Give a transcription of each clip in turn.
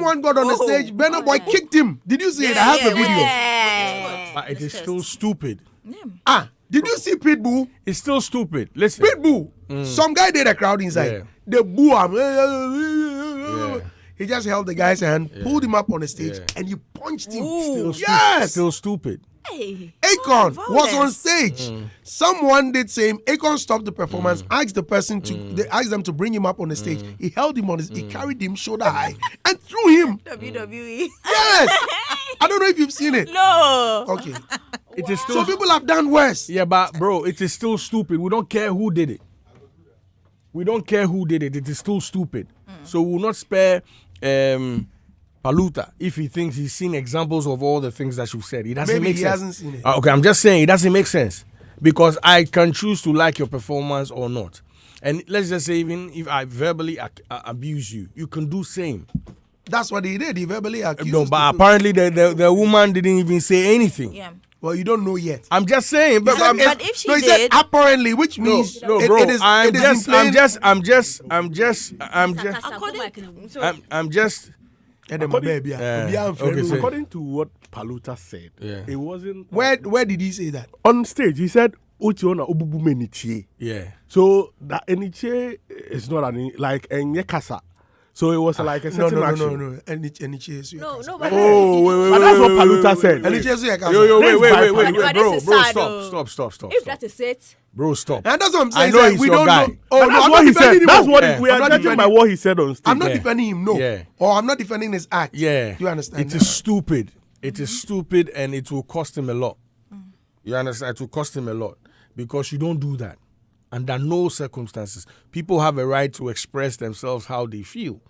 Someone got on the stage. Burna Boy kicked him. Did you see it? I have the video. But it is still stupid. Did you see Pitbull? It's still stupid. Listen. Pitbull. Some guy did a crowd inside. Yeah. They boo him. He just held the guy's hand, pulled him up on the stage, and he punched him. Still stupid. Hey. Akon was on stage. Someone did same. Akon stopped the performance, asked the person they asked them to bring him up on the stage. He held him on his, he carried him shoulder high and threw him. WWE. Yes. I don't know if you've seen it. No. Okay. It is still So people have done worse. Yeah, but bro, it is still stupid. We don't care who did it. We don't care who did it. It is still stupid. So we will not spare Paluta if he thinks he's seen examples of all the things that you said. It doesn't make sense. Maybe he hasn't seen it. Okay, I'm just saying it doesn't make sense because I can choose to like your performance or not. And let's just say even if I verbally abuse you, you can do same. That's what he did. He verbally accused. No, but apparently the woman didn't even say anything. Yeah. Well, you don't know yet. I'm just saying, but if she he did, said apparently, which means no, bro. I'm just. according to what Paluta said, it wasn't. Where did he say that? On stage, he said, "Uchiona ububu menichie." Yeah. So that enichie is not like enyekasa. So it was like a certain action. No. Any chase. no, But that's what Paluta said. Any chase. Wait, bro, stop. if that is it, Bro, stop. And that's what I'm saying. I know he's we your don't guy. know. But that's what he said. That's what we are judging by what he said on stage. I'm not defending him, no. Yeah. Or I'm not defending his act. Yeah. You understand? It is stupid. It is stupid and it will cost him a lot. You understand? It will cost him a lot because you don't do that. Under no circumstances. People have a right to express themselves how they feel.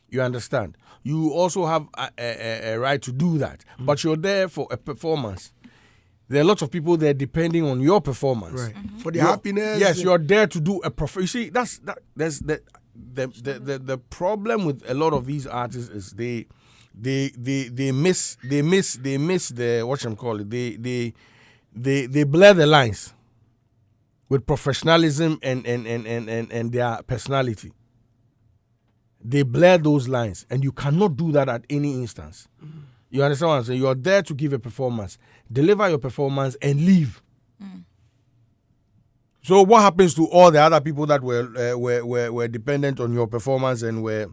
You understand? You also have a right to do that. But you're there for a performance. There are lots of people there depending on your performance. Right. For their happiness. Yes, you're there to do a You see, there's the problem with a lot of these artists is they miss the whatchamacallit. They blur the lines with professionalism and their personality. They blur those lines, and you cannot do that at any instance. You understand what I'm saying? You're there to give a performance, deliver your performance, and leave. So what happens to all the other people that were dependent on your performance and were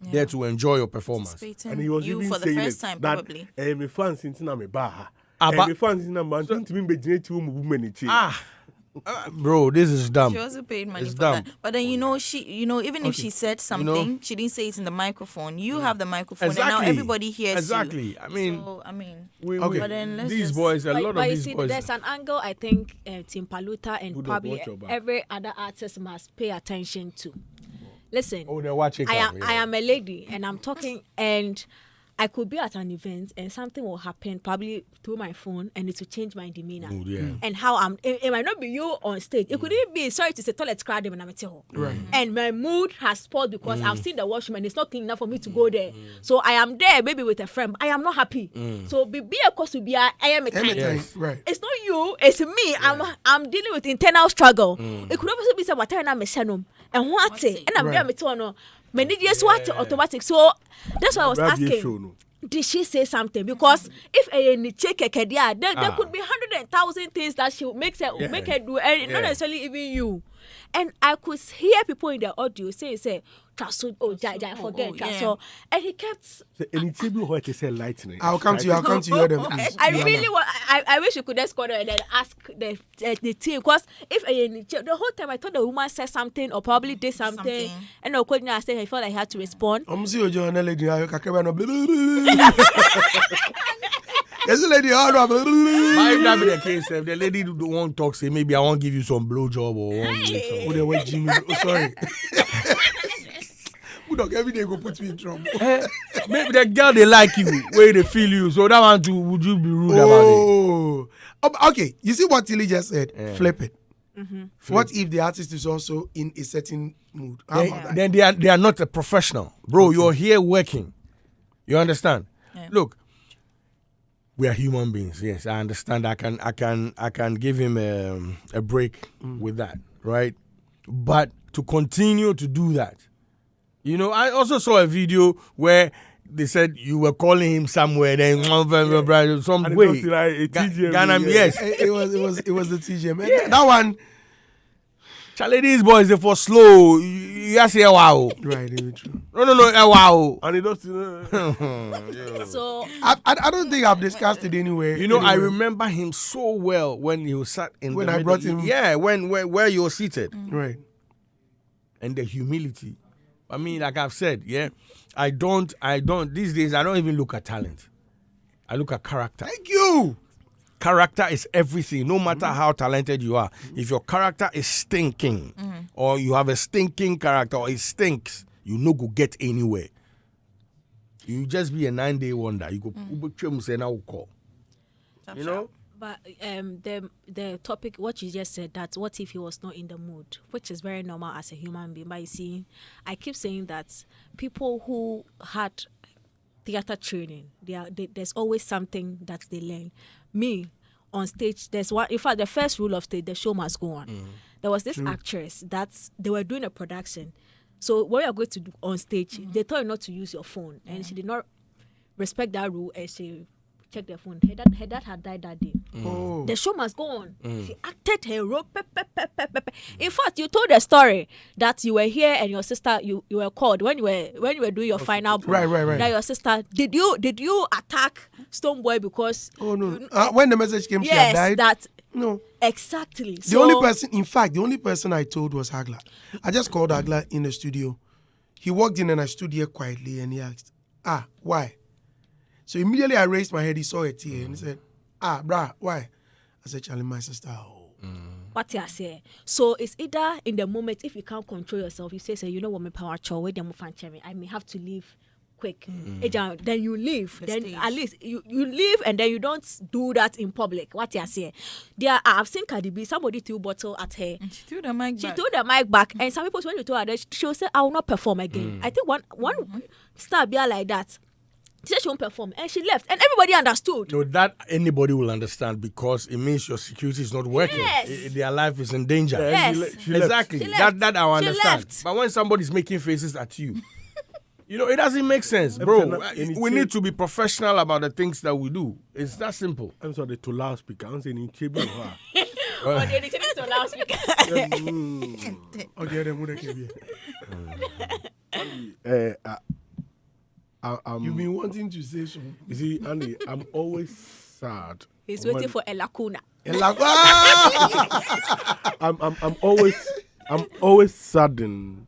there to enjoy your performance? And he was you even for the saying first time, that, probably. me fans into na me ba. But- Me fans into na man. Don't me be geneti mu menichi. Bro, this is dumb. She also paid money It's for dumb. that. But then even if she said something, she didn't say it in the microphone. You have the microphone, and now everybody hears Exactly. you. I mean, But then let's these just- boys, a lot But of you these see, boys. there's an angle I think Team Paluta and Good probably watch your back. every other artist must pay attention to. Listen, Oh, they're watching. I am a lady and I'm talking and I could be at an event and something will happen probably through my phone and it will change my demeanor. And how it might not be you on stage. It could even be, sorry to say, toilet crowd when I'm at home. And my mood has spoiled because I've seen the washroom and it's not clean enough for me to go there. So I am there maybe with a friend. I am not happy. So be a cause to be I am a kind. Yes. Right. It's not you, it's me. I'm dealing with internal struggle. It could also be what I'm a and what and I'm there with no. Many years what automatic. So that's why I was asking. Did she say something? Because if a check there could be 100,000 things that she makes her make her do, and not necessarily even you. And I could hear people in the audio say, I forget. So, and he kept. And it's even what they say lightning. I'll come to you. Them, please. I really want. I wish you could just go there and then ask the team, because if the whole time I thought the woman said something or probably did something. And of course I said I felt like I had to respond. I'm seeing you on the lady. There's a lady. But if that be the case, if the lady won't talk, say maybe I won't give you some blowjob or won't give you some. Wait, Jimmy. Oh, sorry. Every day go put me in trouble. Maybe the girl they like you, where they feel you. So that one too, would you be rude about it? Okay. You see what Tilly just said? Flip it. What if the artist is also in a certain mood? Then they are not a professional, bro. You're here working. You understand? Look, we are human beings. Yes, I understand. I can give him a break with that, right? But to continue to do that, I also saw a video where they said you were calling him somewhere, then some And way. it was like a TGM, Ghana, yeah. yes. It was the TGM. That one. Charlie, these boys, they for slow. You just say, wow. Right, very true. No, wow. And it does. So I don't think I've discussed it anywhere. You know, I anywhere. remember him so well when he was sat in When the I middle. brought him- Yeah, where you were seated. Right. And the humility. I mean, like I've said, yeah, I don't, these days, I don't even look at talent. I look at character. Thank you. Character is everything, no matter how talented you are. If your character is stinking, or you have a stinking character, or it stinks, you no go get anywhere. You just be a 9-day wonder. You go, you know? but the topic, what you just said, that what if he was not in the mood, which is very normal as a human being. But you see, I keep saying that people who had theater training, there's always something that they learn. Me, on stage, there's one. In fact, the first rule of stage, the show must go on. There was this actress that they were doing a production. So when you are going to do on stage, they told you not to use your phone, and she did not respect that rule, and she checked their phone. Her dad had died that day. Oh. The show must go on. She acted her role. In fact, you told the story that you were here and your sister, you were called when you were doing your final. Right. That your sister, did you attack Stonebwoy because? Oh no. When the message came, she Yes, had died. that No. exactly. The only person I told was Hagler. I just called Hagler in the studio. He walked in and I stood here quietly and he asked, why? So immediately I raised my head, he saw a tear and he said, brah, why? I said, Charlie, my sister. What you say? So it's either in the moment, if you can't control yourself, you say, you know what, my power chow, wait, I may have to leave quick. Then you leave. Then stage. at least you leave and then you don't do that in public. What you say? I've seen Cardi B, somebody threw bottle at her. And she threw the mic She back. threw the mic back, and some people, when you told her that, she'll say, I will not perform again. I think one star be like that. She said she won't perform, and she left, and everybody understood. No, that anybody will understand because it means your security is not working. Yes. Their life is in danger. Yes. She left. Exactly. She left. That I She understand. left. But when somebody's making faces at you, you know, it doesn't make sense, bro. We need to be professional about the things that we do. It's that simple. I'm sorry, to loudspeaker. I'm saying in Chibi. Oh, they need to loudspeaker. Okay, then who they came here? You've been wanting to say something. You see, Andy, I'm always sad. He's waiting for a lacuna. I'm always saddened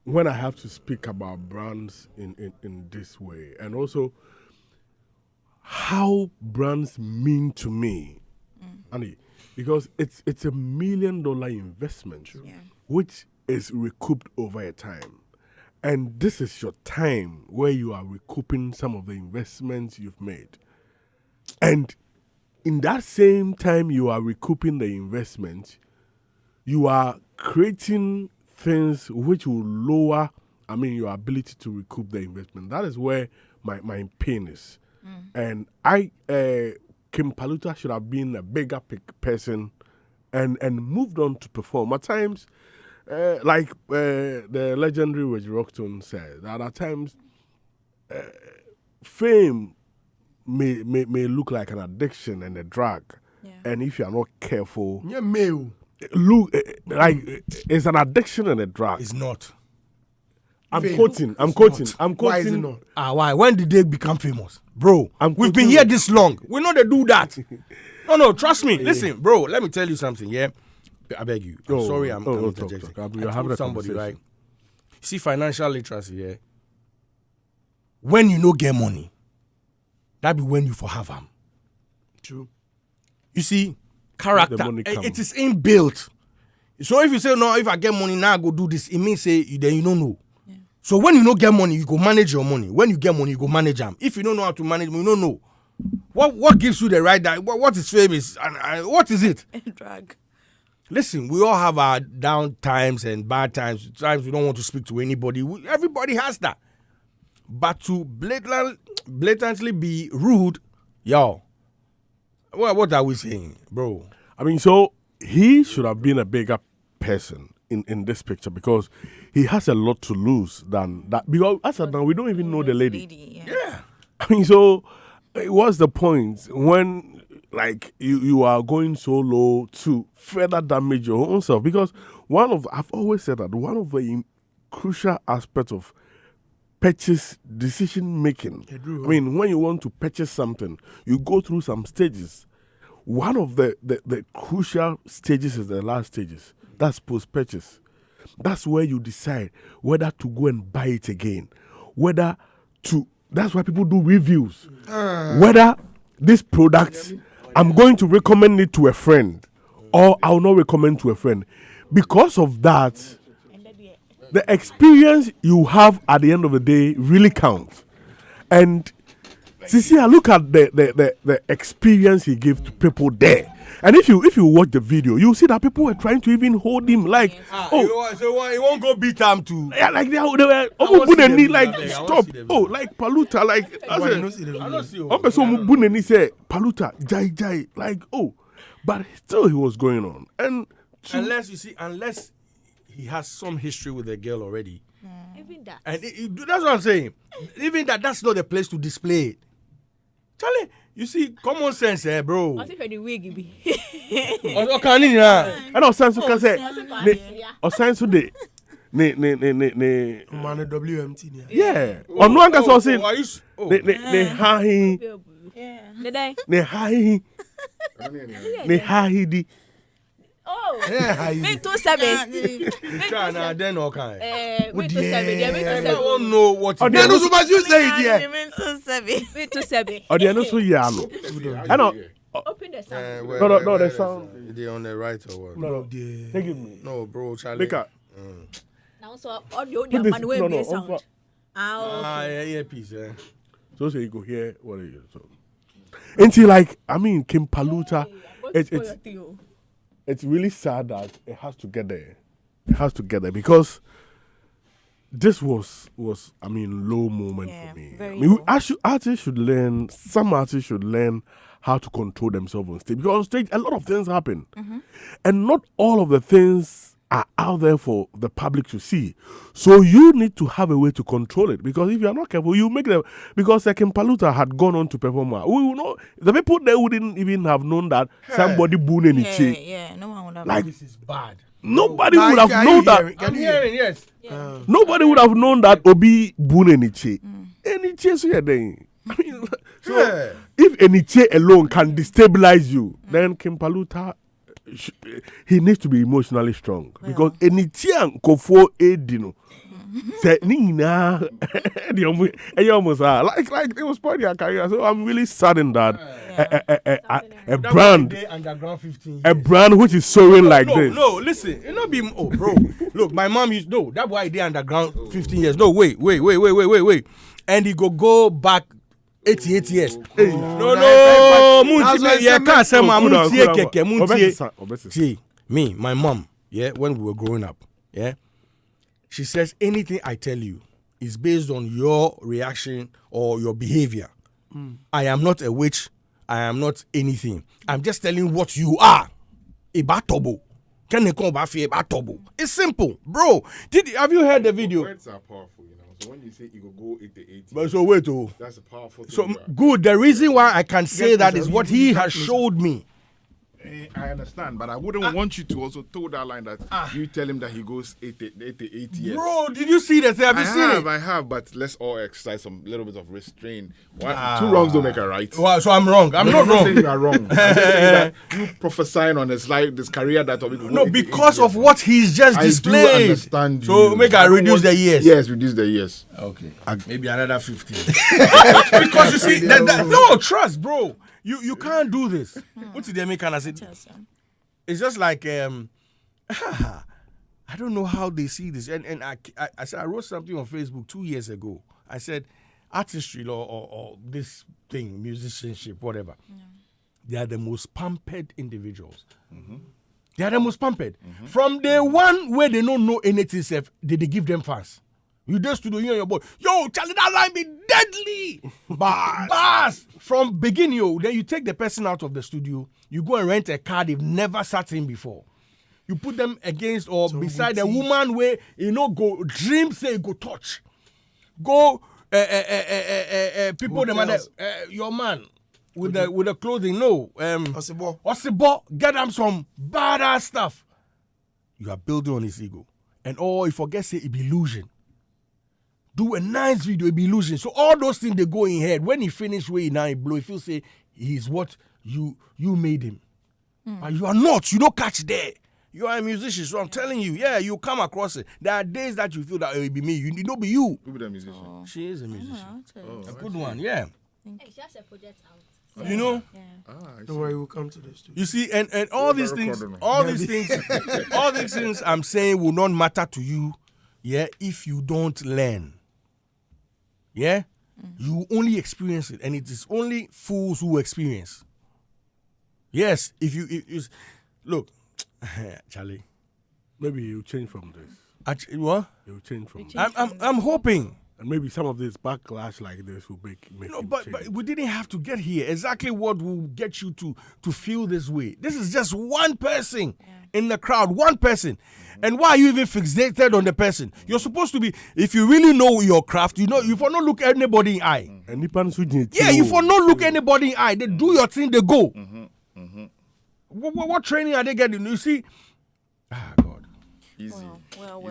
when I have to speak about brands in this way, and also how brands mean to me, Andy, because it's $1 million investment, which is recouped over a time. And this is your time where you are recouping some of the investments you've made. And in that same time you are recouping the investment, you are creating things which will lower, your ability to recoup the investment. That is where my pain is. And Kim Paluta should have been a bigger person and moved on to perform. At times, like the legendary Reggie Rockstone said, that at times fame may look like an addiction and a drug, and if you are not careful, look like it's an addiction and a drug. It's not. I'm Fame. quoting. Why is it not? Why? When did they become famous? Bro, I'm we've been quoting- here this long. We know they do that. No, trust me. Listen, bro, let me tell you something, yeah? I beg you. I'm sorry I'm interjecting. talk. I You're having told a somebody, conversation. right? See, financial literacy, yeah? When you no get money, that be when you for have them. True. You see, character, The money come. it is inbuilt. So if you say, no, if I get money now, I go do this, it means say, then you don't know. So when you don't get money, you go manage your money. When you get money, you go manage them. If you don't know how to manage, you don't know. What gives you the right, what is famous, and what is it? Drag. Listen, we all have our down times and bad times. Times we don't want to speak to anybody. Everybody has that. But to blatantly be rude, yo, what are we saying, bro? So he should have been a bigger person in this picture because he has a lot to lose than that. Because as of now, we don't even know the lady. Yeah. I mean, so what's the point when like you are going so low to further damage your own self? Because I've always said that one of the crucial aspects of purchase decision making. I mean, when you want to purchase something, you go through some stages. One of the crucial stages is the last stages. That's post-purchase. That's where you decide whether to go and buy it again. That's why people do reviews. Whether this product, I'm going to recommend it to a friend or I'll not recommend to a friend. Because of that, the experience you have at the end of the day really counts. And I look at the experience he gave to people there. And if you watch the video, you see that people were trying to even hold him like, so he won't go beat them too. Yeah, like they were almost put a knee like stop. Oh, like Paluta, like I said, Paluta, jai, like but still he was going on. And unless he has some history with the girl already. Even that. And that's what I'm saying. Even that's not the place to display it. Charlie, you see, common sense, bro. I think the wig be. And our sense can say, our sense today. Ne WMT. Yeah. On one can also say, ne hahi. Oh, Yeah, me too, seven. Then okay. Me too, seven. Yeah, me too, I seven. don't know what you Then no so much you say it here. Me too, seven. Or the so yeah. I know. Open the sound. No, the sound. They on the right or what? No. Take it. No, bro, Charlie. Look at. Now so audio man will be sound. Yeah, piece. So you go hear what it is. So, until like Kim Paluta, it's really sad that it has to get there. It has to get there because this was low moment for me. Artists should learn. Some artists should learn how to control themselves on stage because on stage a lot of things happen, and not all of the things are out there for the public to see. So you need to have a way to control it because if you are not careful, you make them. Because Kim Paluta had gone on to perform. We will know the people there wouldn't even have known that somebody booned in it. Yeah, no one would have. Like this is bad. Nobody would have known that. I'm hearing, yes. Nobody would have known that Obi booned in it. Any chase here then. So if Eniche alone can destabilize you, then Kim Paluta, he needs to be emotionally strong because Eniche and Kofo Edino said Nina almost like it was part of their career. So I'm really saddened that a brand which is soaring like this. No, listen, it not be bro. Look, my mom used that boy did underground 15 years. No, wait. And he go back 88 years. Me, my mom, when we were growing up, she says anything I tell you is based on your reaction or your behavior. I am not a witch. I am not anything. I'm just telling what you are. Ibatobo. It's simple, bro. Have you heard the video? Words are powerful, you know. So when you say you go 8 to 80, but so wait, that's a powerful thing. So good. The reason why I can say that is what he has showed me. I understand, but I wouldn't want you to also toe that line that you tell him that he goes 8 to 80 years. Bro, did you see that? Have you seen it? I have, but let's all exercise some little bit of restraint. Two wrongs don't make a right. Well, so I'm wrong. I'm not wrong. Saying you are wrong. I'm just saying that you prophesying on his life, this career that because of what he's just displayed. I do understand. So make I reduce the years. Yes, reduce the years. Okay, maybe another 15. Because you see, no trust, bro. You can't do this. What did they make? It's just like I don't know how they see this. And I said I wrote something on Facebook 2 years ago. I said artistry or this thing, musicianship, whatever. They are the most pampered individuals. They are the most pampered. From day one where they don't know anything, they give them fans. You just to do you and your boy. Yo, Charlie, that line be deadly. Bars. From beginning, then you take the person out of the studio. You go and rent a car they've never sat in before. You put them against or So beside a boutique. woman where go dream say go touch, go people the mother Hotels. your man with the clothing Osibo. Osibo, get them some badass stuff. You are building on his ego, and you forget say it be illusion. Do a nice video, it be illusion. So all those things they go in head. When he finish where he now he blow, if you say he's what you made him, but you are not. You don't catch there. You are a musician, so I'm telling you, you come across it. There are days that you feel that it be me. You need not be you. Who be the musician? She is a musician. Oh, A good one, yeah. She has a project out. You know. Don't worry, we'll come to this too. You see, and all these things, all these things I'm saying will not matter to you, if you don't learn. Yeah? You only experience it, and it is only fools who experience. Yes, if you look, Charlie. Maybe you change from this. Actually, what? You change from this. I'm hoping. And maybe some of this backlash like this will make No, him but change. we didn't have to get here. Exactly what will get you to feel this way. This is just one person in the crowd, one person. And why are you even fixated on the person? You're supposed to be, if you really know your craft, you for not look anybody in eye. And Nipan switching. Yeah, you for not look anybody in eye. They do your thing, they go. What training are they getting? You see? God. Easy. Well.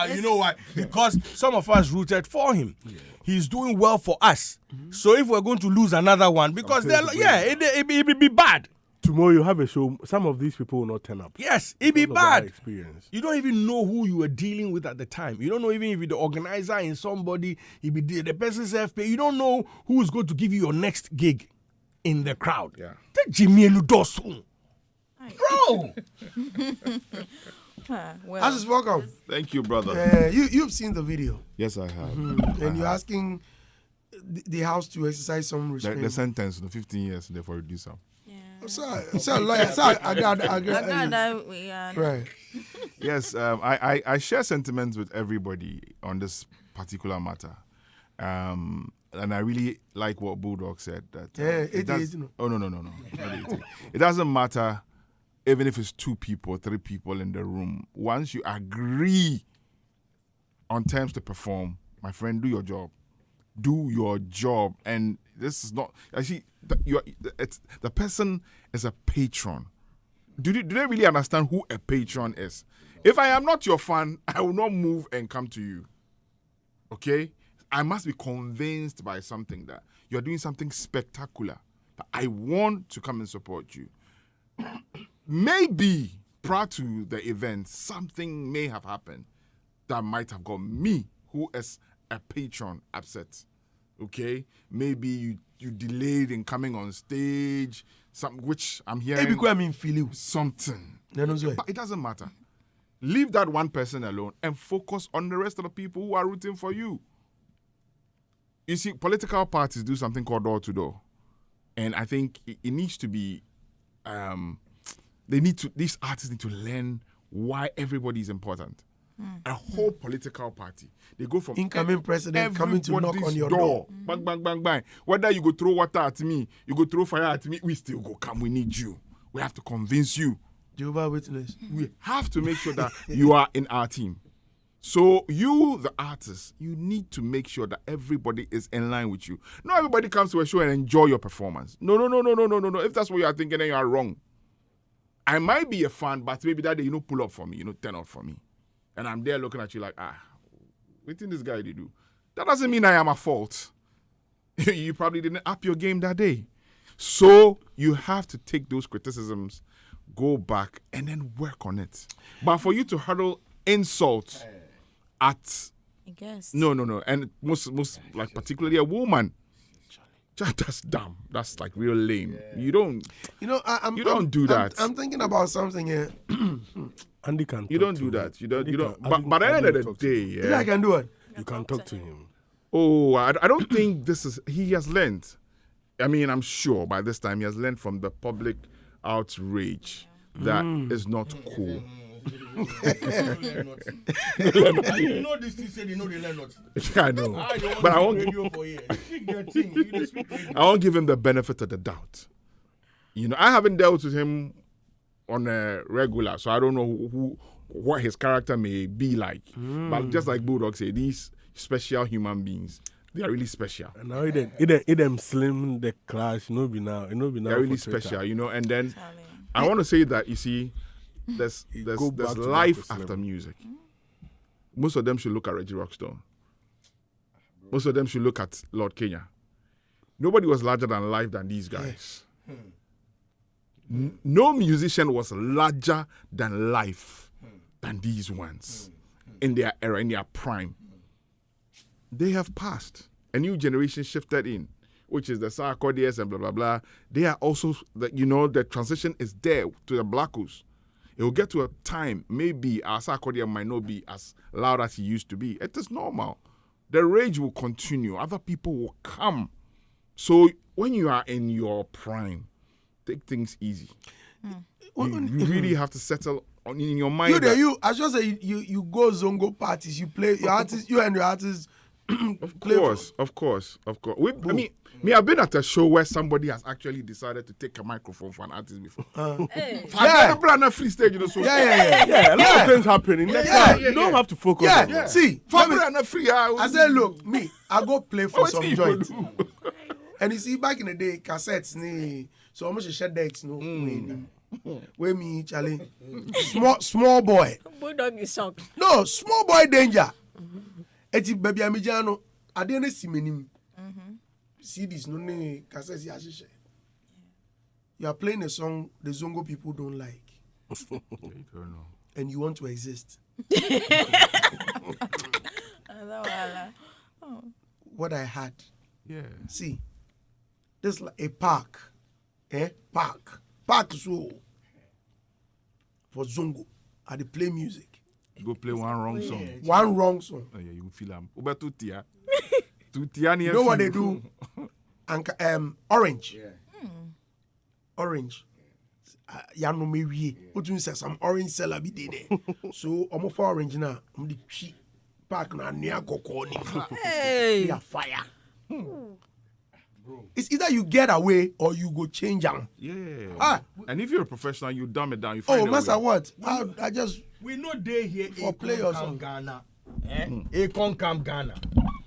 You know why? Because some of us rooted for him. He's doing well for us. So if we're going to lose another one, because it will be bad. Tomorrow you have a show. Some of these people will not turn up. Yes, it be Because of our bad. experience. You don't even know who you were dealing with at the time. You don't know even if the organizer in somebody, he be the person self-pay. You don't know who's going to give you your next gig in the crowd. Yeah. Take Jimmy and Ludosun. Bro! Well, Asis, welcome. Thank you, brother. You've seen the video, Yes, I have. and you're asking the house to exercise some restraint. The sentence, 15 years, therefore reduce them. Sir, lawyer, sir, I got right. Yes, I share sentiments with everybody on this particular matter. And I really like what Bulldog said. That it does, no. Not 88. It doesn't matter even if it's 2 people, 3 people in the room. Once you agree on terms to perform, my friend, do your job. Do your job. And this is not, actually, the person is a patron. Do they really understand who a patron is? If I am not your fan, I will not move and come to you. Okay? I must be convinced by something that you're doing something spectacular. That I want to come and support you. Maybe prior to the event, something may have happened that might have got me, who is a patron, upset. Okay? Maybe you delayed in coming on stage, which I'm hearing. Maybe I mean feel you. Something. But But it doesn't matter. Leave that one person alone and focus on the rest of the people who are rooting for you. You see, political parties do something called door to door. And I think it needs to be, these artists need to learn why everybody is important. A whole political party. They go from incoming president coming to knock on your door. Bang, bang, bang, bang. Whether you go throw water at me, you go throw fire at me, we still go come. We need you. We have to convince you. Jehovah's Witness. We have to make sure that you are in our team. So you, the artist, you need to make sure that everybody is in line with you. Not everybody comes to a show and enjoy your performance. No. If that's what you are thinking, then you are wrong. I might be a fan, but maybe that day, pull up for me, turn out for me. And I'm there looking at you like, what did this guy do? That doesn't mean I am at fault. You probably didn't up your game that day. So you have to take those criticisms, go back, and then work on it. But for you to hurl insult at, I guess. No, and most like particularly a woman, that's dumb. That's like real lame. You don't. You don't do that. I'm thinking about something here. Andy can. You don't do that. You don't. But by the end of the day, I can do it. You can talk to him. Oh, I don't think he has learned. I mean, I'm sure by this time he has learned from the public outrage that is not cool. You know this thing said they learn not. I know. But I won't give him the benefit of the doubt. I haven't dealt with him on a regular, so I don't know what his character may be like. But just like Bulldog said, these special human beings, they are really special. And now it them slim the class, be now. They're really special, And then I want to say that you see, there's life after music. Most of them should look at Reggie Rockstone. Most of them should look at Lord Kenya. Nobody was larger than life than these guys. No musician was larger than life than these ones in their era, in their prime. They have passed. A new generation shifted in, which is the Sarkodis and blah, blah, blah. They are also, the transition is there to the Blackus. It will get to a time, maybe our Sarkodia might not be as loud as he used to be. It is normal. The rage will continue. Other people will come. So when you are in your prime, take things easy. You really have to settle in your mind. I just say you go zongo parties, you play your artists, you and your artists. Of course. I've been at a show where somebody has actually decided to take a microphone for an artist before. I've been on a free stage, so a lot of things happening. You don't have to focus on that. See, I said, look, I go play for some joints. And you see, back in the day, cassettes, so almost shed decks, where me, Charlie, small boy. Bulldog is shocked. No, small boy danger. Eti baby amijano, I didn't see many. See this, no cassettes, yashishe. You are playing a song the Zongo people don't like. And you want to exist. What I had. Yeah. See, this is like a park. Park so for Zongo. I dey play music. Go play one wrong song. One wrong song. Oh, yeah, you feel am. Tutia. You know what they do? Orange. Yeah. Orange. Yano me wie. Otun say some orange seller be there. So omo for orange na, omo di chi park na near koko ni. Hey. Yeah, fire. It's either you get away or you go change them. Yeah. And if you're a professional, you dumb it down. You find master, what? I just we know they here for players in Ghana. Akon come Ghana.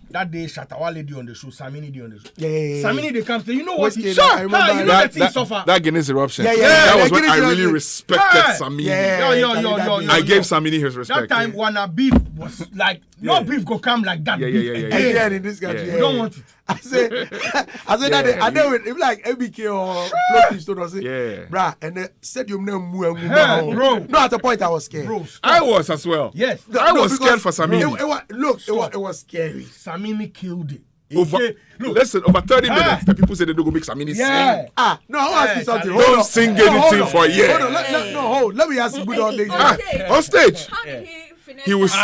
That day, Shatawa lady on the show, Samini on the show. Yeah. Samini they come say, you know what? Sure. You know that suffer. That Guinness eruption. Yeah. That was when I really respected Samini. Yo. I gave Samini his respect. That time when a beef was like, no beef go come like that. Yeah. In this country. You don't want it. I say that I know it like ABK or Floating Stone or say, bruh, and the stadium name bro. No, at the point I was scared. Bro, I was as well. Yes. I was scared for Samini. It was scary. Samini killed it. Listen, over 30 minutes, the people say they don't go make Samini sing. No, I want to ask you something. Don't sing anything for a year. Let me ask you good on on stage. How did he finish? He was.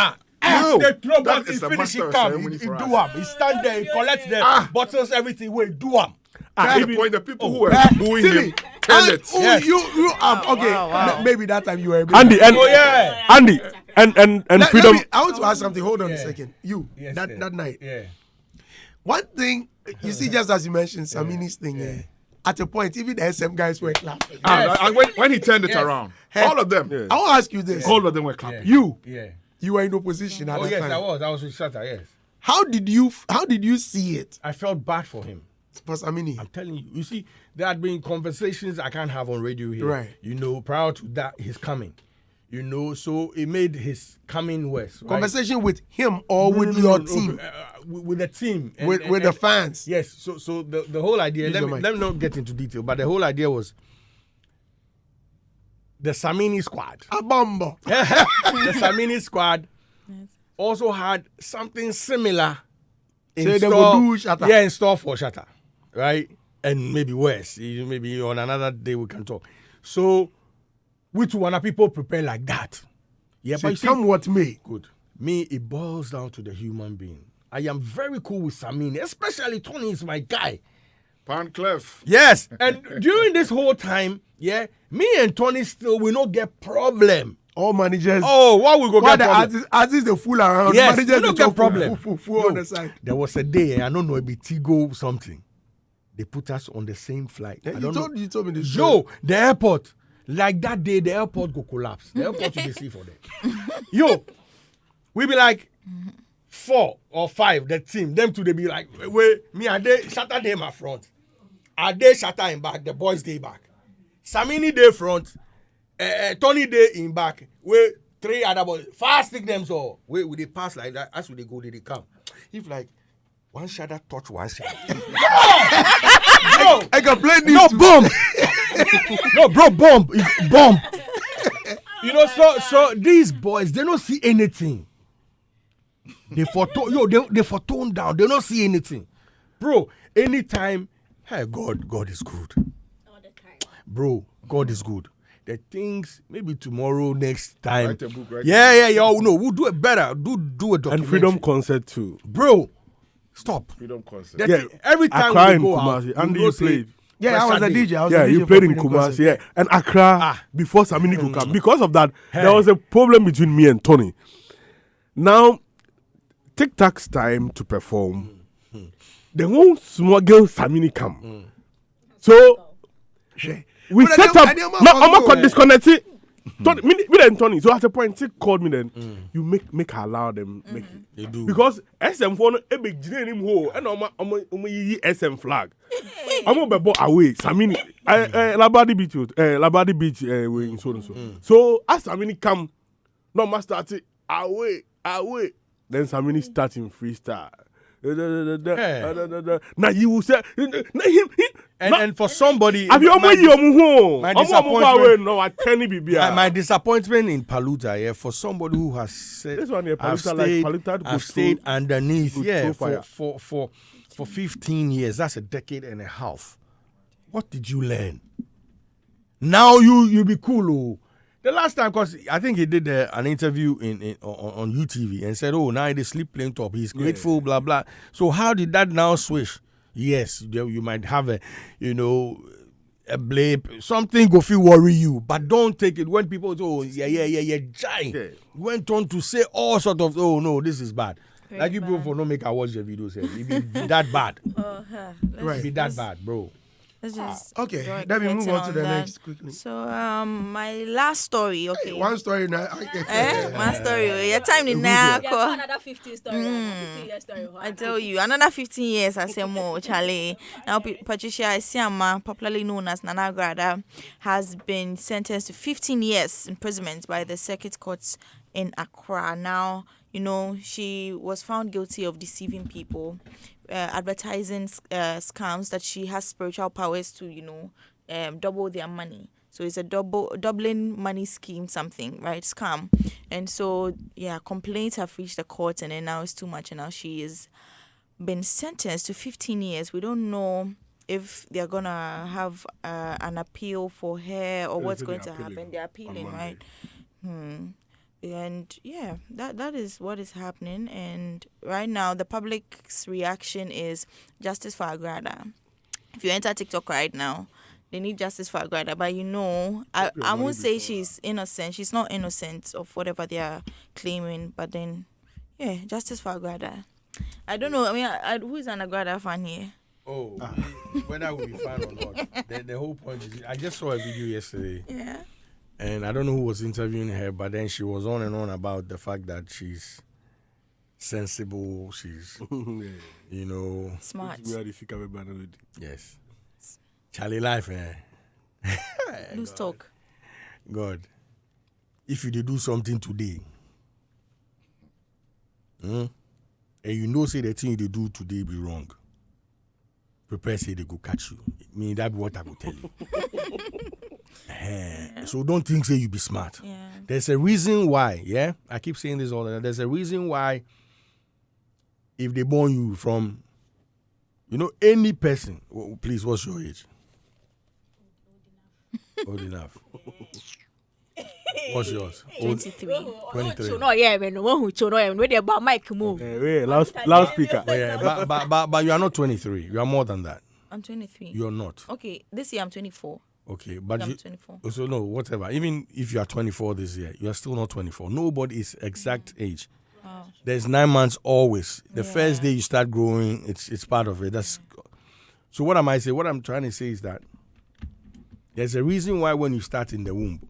No, the trouble that is is a finish master it of come. ceremony He for do us. am. He stand there, he collect the bottles, everything. Wait, do am. At the point, the people who were booing him, tell it. Maybe that time you were Andy and freedom. I want to ask something. Hold on a second. That night. Yeah. One thing you see, just as you mentioned, Samini's thing. At a point, even the SM guys were clapping. And when he turned it around, all of them. I want to ask you this. All of them were clapping. You were in opposition at that time. I was with Shatta, yes. How did you see it? I felt bad for him. For Samini. I'm telling you. You see, there had been conversations I can't have on radio here. Right. You know, prior to that, his coming. You know, so it made his coming worse. Right? Conversation with him or with your team? With the team. With the fans? Yes. So the whole idea, let me not get into detail, but the whole idea was the Samini squad. A bomber. The Samini squad also had something similar in store for Shatta, right? And maybe worse. Maybe on another day we can talk. So, which one are people prepare like that? Yeah, but come what may. Good. Me, it boils down to the human being. I am very cool with Samini, especially Tony is my guy. Pan Clef. Yes. And during this whole time, me and Tony still will not get problem. All managers. Oh, why we go get problem? Artists they fool around. Yes, managers we don't get problem. Full on the side. There was a day, I don't know, it be Tigo something. They put us on the same flight. You told me this. Yo, the airport. like that day the airport go collapse. The airport will be safe for them. Yo, we be like 4 or 5, the team. Them two, they be like, wait, me and they shatter them in front. Are they shatter in back? The boys they back. Samini they front. Tony they in back. We 3 other boys. Fast stick them so. We they pass like that. As we they go, they come. If like one shadow touch one shadow. No, I can play this. no bomb. No, bro, bomb. You know, so these boys, they don't see anything. They for tone down. They don't see anything, bro. Anytime, hey, God is good. All the time. Bro, God is good. The things maybe tomorrow, next time. Write a book, right? Yeah. Oh no, we'll do it better. Do a documentary. And Freedom Concert too. Bro, stop. Freedom Concert. Every time Accra we and go Kumasi. out, And we you say, played. Yeah, I was a DJ. I was Yeah, a DJ you for played in Freedom Kumasi. Concert. Yeah, and Accra before Samini could come. Because of that, Hey. there was a problem between me and Tony. Now, TikTok's time to perform. The whole small girl Samini come. So we But set I up. didn't- No, I I'm didn't- not disconnected. Tony, me and Tony. So at a point, Tick called me. Then you make her allow them make it. They do. Because SM4 no e big jine him ho and omo yi SM flag. Omo be bo away Samini Labadi Beach we in so and so. So as Samini come no ma start it away. Then Samini start in freestyle. Now you will say him And for somebody, have you omo yi omo ho my omo disappointment- away no ateni bibia. my disappointment in Paluta, yeah, for somebody who has said, This one here, I've Paluta, stayed, like, Paluta I've could stayed throw- underneath, could yeah, throw for 15 years. That's a decade and a half. What did you learn? Now you be cool, oh. The last time, because I think he did an interview on UTV and said, oh, now they sleep playing top. He's grateful, blah, blah. So how did that now switch? Yes, you might have a blame. Something go feel worry you, but don't take it when people say, oh, yeah, giant. Yeah. Went on to say all sort of, oh, no, this is bad. Very like you people bad. for no make I watch the videos. It be that bad. Right. Be that bad, bro. Let's just Okay, draw a let me move curtain on to the that. next quickly. So my last story, okay. One story now. My story. Your time in now. Yeah, another 15 story. 15 year story. I tell you, another 15 years, I say more, Charlie. Now, Patricia Isiama, popularly known as Nana Grada, has been sentenced to 15 years imprisonment by the circuit courts in Accra. Now, you know, she was found guilty of deceiving people, advertising scams that she has spiritual powers to, you know, double their money. So it's a doubling money scheme, something, right? Scam. And so, yeah, complaints have reached the court, and then now it's too much, and now she is been sentenced to 15 years. We don't know if they're gonna have an appeal for her or what's going to happen. They're appealing, right? And yeah, that is what is happening. And right now, the public's reaction is justice for Agrada. If you enter TikTok right now, they need justice for Agrada. But you know, I won't say she's innocent. She's not innocent of whatever they are claiming. But then, yeah, justice for Agrada. I don't know. I mean, who is an Agrada fan here? Oh, whether we be fine or not. The whole point is, I just saw a video yesterday. Yeah. And I don't know who was interviewing her, but then she was on and on about the fact that she's sensible, she's, you know, Smart. yes. Charlie life, Loose talk. God, if you did do something today, and you know say the thing you dey do today be wrong, prepare say they go catch you. I mean, that be what I go tell you. So don't think say you be smart. Yeah. There's a reason why, yeah? I keep saying this all the time. There's a reason why if they born you from, you know, any person, please, what's your age? Old enough. What's yours? 23. 23. No, yeah, man. One who show no, yeah, where they about mic move. Loudspeaker. But, yeah, but you are not 23. You are more than that. I'm 23. You are not. Okay, this year I'm 24. Okay, but I'm you, 24. so no, whatever. Even if you are 24 this year, you are still not 24. Nobody is exact age. Wow. There's 9 months always. The Yeah. first day you start growing, it's part of it. That's so. What am I saying? What I'm trying to say is that There's a reason why when you start in the womb,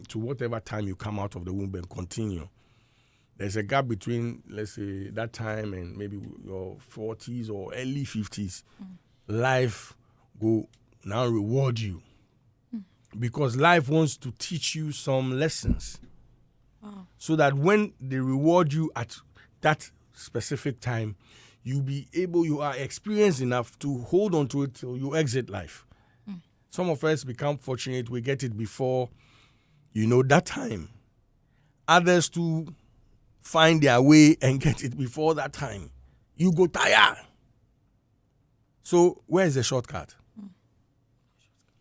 to whatever time you come out of the womb and continue, there's a gap between, let's say, that time and maybe your 40s or early 50s. Life go now reward you. Because life wants to teach you some lessons. So that when they reward you at that specific time, you are experienced enough to hold on to it till you exit life. Some of us become fortunate, we get it before, that time. Others too find their way and get it before that time. You go tired. So where is the shortcut?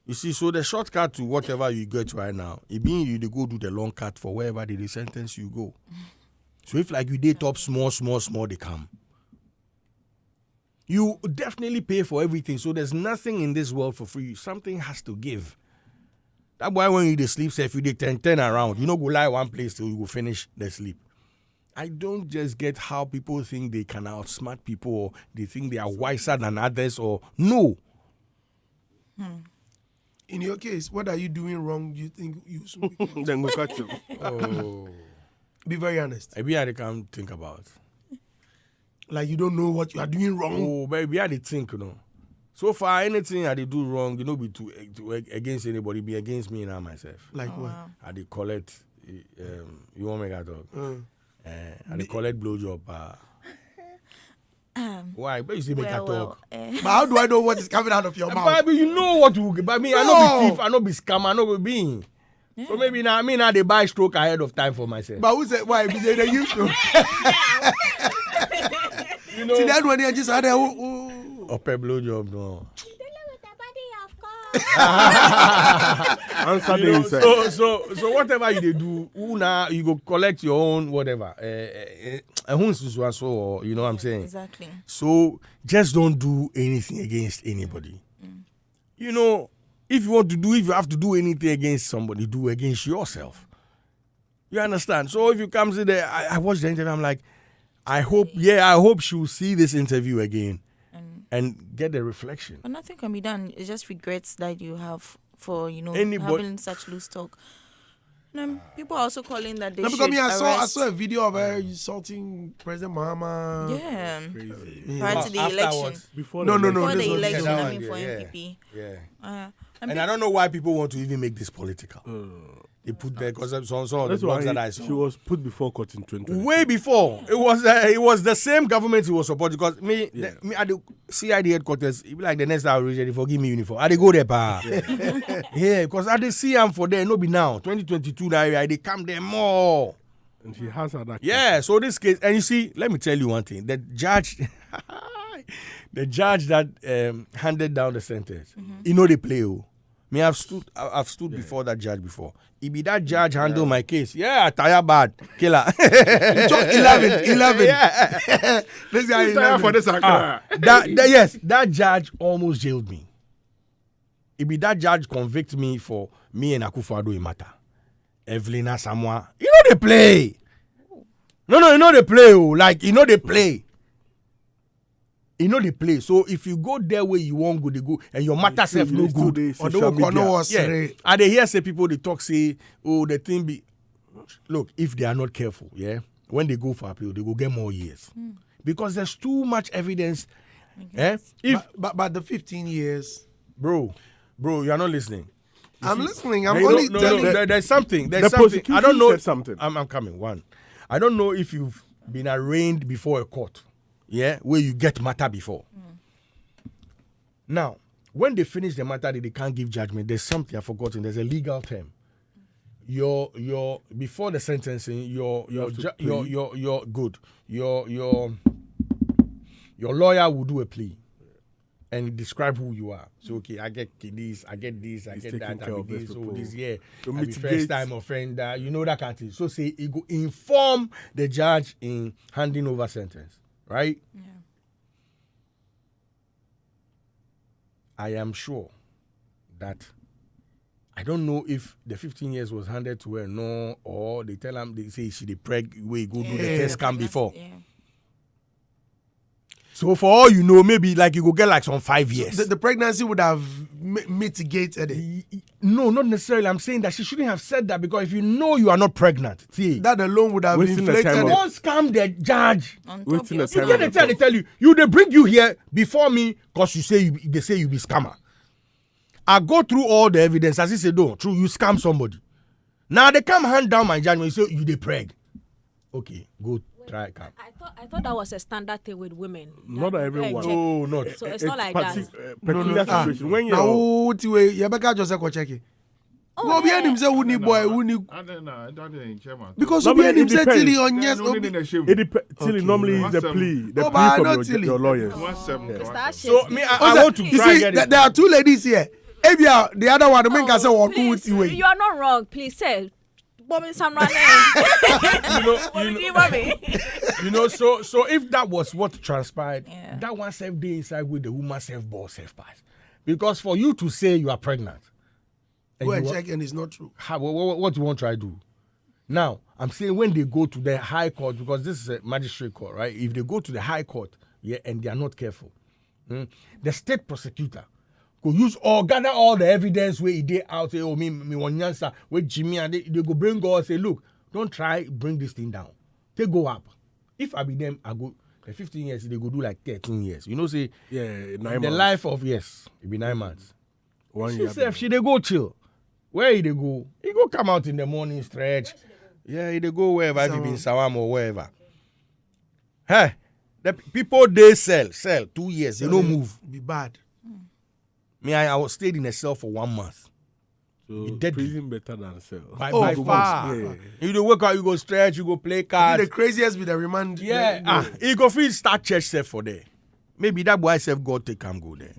You see, so the shortcut to whatever you get right now, it means you go do the long cut for wherever they sentence you go. So if like you did top small, they come. You definitely pay for everything. So there's nothing in this world for free. Something has to give. That's why when you sleep, say if you did 10 around, you don't go lie one place till you go finish the sleep. I don't just get how people think they can outsmart people or they think they are wiser than others or no. In your case, what are you doing wrong? You think you should be Then go catch you. Oh. Be very honest. Maybe I can't think about. Like you don't know what you are doing wrong. Oh, baby, I did think, So far, anything I did do wrong, be to against anybody, be against me and I myself. Like what? Wow. I did collect, you want me to talk? I did collect blowjob. Why? But you say make a talk. But how do I know what is coming out of your mouth? But you know what to get. But me, I know be thief, I know be scam, I know be being. So maybe now they buy stroke ahead of time for myself. But who said why? They used to. See that one here just had a Upper blowjob, no. Answer the inside. So whatever you do, you go collect your own whatever. You know what I'm saying? Exactly. So just don't do anything against anybody. If you have to do anything against somebody, do against yourself. You understand? So if you come to I watched the interview, I'm like, I hope she'll see this interview again and get the reflection. But nothing can be done. It's just regrets that you have for, Anybody- having such loose talk. People are also calling that they should because me, I arrest. saw a video of her insulting President Mahama. Yeah. Crazy. Prior to the election. Afterwards. Before No. Before this the was- election, that I one, mean, for yeah. MPP. Yeah. And And I don't know why people want to even make this political. They put there because some of the That's blogs that I why saw. she was put before court in 2020. Way before it was the same government he was supporting because me at the CID headquarters, it be like the next hour ready for give me uniform. I they go there, pa. Yeah, because I they see him for there. No be now 2022 that they come there more. And she has her that. Yeah, so this case, and you see, let me tell you one thing: the judge that handed down the sentence, they play. Me, I've stood before that judge before. If be that judge handle my case, tire bad, killer. Just 11. Yeah. This guy Tire for this. That judge almost jailed me. If be that judge convict me for me and Akufo-Addo in matter. Evelina Samoa, they play. No, they play. Like, they play. They play. So if you go there where you won't go, they go, and your matter self no good. Or they And they hear say people they talk say, the thing be. Look, if they are not careful, when they go for appeal, they go get more years because there's too much evidence. But the 15 years, bro, you are not listening. I'm listening. I'm only telling you. There's something. The prosecution I don't know. said something. I'm coming. One, I don't know if you've been arraigned before a court. Where you get matter before. Now, when they finish the matter, they can't give judgment. There's something I've forgotten. There's a legal term. Your before the sentencing, your good. Your lawyer will do a plea and describe who you are. So I get this, I get this, I get that, I get this. So this I be first time offender. That kind of thing. So say it go inform the judge in handing over sentence. Right? Yeah. I am sure that I don't know if the 15 years was handed to her, no, or they tell him, they say she the preg way go do the test scan before. Yeah. So for all maybe like you go get like some 5 years. The pregnancy would have mitigated it. No, not necessarily. I'm saying that she shouldn't have said that because if you know you are not pregnant, see, that alone would have Wasting the inflated time it. don't scam the judge. Wasting the You time. get the time they tell you they bring you here before me because they say you be scammer. I go through all the evidence as he said, no, true, you scam somebody. Now they come hand down my judgment. You say you they preg. Okay, go try come. I thought that was a standard thing with women. Not everyone. No, not. So it's not like that. Peculiar situation. When Now, you're you better just go check it. No, be him say who need boy, who need I don't know, chairman. because No, be but it him say depends. till on yes. it depends. Tilly normally is the plea. The Oh, but plea not from Tilly. your lawyers. So me, I want to You try see, get it. there are two ladies here. Maybe the other one, the man can say what who Please, with you are not wrong. Please say. Bobby Samra. You know, so if that was what transpired, Yeah. that one self day inside with the woman self ball self pass, because for you to say you are pregnant, and Go you and wa- check and it's not true. what you want to try to do? Now I'm saying when they go to the high court, because this is a magistrate court, right? If they go to the high court, yeah, and they are not careful, the state prosecutor could use or gather all the evidence where he did out, say, oh, me one answer, where Jimmy and they go bring God, say, look, don't try bring this thing down. They go up. If I be them, I go the 15 years, they go do like 13 years. You know, say Yeah, 9 months. the life of yes, it be 9 months. 1 She year. said she they go chill. Where he they go? He go come out in the morning stretch. Yeah, he they go wherever, if he be in Sawam or wherever. Hey, the people they sell 2 years, they don't move. Be bad. Me, I was stayed in a cell for 1 month. So deadly. prison better than cell. By of far. course, yeah. You do wake up, you go stretch, you go play Be cards. the craziest with the remand. Yeah, he go feel start church self for there. Maybe that boy self God take him go there.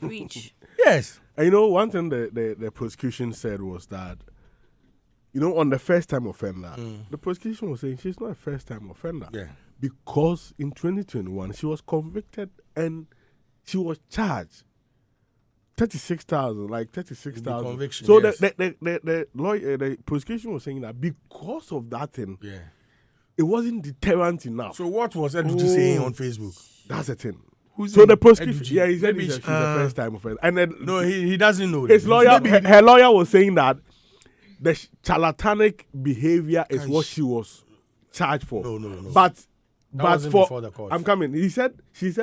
Reach. Yes. And you know, one thing the prosecution said was that, you know, on the first time offender, the prosecution was saying she's not a first time offender. Yeah. Because in 2021, she was convicted and she was charged 36,000, like 36,000. conviction, So yes. the lawyer, the prosecution was saying that because of that thing, Yeah. it wasn't deterrent enough. So what was Eduji saying on Facebook? That's the thing. Who's So he? the prosecution, Eduji. yeah, he said Maybe she's a first time offender. And then No, he doesn't know. his that. lawyer, her lawyer was saying that the charlatanic behavior is what she was charged for. No. But wasn't for before the court. I'm coming. She said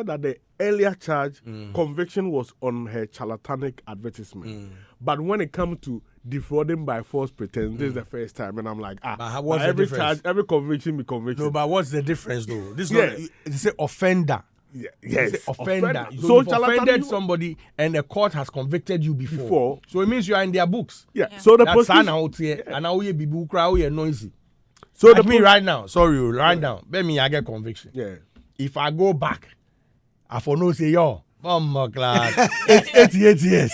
that the earlier charge conviction was on her charlatanic advertisement. But when it comes to defrauding by false pretense, this is the first time, and I'm like, But what's the every difference? charge, every conviction be conviction. No, but what's the difference though? This is Yeah. not it's an offender. Yeah, It's yes, an offender. So So you've charlatan- offended somebody and the court has convicted you before. Before. So it means you are in their books. Yeah. So the That's prosecution. out here. And now you be noisy. So Like the me right now. Sorry, right now. Let me I get conviction. Yeah. If I go back, I for no say yo. Oh my class. 88 years.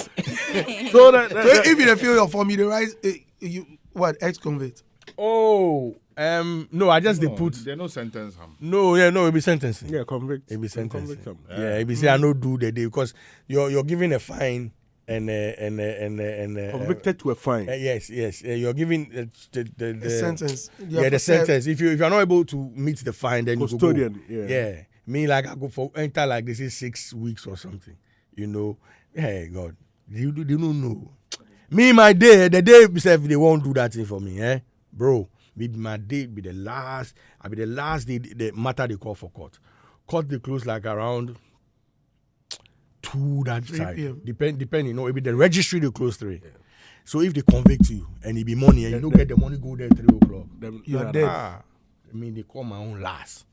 So So if you don't feel your form, you rise. You what ex-convict? Oh, no, I just they put There's no sentence. no, yeah, no, it be sentencing. yeah, convict. It be sentencing. Convict them. Yeah, it be say I no do the day because you're giving a fine and Convicted to a fine. yes, you're giving the Sentence. Yeah, the sentence. If you're not able to meet the fine, then Custodian, you go. yeah. Me like I go for enter like this is 6 weeks or something. You know, hey God, you don't know. Me my day, the day itself they won't do that thing for me, bro. Maybe my day be the last. I be the last day the matter they call for court. Court they close like around 2 that 3 side. PM. Depending, no, it be the registry they close 3. So if they convict you and it be money and you don't get the money, go there 3 o'clock. You are dead. I mean, they call my own last.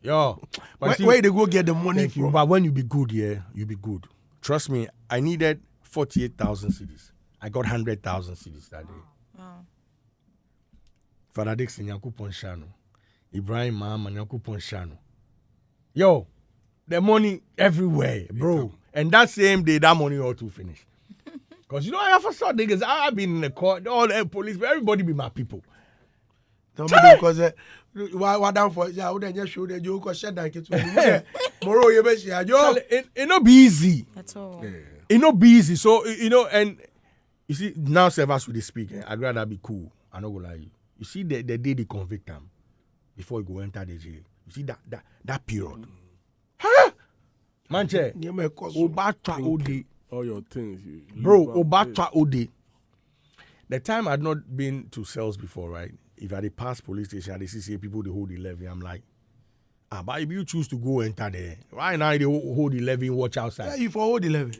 Yo, but see, Where they go get the money thank you. from? But when you be good, yeah, you be good. Trust me, I needed 48,000 CDs. I got 100,000 CDs that day. Wow. Father Dixon, Yanku Ponshano. Ibrahim Mahama, Yanku Ponshano. Yo, the money everywhere, bro. And that same day, that money all to finish. Because you know, I have saw niggas, I've been in the court, all the police, but everybody be my people. Because why down for yeah, would just show the joke or shut down it. Moro, you bet you It not be easy. That's all. It not be easy. So, you know, and you see, now servers with the speak, I'd rather be cool. I not gonna lie you. You see the day they convict them before you go enter the jail. You see that period. Huh? Manche, Obatra Ode, All your things. Bro, Obatra Ode. The time I'd not been to cells before, right? If I pass police station, they see people they hold 11. I'm like, but if you choose to go enter there, right now they hold 11, watch outside. Yeah, you for hold 11.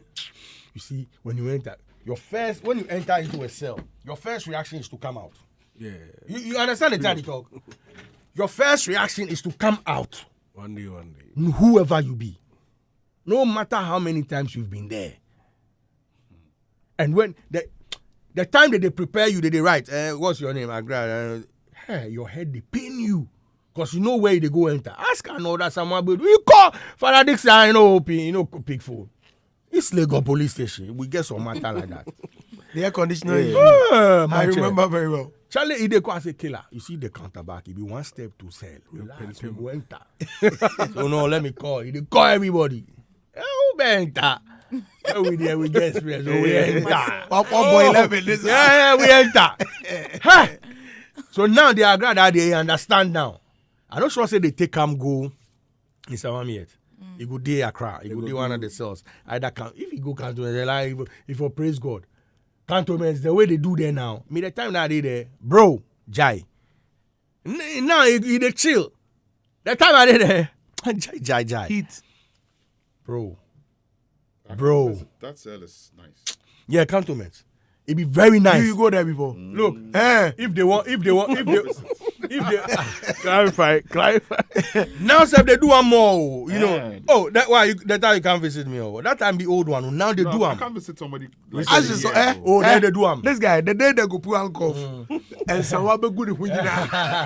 You see, when you enter into a cell, your first reaction is to come out. Yeah. You understand the time they talk? Your first reaction is to come out. One day. Whoever you be. No matter how many times you've been there. And when the time that they prepare you, they write, what's your name? Your head, they pain you. Because you know where they go enter. Ask another someone, but you call Father Dixon, pick phone. It's Lagos police station. We get some matter like that. The air conditioner. I remember very well. Charlie, he dey say killer. You see the counterback. He be one step to sell. Relax, we go enter. So no, let me call. He dey call everybody. Who be enter? We there, we get experience. So we enter. Boy 11. Yeah, we enter. Hey. So now they are glad that they understand now. I'm not sure say they take him go in Savannah yet. He go day Accra. He go day one of the cells. Either if he go cantonment, they like if you praise God. Cantonments, the way they do there now. Me the time that they there, bro, Jai. Now he they chill. The time I did there, Jai. Heat. Bro. That cell is nice. Yeah, cantonments. It be very nice. You go there before. Look, if they clarify. Now, sir, they do one more. You know. Oh, that why that time you can't visit me. Oh, that time the old one. Now they do one. I can't visit somebody. Now they do one. This guy, the day they go put handcuff, and someone be good with you now.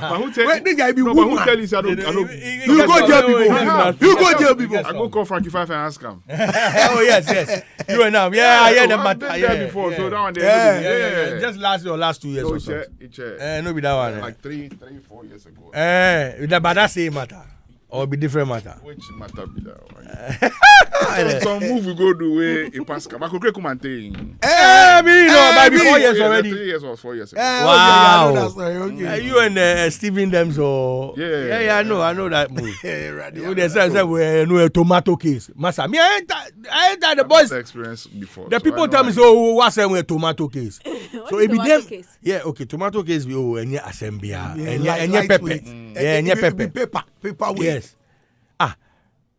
But who tell This guy be no, woman. but who tell you? I don't. You go jail people. You go jail people. I go call Frankie Five and ask him. Oh yes. You and now. Yeah, I hear them matter. I've been there before, so that one there. Yeah. Just last 2 years No, or something. chair. No be that one. Like 3-4 years ago. But that same matter. Or be different matter. Which matter be that one? Some move we go do way in Pascal. I could create Kumante. By 4 years already. 3 years or 4 years ago. Wow. Okay. You and Stephen Dems or I know that move. They say we know a tomato case. Massa, me I enter the boys. Experience before. The people tell me what's a tomato case. So it be them. Case? Yeah, okay. Tomato case be any assembly and pepper. Yeah, pepper. Paper weight. Yes.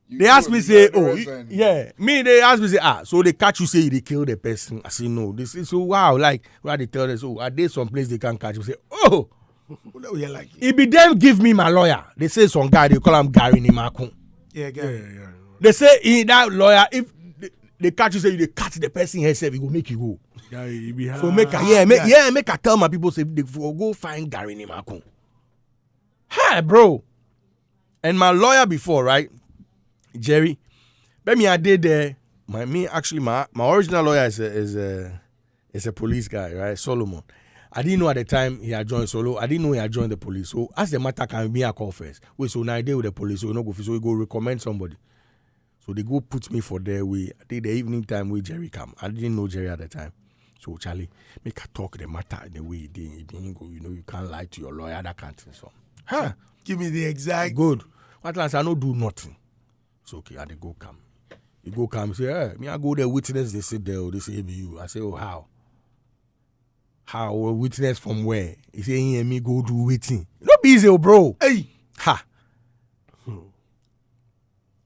They ask me say, they ask me say, so they catch you say they kill the person. I say no. This is so wow. Like where they tell us, are there some place they can catch you? Say, it be them give me my lawyer. They say some guy they call him Gary Nimakun. Yeah. They say in that lawyer if they catch you say they catch the person herself, it will make you go. Yeah, so make I tell my people say they go find Gary Nimakun. Hi, bro. And my lawyer before, right? Jerry, but me I did there. My original lawyer is a police guy, right? Solomon. I didn't know at the time he had joined Solo. I didn't know he had joined the police. So as the matter can be a call first. Wait, so now I deal with the police. So we go recommend somebody. So they go put me for their way. I did the evening time with Jerry come. I didn't know Jerry at the time. So Charlie, make her talk the matter the way he didn't go. You can't lie to your lawyer. That can't think so. Give me the exact. Good. What last I don't do nothing. So okay, they go come. You go come, say, me I go there witness, they sit there, they say you. I say, how? How? Witness from where? He say, hear me go do waiting. Not busy, bro. Hey. Ha.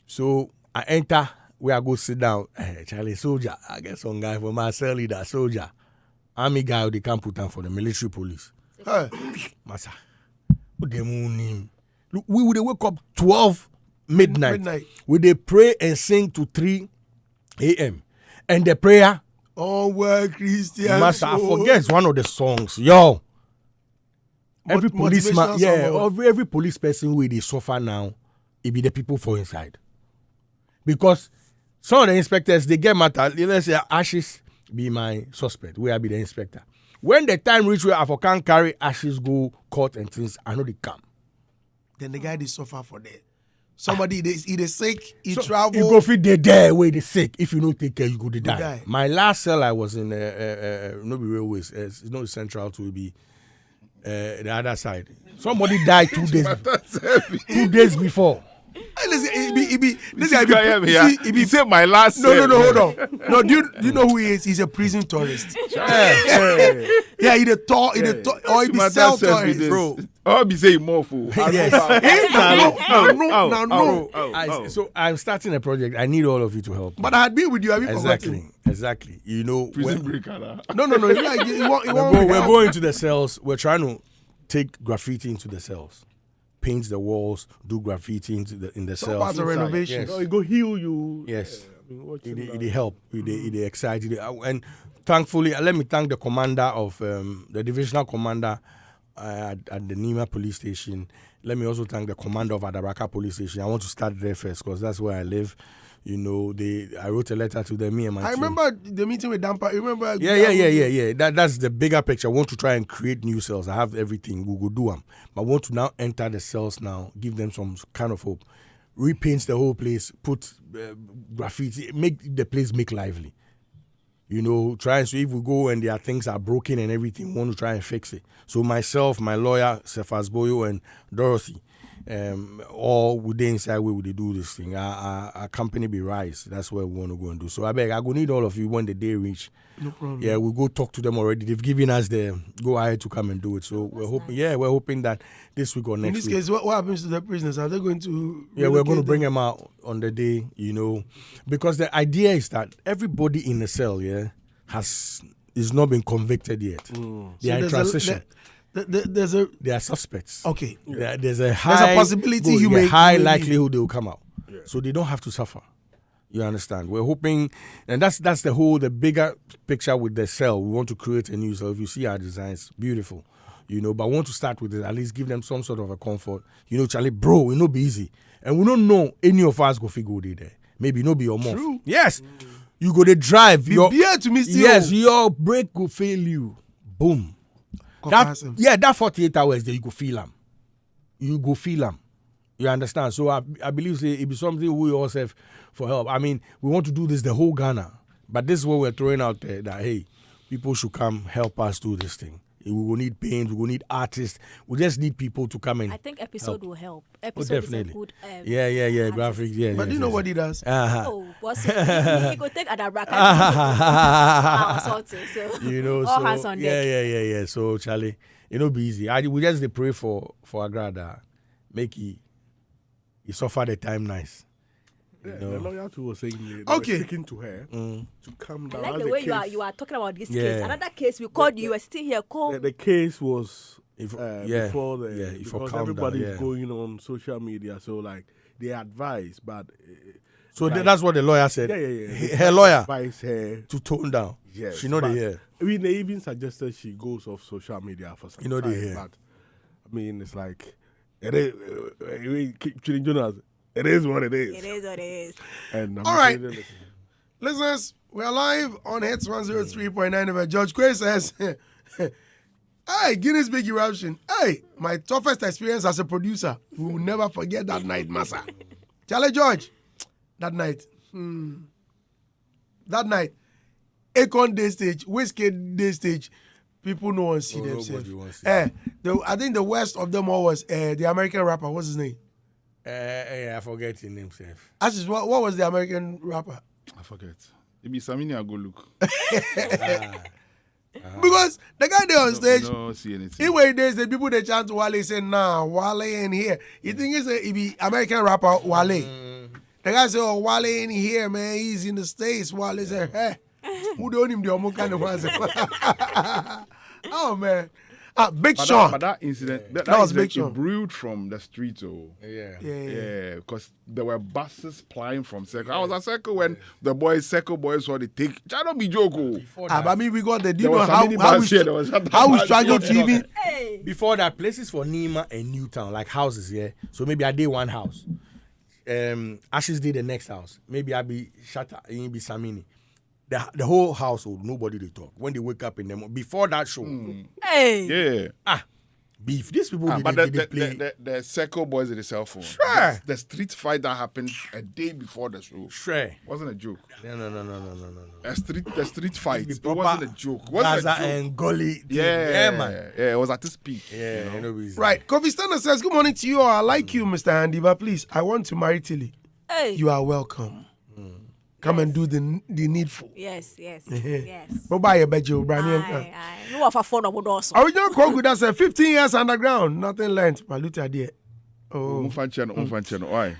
So I enter, where I go sit down. Charlie, soldier. I get some guy for my cell leader, soldier. Army guy, they can't put down for the military police. Massa. What the moon? Look, we would wake up 12 midnight. We they pray and sing to 3 a.m. And the prayer. Oh, well, Christian. Master, I forget one of the songs. Yo. Every policeman, every police person where they suffer now, it be the people for inside. Because some of the inspectors, they get matter. Let's say Ashes be my suspect. Where I be the inspector. When the time reach where I can't carry Ashes go court and things, I know they come. Then the guy they suffer for that. Somebody either sick, he travel. You go fit there where they sick. If you don't take care, you go to die. My last cell I was in no be railways. It's not central to be the other side. Somebody died 2 days. 2 days before. This guy he said my last. No, hold on. No, do you know who he is? He's a prison tourist. Yeah, he or he be sell tourist, bro. I'll be saying more fool. Yes. No. So I'm starting a project. I need all of you to help. But I had been with you. Have you forgotten? Exactly. You know, Prison breaker. No. We're going to the cells. We're trying to take graffiti into the cells, paint the walls, do graffiti in the cells. Part of renovation. Yes. It go heal you. Yes. It help. It excited. And thankfully, let me thank the commander of the divisional commander at the Nima police station. Let me also thank the commander of Adaraka police station. I want to start there first because that's where I live. You know, I wrote a letter to them, me and my team. I remember the meeting with Dampa. Remember? Yeah. That's the bigger picture. I want to try and create new cells. I have everything. We will do them. But I want to now enter the cells now, give them some kind of hope. Repaint the whole place, put graffiti, make the place lively. You know, try and see if we go and their things are broken and everything, we want to try and fix it. So myself, my lawyer, Cephas Boyo, and Dorothy, all within inside where would they do this thing. Our company be rise. That's where we want to go and do. So I beg, I go need all of you when the day reach. No problem. Yeah, we'll go talk to them already. They've given us the go ahead to come and do it. So we're hoping, we're hoping that this week or next week. In this case, what happens to the prisoners? Are they going to? Yeah, we're going to bring them out on the day, you know, because the idea is that everybody in the cell, is not been convicted yet. They are in transition. They are suspects. Okay. There's a high likelihood they will come out. Yeah. So they don't have to suffer. You understand? We're hoping, and that's the bigger picture with the cell. We want to create a new cell. If you see our designs, beautiful. You know, but I want to start with it, at least give them some sort of a comfort. You know, Charlie, bro, it no be easy. And we don't know any of us go figure it there. Maybe no be your mom. True. Yes. You go to drive. Your brake will fail you. Boom. That 48 hours there, you go feel them. You understand? So I believe it be something we also have for help. I mean, we want to do this the whole Ghana. But this is what we're throwing out there, that, hey, people should come help us do this thing. We will need paint, we will need artists. We just need people to come in. I think episode will help. Episode definitely. Is a good Graphics, yeah. But do you know what he does? Oh, what's it? He go take Adabraka. You know, all so, hands on deck. Yeah. So, Charlie, it'll be easy. We just pray for Agrada. Make he suffer the time nice. Yeah, the lawyer too was saying speaking to her to come down. I like the way you are talking about this case. Another case we called you were still here. The case was before because everybody is going on social media, so like they advise, but so that's what the lawyer said. Yeah. Her lawyer advised her to tone down. Yes, she know they hear. I mean, they even suggested she goes off social media for some time. They hear. But I mean, it's like we keep treating Jonas. It is what it is. It is what it is. And all right, listeners, we are live on Hits 103.9. George Quay says, "Hey, Guinness Big Eruption. Hey, my toughest experience as a producer. We will never forget that night, Massa. Charlie George, that night. That night, Akon Day stage, Whiskey Day stage. People no one see themselves. I think the worst of them all was the American rapper. What's his name? I forget his name, Seth. Ashes, what was the American rapper? I forget. It be Samini I go look. Because the guy there on stage, no see anything. Anyway, there's the people that chant Wale say, nah, Wale ain't here. You think it be American rapper Wale? The guy say, oh, Wale ain't here, man. He's in the States. Wale say, hey, who don't him the omo kind of one? Oh, man. Big Sean. But that incident, that was incident, Big Sean. It brewed from the street, Yeah, because there were buses plying from Circle. I was at Circle when the Circle boys saw the take. That don't be joke. I mean, we got the. Do you There know was how we struggle to even? Before that, places for Nima and Newtown, like houses, So maybe I did one house. Ashes did the next house. Maybe I be Shatta, be Samini. The whole household, nobody they talk. When they wake up in the morning, before that show. Hey. Yeah. beef. These people but they play. the Circle Boys did the cell phone. Sure. The street fight that happened a day before the show. Sure. Wasn't a joke. No. The street fight. It Proper wasn't a joke. Gaza and Gully. Yeah, man. Yeah, it was at this peak. Yeah, you know? Right. Kofi Stana says, good morning to you all. I like you, Mr. Andy, but please, I want to marry Tilly. Hey. You are welcome. Come and do the needful. Yes. Bye-bye, Bejo, Brian. No of a phone about also. Original Kogu, that's 15 years underground. Nothing learned. Maluta dear. Oh. Why?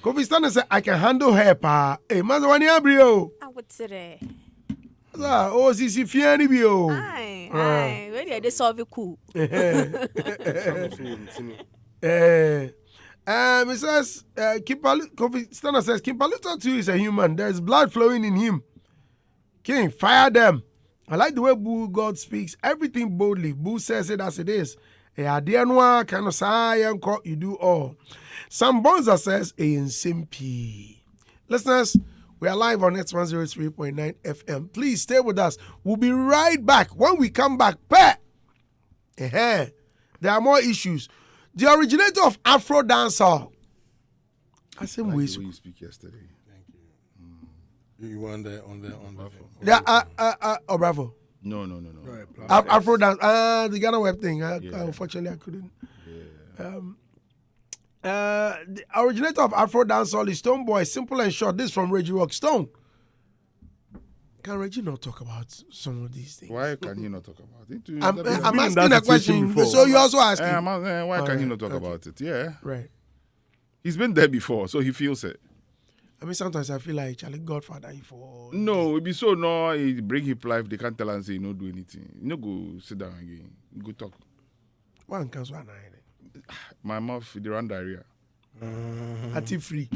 Kofi Stana said, I can handle her, pa. Hey, Mazawani Abrio. I would say. Oh, Sisi Fiani Bio. Aye. Ready, they solve it cool. Mrs. Kofi Stana says, Kimpaluta too is a human. There's blood flowing in him. King, fire them. I like the way Boo God speaks everything boldly. Boo says it as it is. You do all. Sam Bonza says, Simpi. Listeners, we are live on X103.9 FM. Please stay with us. We'll be right back. When we come back, there are more issues. The originator of Afro Dancehall. I said, like the way you speak yesterday. Thank you. You were on the oh, bravo. No. Afro Dance. The Ghana Web thing. Unfortunately, I couldn't. The originator of Afro Dancehall is Stonebwoy. Simple and short. This is from Reggie Rockstone. Can Reggie not talk about some of these things? Why can he not talk about it? I'm asking a question, so you also asking. Why can he not talk about it? Yeah. Right. He's been there before, so he feels it. I mean, sometimes I feel like Charlie Godfather for. No, it be so no, he break his life, they can't tell and say, no, do anything. You know, go sit down again. Go talk. One comes one night. My mouth, they run diarrhea. Free.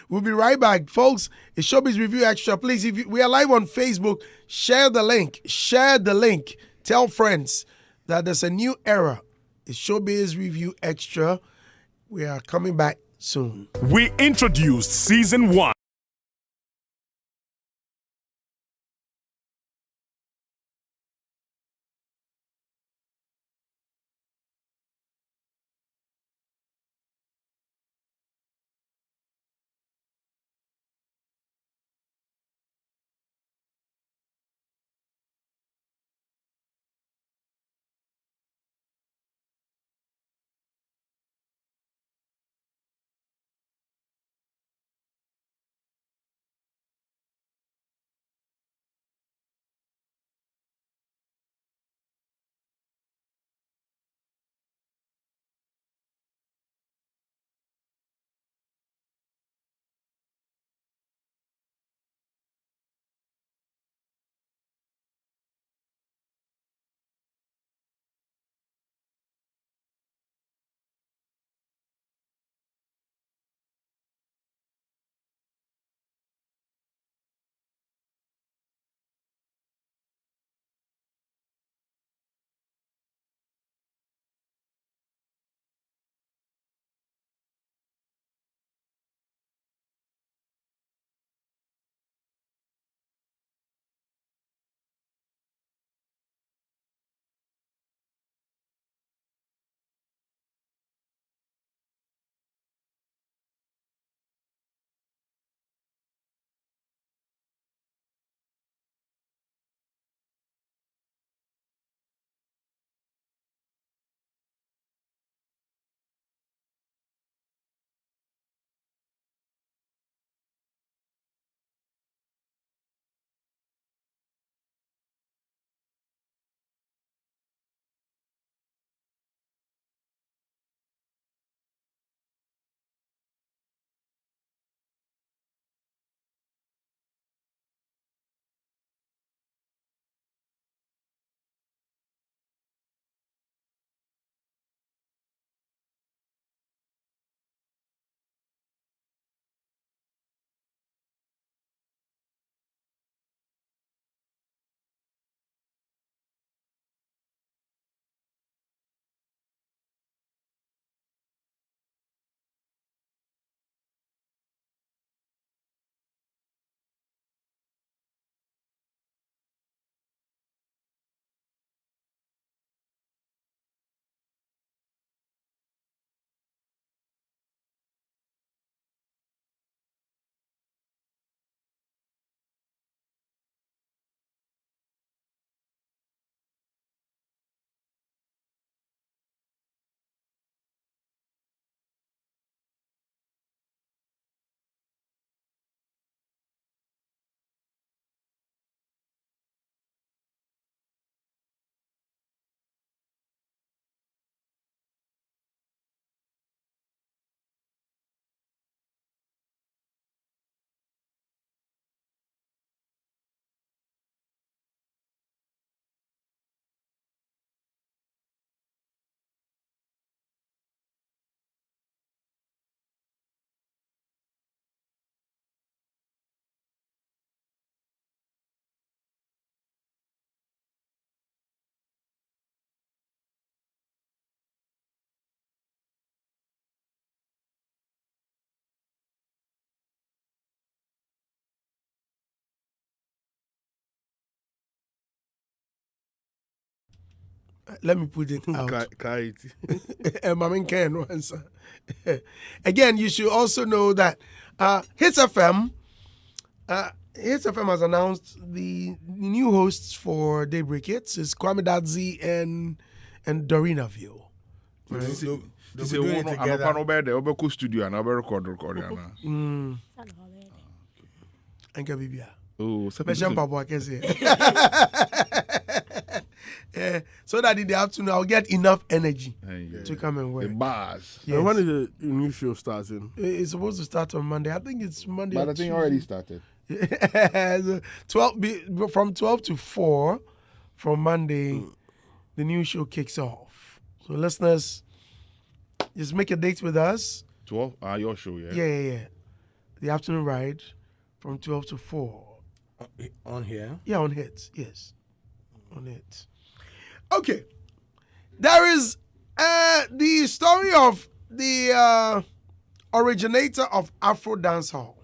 We'll be right back, folks. It's Showbiz Review Extra. Please, if we are live on Facebook, share the link. Tell friends that there's a new era. It's Showbiz Review Extra. We are coming back soon. We introduced season 1. Let me put it out. Mamin can answer. Again, you should also know that Hits FM has announced the new hosts for Daybreak Hits. It's Kwame Dadzi and Dorina View. They'll be Say doing it one together. another studio and another record. And Kabibia. Oh, Special Papa, I can say. So that in the afternoon I'll get enough energy to come and work. The bars. Yes. And when is the new show starting? It's supposed to start on Monday. I think it's Monday. But I think already started. From 12 to 4 from Monday, the new show kicks off. So listeners, just make a date with us. 12? Your show, yeah? Yeah. The afternoon ride from 12 to 4. On here? Yeah, on Hits. Yes. On Hits. Okay. There is the story of the originator of Afro Dancehall.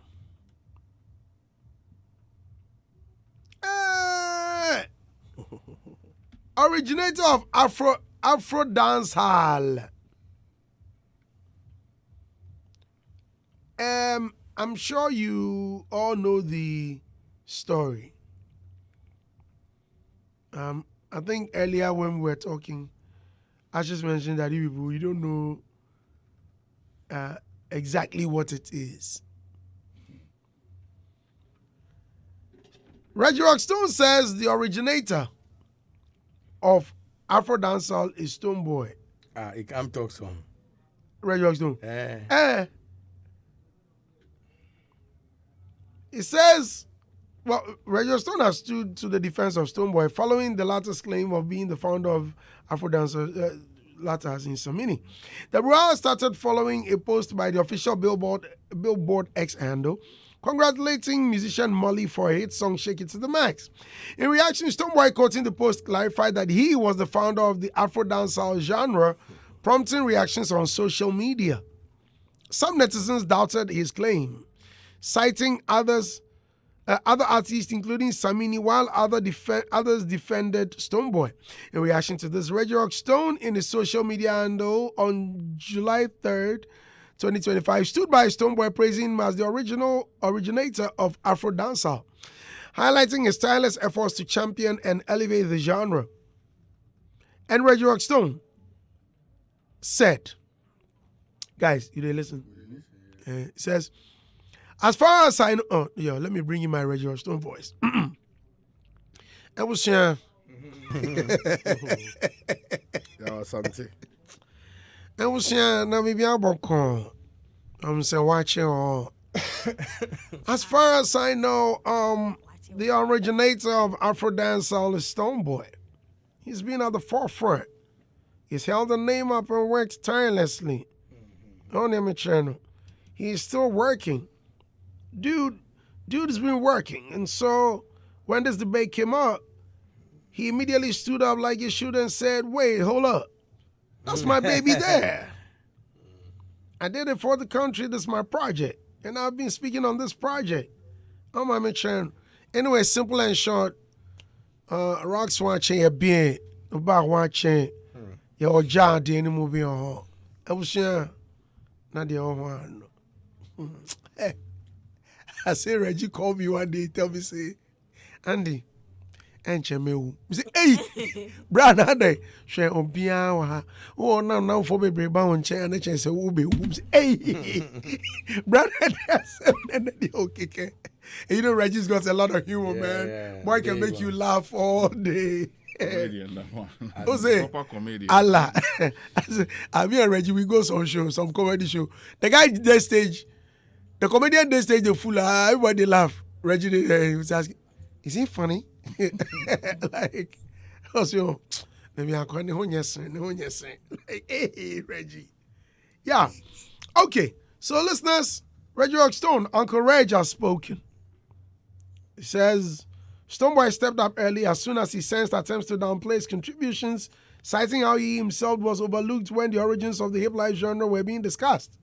Originator of Afro Dancehall. I'm sure you all know the story. I think earlier when we were talking, I just mentioned that you people, you don't know exactly what it is. Reggie Rockstone says the originator of Afro Dancehall is Stonebwoy. He can't talk some. Reggie Rockstone. He says, well, Reggie Rockstone has stood to the defense of Stonebwoy following the latter's claim of being the founder of Afro Dancehall. Latter has in some meaning. The row started following a post by the official Billboard X handle congratulating musician Molly for a hit song Shake It to the Max. In reaction, Stonebwoy, quoting the post, clarified that he was the founder of the Afro Dancehall genre, prompting reactions on social media. Some netizens doubted his claim, citing other artists, including Samini, while others defended Stonebwoy. In reaction to this, Reggie Rockstone, in his social media handle on July 3rd, 2025, stood by Stonebwoy, praising him as the originator of Afro Dancehall, highlighting his tireless efforts to champion and elevate the genre. And Reggie Rockstone said, guys, you didn't listen? He says, as far as I know, let me bring you my Reggie Rockstone voice. I was saying, Something. I was saying, now maybe I'm saying, watch it. As far as I know, the originator of Afro Dancehall is Stonebwoy. He's been at the forefront. He's held the name up and worked tirelessly on him channel. He's still working. Dude has been working. And so when this debate came up, he immediately stood up like he should and said, wait, hold up. That's my baby there. I did it for the country. This is my project. And I've been speaking on this project. On my channel. Anyway, simple and short, Rocks watching a bit about watching your job in the movie on. I was saying, not the old one. I say Reggie called me one day, tell me, say, Andy, and Chemewu. Say, hey, brother, they share on piano. Oh, now for me, bring on chair and the chair say, hey, brother, okay. You know, Reggie's got a lot of humor, man. Yeah, boy can make you laugh all day. Comedian, that one. Who say? Proper comedian. Allah. I mean, Reggie, we go some comedy show. The guy did that stage. The comedian they stage the fool, everybody laugh. Reggie was asking, is he funny? Like, also, maybe I'm going to like, hey, Reggie. Yeah. Okay. So, listeners, Reggie Rockstone, Uncle Reg has spoken. He says, Stonebwoy stepped up early as soon as he sensed attempts to downplay his contributions, citing how he himself was overlooked when the origins of the hip life genre were being discussed.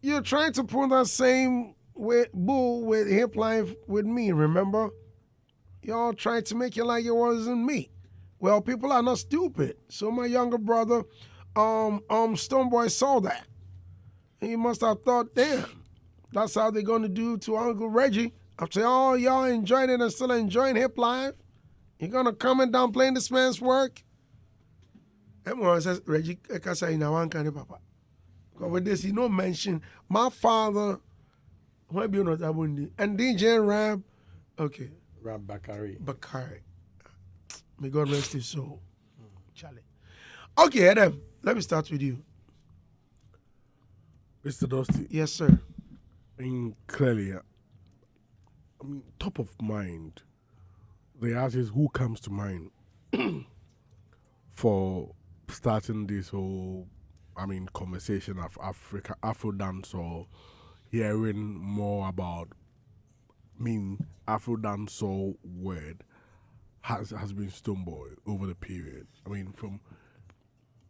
You're trying to pull that same bull with hip life with me, remember? Y'all tried to make it like it wasn't me. Well, people are not stupid. So my younger brother, Stonebwoy saw that. He must have thought, damn, that's how they're going to do to Uncle Reggie. After all y'all enjoying it and still enjoying hip life, you're going to come and downplaying this man's work? Everyone says, Reggie, I can say, now one kind of papa. Because with this, he no mention my father, and DJ Rab, okay. Rab Bakari. May God rest his soul. Charlie. Okay, Adam, let me start with you. Mr. Dusty. Yes, sir. Clearly, top of mind, the artist who comes to mind for starting this whole, conversation of Afro Dancehall, hearing more about, Afro Dancehall word has been Stonebwoy over the period.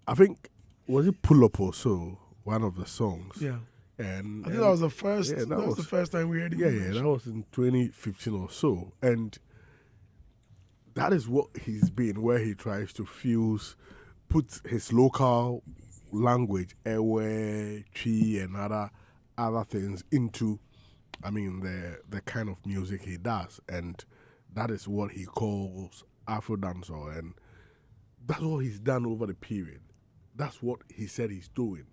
I think, was it Pull Up or so, one of the songs? Yeah. And I think that was the first. Yeah, that was the first time we heard it. Yeah, that was in 2015 or so, and that is what he's been, where he tries to put his local language, ewe, tree, and other things into, the kind of music he does, and that is what he calls Afro Dancehall, and that's what he's done over the period. That's what he said he's doing.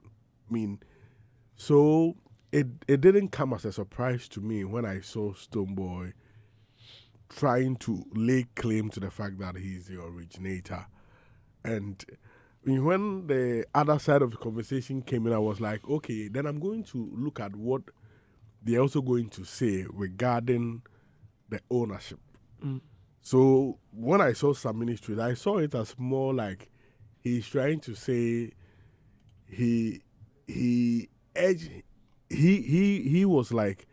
So it didn't come as a surprise to me when I saw Stonebwoy trying to lay claim to the fact that he's the originator. And when the other side of the conversation came in, I was like, okay, then I'm going to look at what they're also going to say regarding the ownership. So when I saw some ministries, I saw it as more like he's trying to say he was like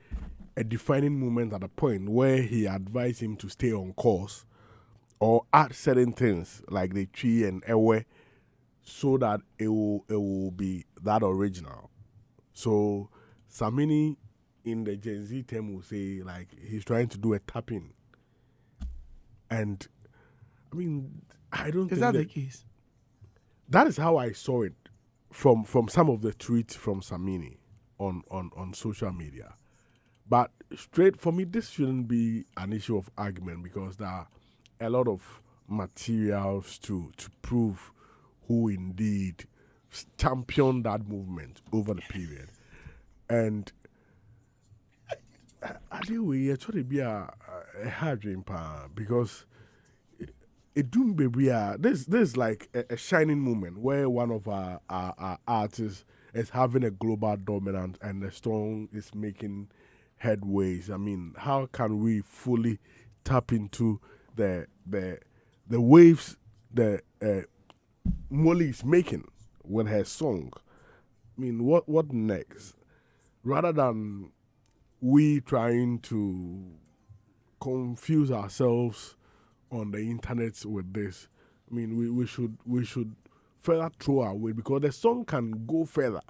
a defining moment at a point where he advised him to stay on course or add certain things like the tree and ewe so that it will be that original. So Samini in the Gen Z term will say like he's trying to do a tapping. And I don't think is that the case? That is how I saw it from some of the tweets from Samini on social media. But straight for me, this shouldn't be an issue of argument because there are a lot of materials to prove who indeed championed that movement over the period. And I think we try to be a hard dream because it don't be there's like a shining moment where one of our artists is having a global dominance and the song is making headways. How can we fully tap into the waves that Molly is making with her song? What next? Rather than we trying to confuse ourselves on the internet with this, we should further throw our weight because the song can go further.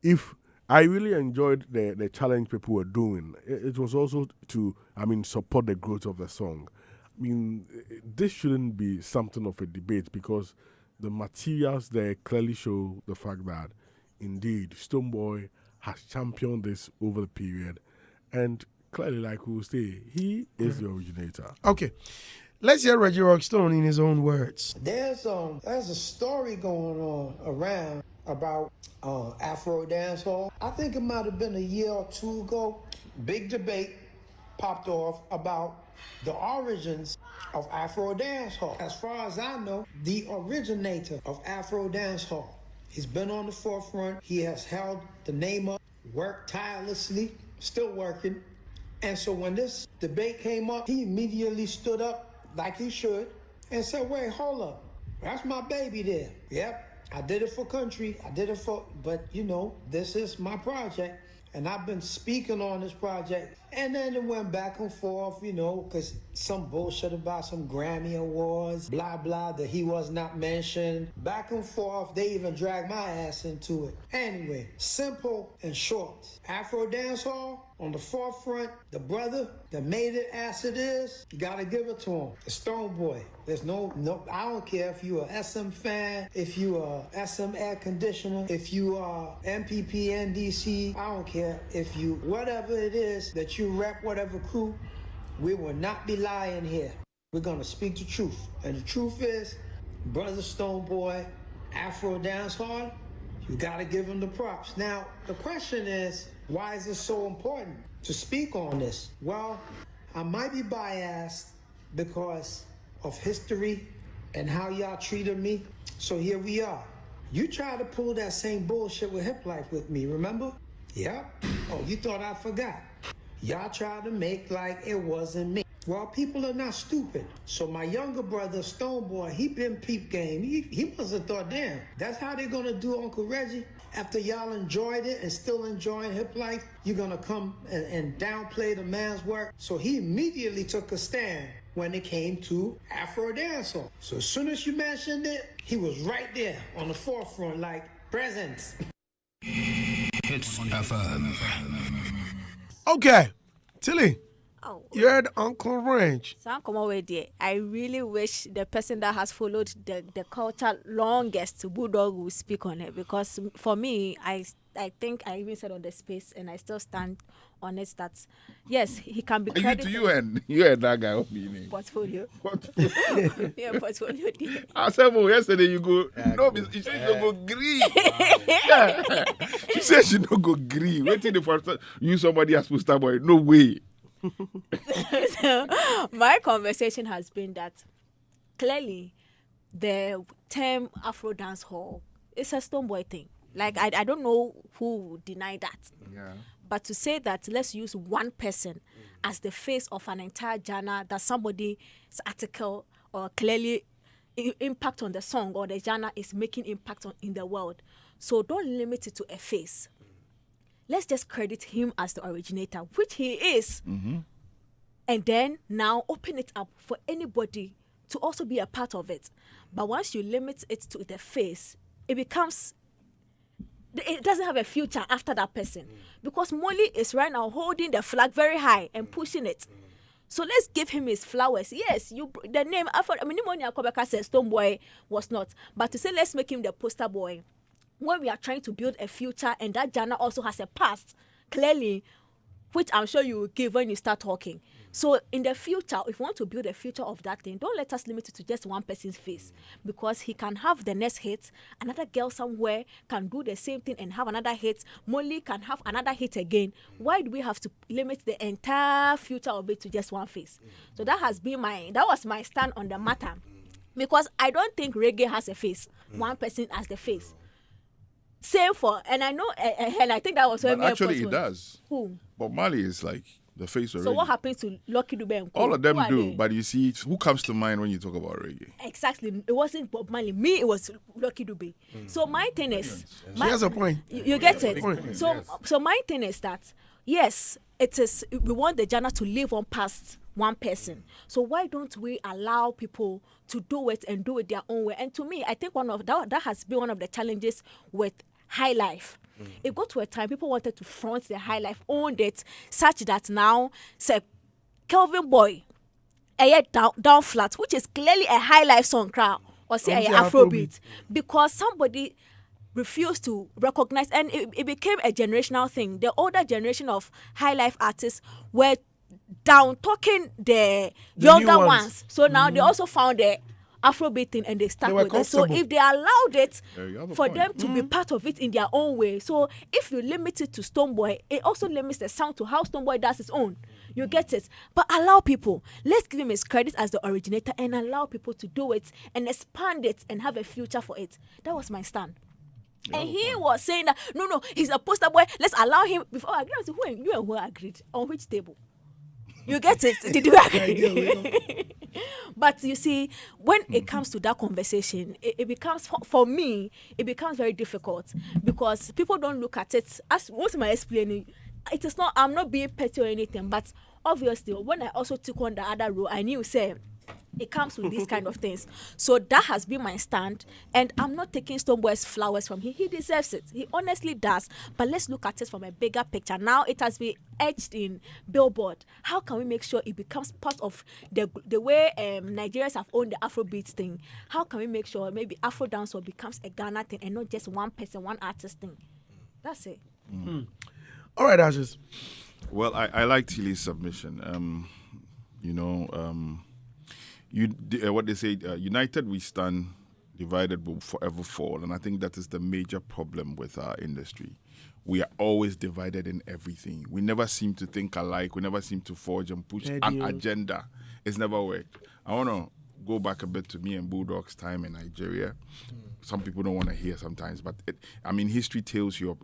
If I really enjoyed the challenge people were doing, it was also to support the growth of the song. This shouldn't be something of a debate because the materials there clearly show the fact that indeed Stonebwoy has championed this over the period, and clearly, like we will say, he is the originator. Okay. Let's hear Reggie Rockstone in his own words. There's a story going on around about Afro Dancehall. I think it might have been a year or two ago. Big debate popped off about the origins of Afro Dancehall. As far as I know, the originator of Afro Dancehall. He's been on the forefront. He has held the name up, worked tirelessly, still working. And so when this debate came up, he immediately stood up like he should and said, wait, hold up. That's my baby there. Yep, I did it for country. but this is my project. And I've been speaking on this project And then it went back and forth, you know, because some bullshit about some Grammy Awards, blah, blah, that he was not mentioned. Back and forth, they even dragged my ass into it. Anyway, simple and short. Afro Dancehall, on the forefront, the brother that made it as it is, you gotta give it to him. The Stonebwoy. There's no, I don't care if you a SM fan, if you a SM air conditioner, if you are MPP, NDC, I don't care. If you, whatever it is that you rep, whatever crew, we will not be lying here. We're gonna speak the truth. And the truth is, Brother Stonebwoy, Afro Dancehall, you gotta give him the props. Now, the question is, why is it so important to speak on this? Well, I might be biased because of history and how y'all treated me. So here we are. You tried to pull that same bullshit with Hip Life with me, remember? Yep. Oh, you thought I forgot. Y'all tried to make like it wasn't me. Well, people are not stupid. So my younger brother, Stonebwoy, he been peep game. He must have thought, damn, that's how they're gonna do Uncle Reggie? After y'all enjoyed it and still enjoying Hip Life, you're gonna come and downplay the man's work? So he immediately took a stand when it came to Afro Dancehall. So as soon as you mentioned it, he was right there on the forefront, like, present. Hits FM. Okay, Tilly. Oh. You heard Uncle Range. So come away there. I really wish the person that has followed the culture longest, Bulldog, will speak on it, because for me, I think I even said on the space, and I still stand on it, that yes, he can be credited. You and that guy what meaning? Portfolio. Yeah, portfolio. I said, well, yesterday you go. No, she said you don't go green. Yeah. She said she don't go green. Wait till the first you somebody as poster boy. No way. So my conversation has been that clearly the term Afro Dancehall is a Stonebwoy thing. Like I don't know who would deny that. Yeah. But to say that let's use one person as the face of an entire genre, that somebody's article or clearly impact on the song or the genre is making impact on in the world. So don't limit it to a face. Let's just credit him as the originator, which he is. Mm-hmm. And then now open it up for anybody to also be a part of it. But once you limit it to the face, it doesn't have a future after that person. Because Molly is right now holding the flag very high and pushing it. So let's give him his flowers. Yes, the name Afro, says Stonebwoy was not. But to say let's make him the poster boy, when we are trying to build a future and that genre also has a past, clearly, which I'm sure you will give when you start talking. So in the future, if you want to build a future of that thing, don't let us limit it to just one person's face, because he can have the next hit, another girl somewhere can do the same thing and have another hit, Molly can have another hit again. Why do we have to limit the entire future of it to just one face? So that was my stand on the matter, because I don't think reggae has a face, one person as the face. Same for, and I know, and I think that was when actually it does. Who? But Mali is like the face already. So what happens to Lucky Dube and Co? All of them do, but you see, who comes to mind when you talk about reggae? Exactly. It wasn't Bob Marley. Me, it was Lucky Dube. So my thing is, she has a point. You get it. So my thing is that yes, it is. We want the genre to live on past one person. So why don't we allow people to do it and do it their own way? And to me, I think that has been one of the challenges with High Life. It got to a time people wanted to front the High Life, owned it, such that now, say, Kelvin Boy, down flat, which is clearly a High Life song, crowd, or say a Afrobeat, because somebody refused to recognize, and it became a generational thing. The older generation of High Life artists were down talking the younger ones. So now they also found the Afrobeat thing and they stuck with it. So if they allowed it for them to be part of it in their own way, so if you limit it to Stonebwoy, it also limits the sound to how Stonebwoy does his own. You get it? But allow people. Let's give him his credit as the originator and allow people to do it and expand it and have a future for it. That was my stand. And he was saying that, no, he's a poster boy. Let's allow him. Before I agreed, I said, you and who agreed? On which table? You get it? Did you agree? But you see, when it comes to that conversation, it becomes, for me, it becomes very difficult because people don't look at it. As what am I explaining? it is not, I'm not being petty or anything, but obviously when I also took on the other role, I knew say it comes with these kind of things. So that has been my stand, and I'm not taking Stonebwoy's flowers from him. He deserves it. He honestly does. But let's look at it from a bigger picture. Now it has been etched in Billboard. How can we make sure it becomes part of the way Nigerians have owned the Afrobeat thing? How can we make sure maybe Afro Dancehall becomes a Ghana thing and not just one person, one artist thing? That's it. All right, Ashes. Well, I like Tilly's submission. What they say, united we stand, divided will forever fall. And I think that is the major problem with our industry. We are always divided in everything. We never seem to think alike. We never seem to forge and push an agenda. It's never worked. I want to go back a bit to me and Bulldog's time in Nigeria. Some people don't want to hear sometimes, but history tells your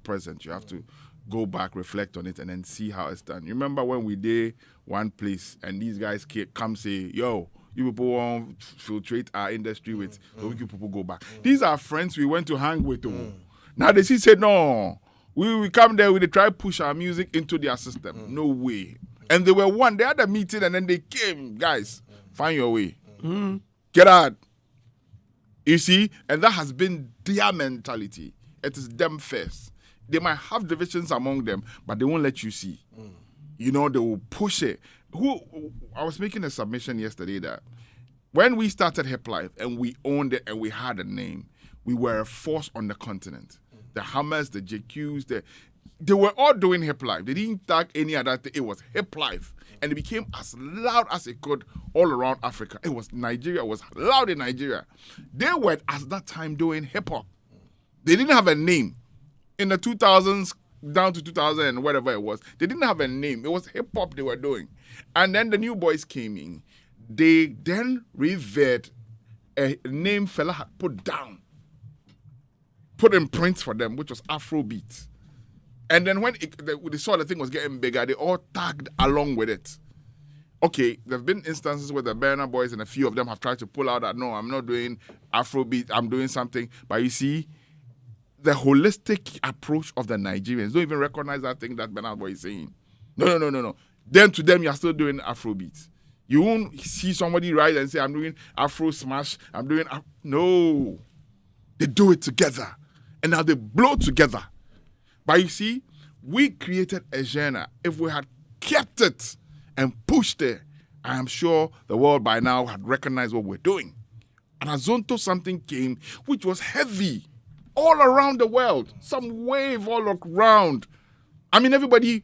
present. You have to go back, reflect on it, and then see how it's done. You remember when we did one place and these guys come say, yo, you people want to filtrate our industry with, so we can people go back. These are friends we went to hang with. Now they say, no, we come there, we try to push our music into their system. No way. And they were one, they had a meeting and then they came, guys, find your way. Get out. You see? And that has been their mentality. It is them first. They might have divisions among them, but they won't let you see. They will push it. I was making a submission yesterday that when we started Hip Life and we owned it and we had a name, we were a force on the continent. The Hammers, the JQs, they were all doing Hip Life. They didn't tag any other thing. It was Hip Life. And it became as loud as it could all around Africa. It was Nigeria. It was loud in Nigeria. They were, at that time, doing hip-hop. They didn't have a name. In the 2000s, down to 2000 and whatever it was, they didn't have a name. It was hip-hop they were doing. And then the new boys came in. They then revered a name fella had put down, put in prints for them, which was Afrobeat. And then when they saw the thing was getting bigger, they all tagged along with it. Okay, there have been instances where the Burna Boys and a few of them have tried to pull out that, no, I'm not doing Afrobeat, I'm doing something. But you see, the holistic approach of the Nigerians don't even recognize that thing that Burna Boy is saying. No. Then to them, you're still doing Afrobeat. You won't see somebody rise and say, I'm doing Afro Smash, no. They do it together. And now they blow together. But you see, we created a genre. If we had kept it and pushed it, I am sure the world by now had recognized what we're doing. And Azonto something came which was heavy all around the world. Some wave all around. Everybody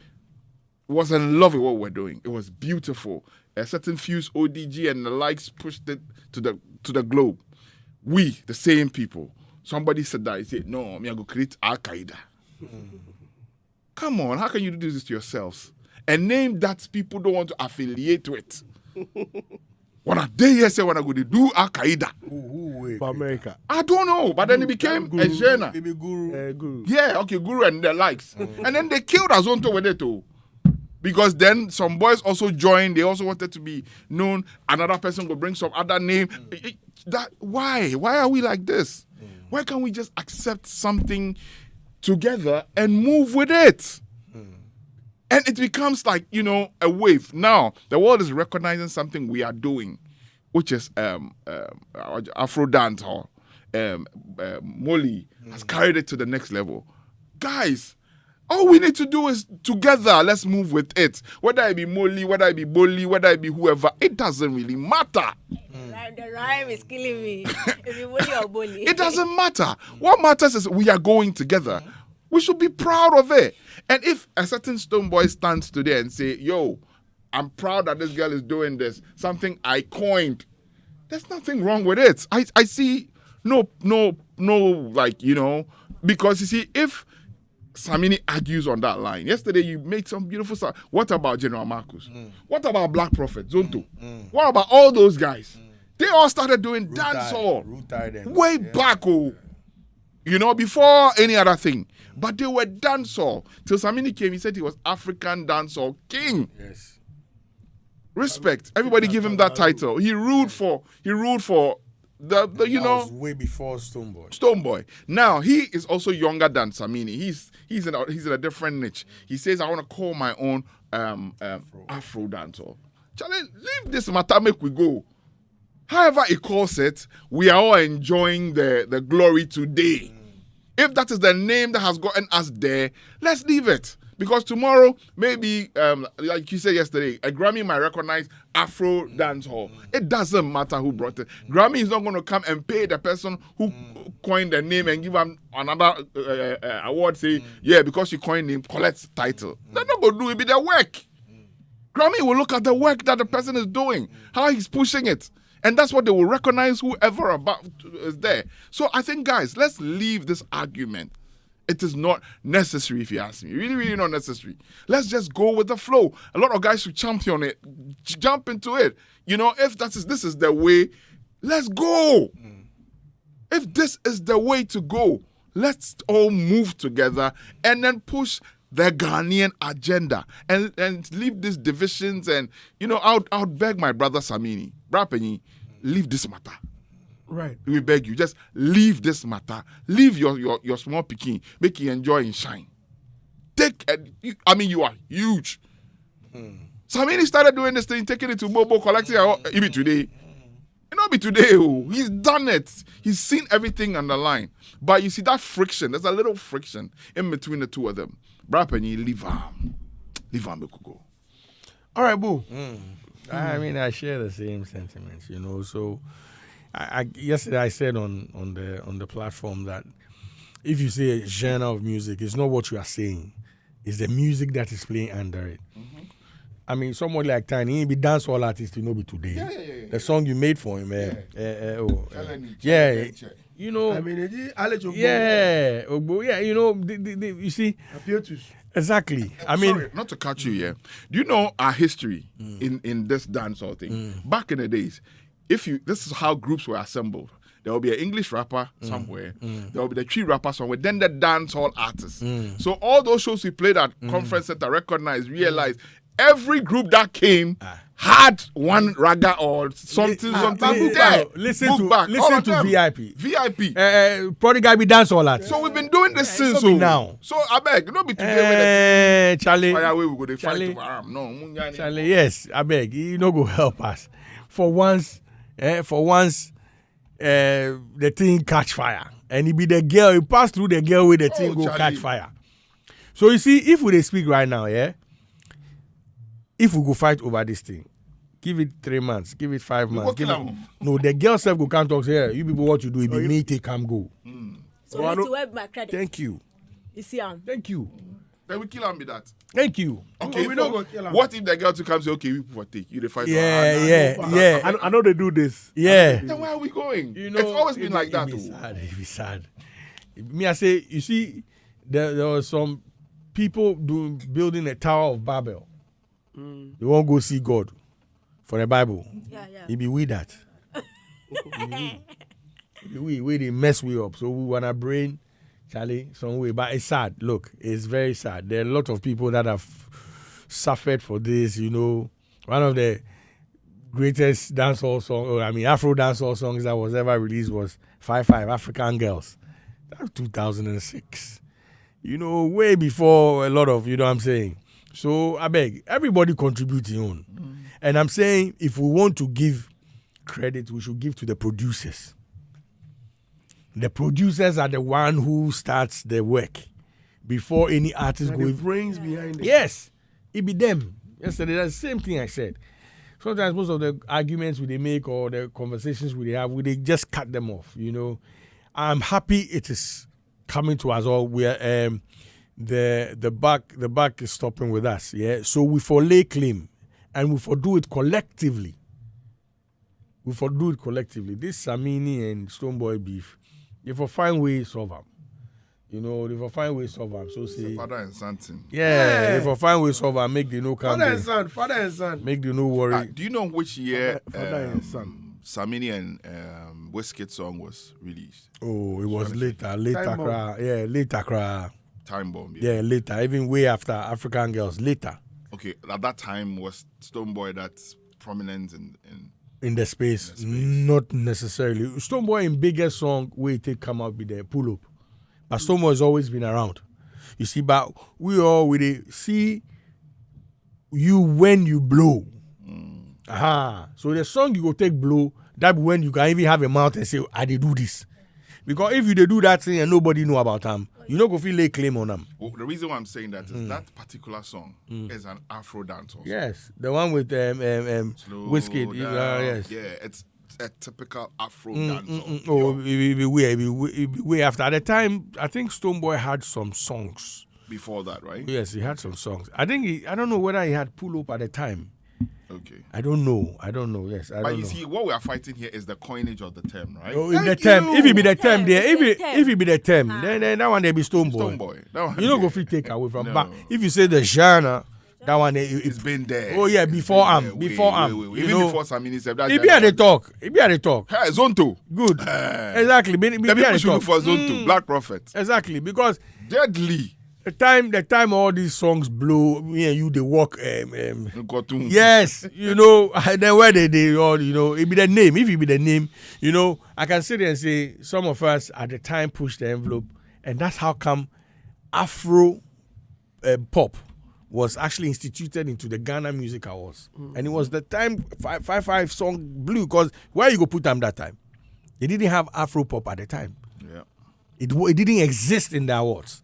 was in love with what we're doing. It was beautiful. A certain Fuse ODG and the likes pushed it to the globe. We, the same people. Somebody said that. He said, no, I'm going to create Al-Qaeda. Come on, how can you do this to yourselves? A name that people don't want to affiliate with. What are they here say when I go to do Al-Qaeda? For America. I don't know, but then it became a genre. Maybe Guru. Yeah, okay, Guru and the likes. And then they killed Azonto with it too. Because then some boys also joined. They also wanted to be known. Another person will bring some other name. Why? Why are we like this? Why can't we just accept something together and move with it? And it becomes like, a wave. Now, the world is recognizing something we are doing, which is Afro Dancehall. Molly has carried it to the next level. Guys, all we need to do is together, let's move with it. Whether it be Molly, whether it be Bolly, whether it be whoever, it doesn't really matter. The rhyme is killing me. If you Molly or Bolly. It doesn't matter. What matters is we are going together. We should be proud of it. And if a certain Stonebwoy stands today and say, yo, I'm proud that this girl is doing this, something I coined, there's nothing wrong with it. I see no, because you see, if Samini argues on that line, yesterday you made some beautiful stuff. What about General Marcus? What about Black Prophet, Zonto? What about all those guys? They all started doing dancehall way back, before any other thing. But they were dancehall. Till Samini came, he said he was African dancehall king. Yes. Respect. Everybody give him that title. He ruled for you That know, was way before Stonebwoy. Stonebwoy. Now he is also younger than Samini. He's in a different niche. He says, I want to call my own Afro dancehall. Charlie, leave this matter, make we go. However he calls it, we are all enjoying the glory today. If that is the name that has gotten us there, let's leave it. Because tomorrow, maybe, like you said yesterday, a Grammy might recognize Afro Dancehall. It doesn't matter who brought it. Grammy is not going to come and pay the person who coined the name and give them another award, say, yeah, because you coined name, collect title. They're not going to do it, be their work. Grammy will look at the work that the person is doing, how he's pushing it. And that's what they will recognize whoever about is there. So I think, guys, let's leave this argument. It is not necessary, if you ask me. Really, really not necessary. Let's just go with the flow. A lot of guys who champion it, jump into it. You know, if this is the way, let's go. If this is the way to go, let's all move together and then push the Ghanaian agenda and leave these divisions. And, you know, I would beg my brother Samini, Brapenyi, leave this matter. Right. We beg you, just leave this matter. Leave your small pikin. Make you enjoy and shine. You are huge. Samini started doing this thing, taking it to Bobo, collecting it be today. It not be today. He's done it. He's seen everything on the line. But you see that friction, there's a little friction in between the two of them. Brapenyi, leave him. Leave him, go. All right, boo. I mean, I share the same sentiments, you know, so... yesterday I said on the platform that if you say a genre of music, it's not what you are saying, it's the music that is playing under it. I mean, someone like Tiny, he be dancehall artist, you know, be today. Yeah. The song you made for him, you know. I mean, you know, you see. Exactly. I mean, sorry, not to cut you here. Do you know our history in this dancehall thing? Back in the days. This is how groups were assembled. There will be an English rapper somewhere. There will be the tree rapper somewhere. Then the dancehall artists. So all those shows we played at conference center, recognized, realized every group that came had one raga or something there. Listen to VIP. VIP. Prodigal be dancehall artist. So we've been doing this since now. So I beg, not be today with Charlie. fire away we go to fight over arm. No, Charlie, yes, I beg. You know go help us. For once, the thing catch fire. And it be the girl, you pass through the girl with the thing go catch fire. So you see, if we speak right now, if we go fight over this thing, give it 3 months, give it 5 months. No, the girl self go come talk, say, you people what you do, it be me take come go. So I need to wear my credit. Thank you. You see, thank you. Then we kill him with that. Thank you. Okay, we don't go kill him. What if the girl to come say, okay, we for take you the fight? Yeah. I know they do this. Yeah. Then where are we going? You know, it's always been like that. It be sad. Me, I say, you see, there were some people building a Tower of Babel. They won't go see God for the Bible. Yeah. It be we that. we they mess we up. So we wanna brain Charlie some way. But it's sad. Look, it's very sad. There are a lot of people that have suffered for this, you know. One of the greatest dancehall songs, Afro dancehall songs that was ever released was 5-5 African Girls. That was 2006. You know, way before a lot of, you know what I'm saying. So I beg, everybody contribute your own. And I'm saying if we want to give credit, we should give to the producers. The producers are the one who starts the work before any artist goes. The brains behind it. Yes, it be them. Yesterday, that's the same thing I said. Sometimes most of the arguments we they make or the conversations we have, we they just cut them off. You know, I'm happy it is coming to us all. We are the back is stopping with us. Yeah, so we for lay claim and we for do it collectively. This Samini and Stonebwoy beef, they for find ways solve them. You know, they for find ways solve them. So say father and son thing. Yeah, they for find ways solve them. Make the no come. Father and son. Make the no worry. Do you know which year father and son Samini and Wizkid song was released? Oh, it was later. Later. Time Bomb. Yeah, later. Even way after African Girls. Later. Okay, at that time was Stonebwoy that's prominent in in the space. Not necessarily. Stonebwoy in biggest song where it come out with the pull up. But Stonebwoy has always been around. You see, but we all with see you when you blow. Aha. So the song you go take blow, that when you can even have a mouth and say, I did do this. Because if you they do that thing and nobody know about them, you not go feel lay claim on them. Well, the reason why I'm saying that is that particular song is an Afro dancehall. Yes, the one with Whiskey. Yes. Yeah, it's a typical Afro dancehall. Oh, it be way after. At the time, I think Stonebwoy had some songs. Before that, right? Yes, he had some songs. I think I don't know whether he had pull up at the time. Okay. I don't know. Yes, but you see, what we are fighting here is the coinage of the term, right? Oh, if it be the term there, if it be the term, then that one they be Stonebwoy. That you don't go free take away from. No. But if you say the genre, that one it's been there. Oh yeah, before Even before Samini said that. It be at the talk. Hey, Zonto. Good. Exactly. The people should look for Zonto, Black Prophet. Exactly, because deadly. The time all these songs blow, me and you they walk. Yes, then where they all, it be the name. If it be the name, I can sit there and say some of us at the time pushed the envelope, and that's how come Afro pop was actually instituted into the Ghana Music Awards, and it was the time 555 song blew, because where you go put them that time, they didn't have Afro pop at the time. Yeah, it didn't exist in the awards.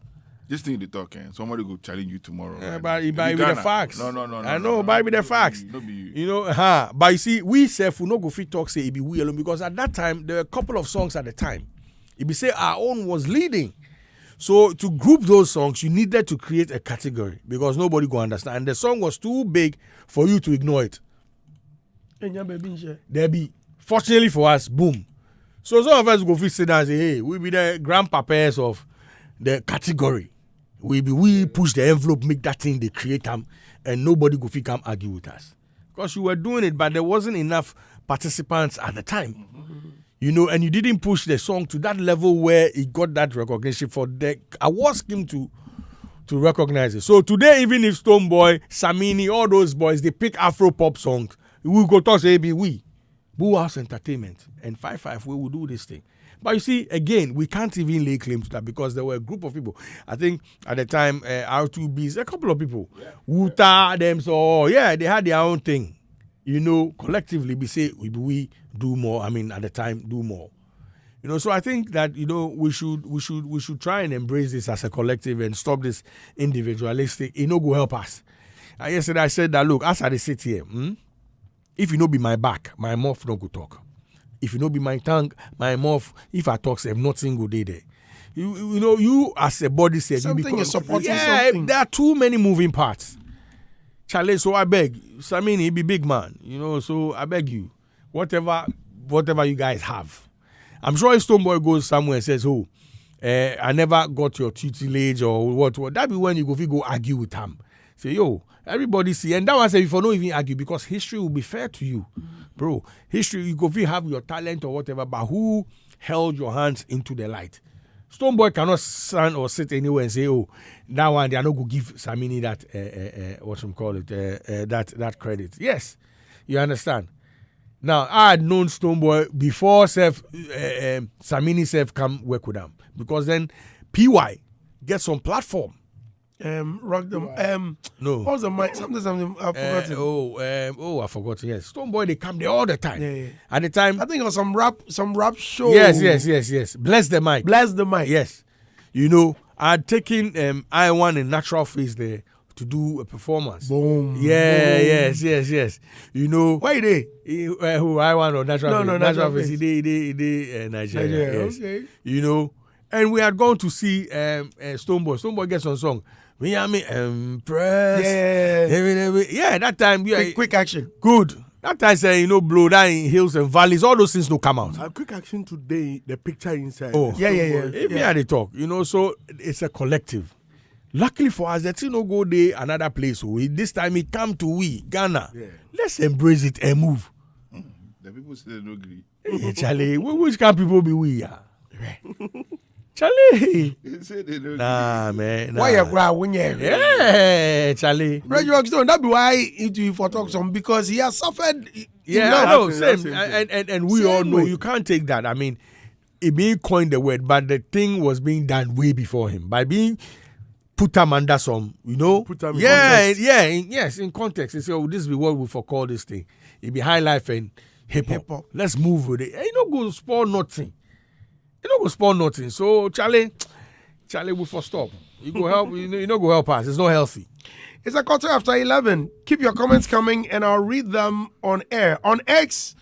This thing they talking, somebody go challenge you tomorrow. Yeah, but it be the facts. No. I know, but it be the facts. No be But you see, we self will not go fit talk say it be we alone, because at that time there were a couple of songs at the time. It be say our own was leading. So to group those songs, you needed to create a category because nobody go understand. And the song was too big for you to ignore it. There be. Fortunately for us, boom. So some of us go fit sit down and say, hey, we be the grandpapas of the category. We push the envelope, make that thing, they create them, and nobody go fit come argue with us. Because you were doing it, but there wasn't enough participants at the time. And you didn't push the song to that level where it got that recognition for the award scheme to recognize it. So today, even if Stonebwoy, Samini, all those boys, they pick Afro pop songs, we go talk say, we, Boo House Entertainment, and 55, we will do this thing. But you see, again, we can't even lay claim to that because there were a group of people. I think at the time, R2Bs, a couple of people, Wuta, them, so they had their own thing. Collectively, we say we do more. I mean, at the time, do more. So I think that we should try and embrace this as a collective and stop this individualistic. Go help us. Yesterday I said that look, as I sit here, if you be my back, my mouth no go talk. If you be my tongue, my mouth, if I talk, say nothing go there. You as a body said, something is supporting something. There are too many moving parts. Charlie, so I beg, Samini, he be big man, so I beg you, whatever you guys have. I'm sure if Stonebwoy goes somewhere and says, I never got your tutelage or what, that be when you go argue with him. Say, everybody see, and that one say, if you don't even argue, because history will be fair to you. Bro, history, you go have your talent or whatever, but who held your hands into the light? Stonebwoy cannot stand or sit anywhere and say, that one, they are not going to give Samini that, that credit. Yes, you understand. Now, I had known Stonebwoy before Samini self come work with them, because then PY get some platform. Rock them. No. What was the mic? Something I've forgotten. I forgot. Yes, Stonebwoy, they come there all the time. Yeah. At the time, I think it was some rap show. Yes. Bless the mic. Yes. I had taken I1 in Natural Face there to do a performance. Boom. Yes. Why they? Who I1 or Natural Face? No, Natural Face. He did Nigeria. Yes. Okay. And we had gone to see Stonebwoy. Stonebwoy gets on song. Miami Empress. Yeah, that time. Quick action. Good. That time say, blow down in hills and valleys, all those things don't come out. Quick action today, the picture inside. Oh. Yeah. Yeah, they talk. So it's a collective. Luckily for us, the thing no go there another place. So this time it come to Ghana. Yeah. Let's embrace it and move. The people say they don't agree. Hey, Charlie, which can people be we? Yeah. Charlie. They say they don't. Nah, man. Nah. Why you cry when you? Yeah, Charlie. Reggie Rockstone, that be why he for talk some because he has suffered. Yeah, I know. Same. And we Same all know way. you can't take that. I mean, it being coined the word, but the thing was being done way before him by being put them under some, Put them in context. in context. They say, oh, this is what we for call this thing. It be high life and hip hop. Let's move with it. You don't go spoil nothing. So Charlie, we for stop. You go help. You know, go help us. It's not healthy. It's a 11:15. Keep your comments coming, and I'll read them on air on X.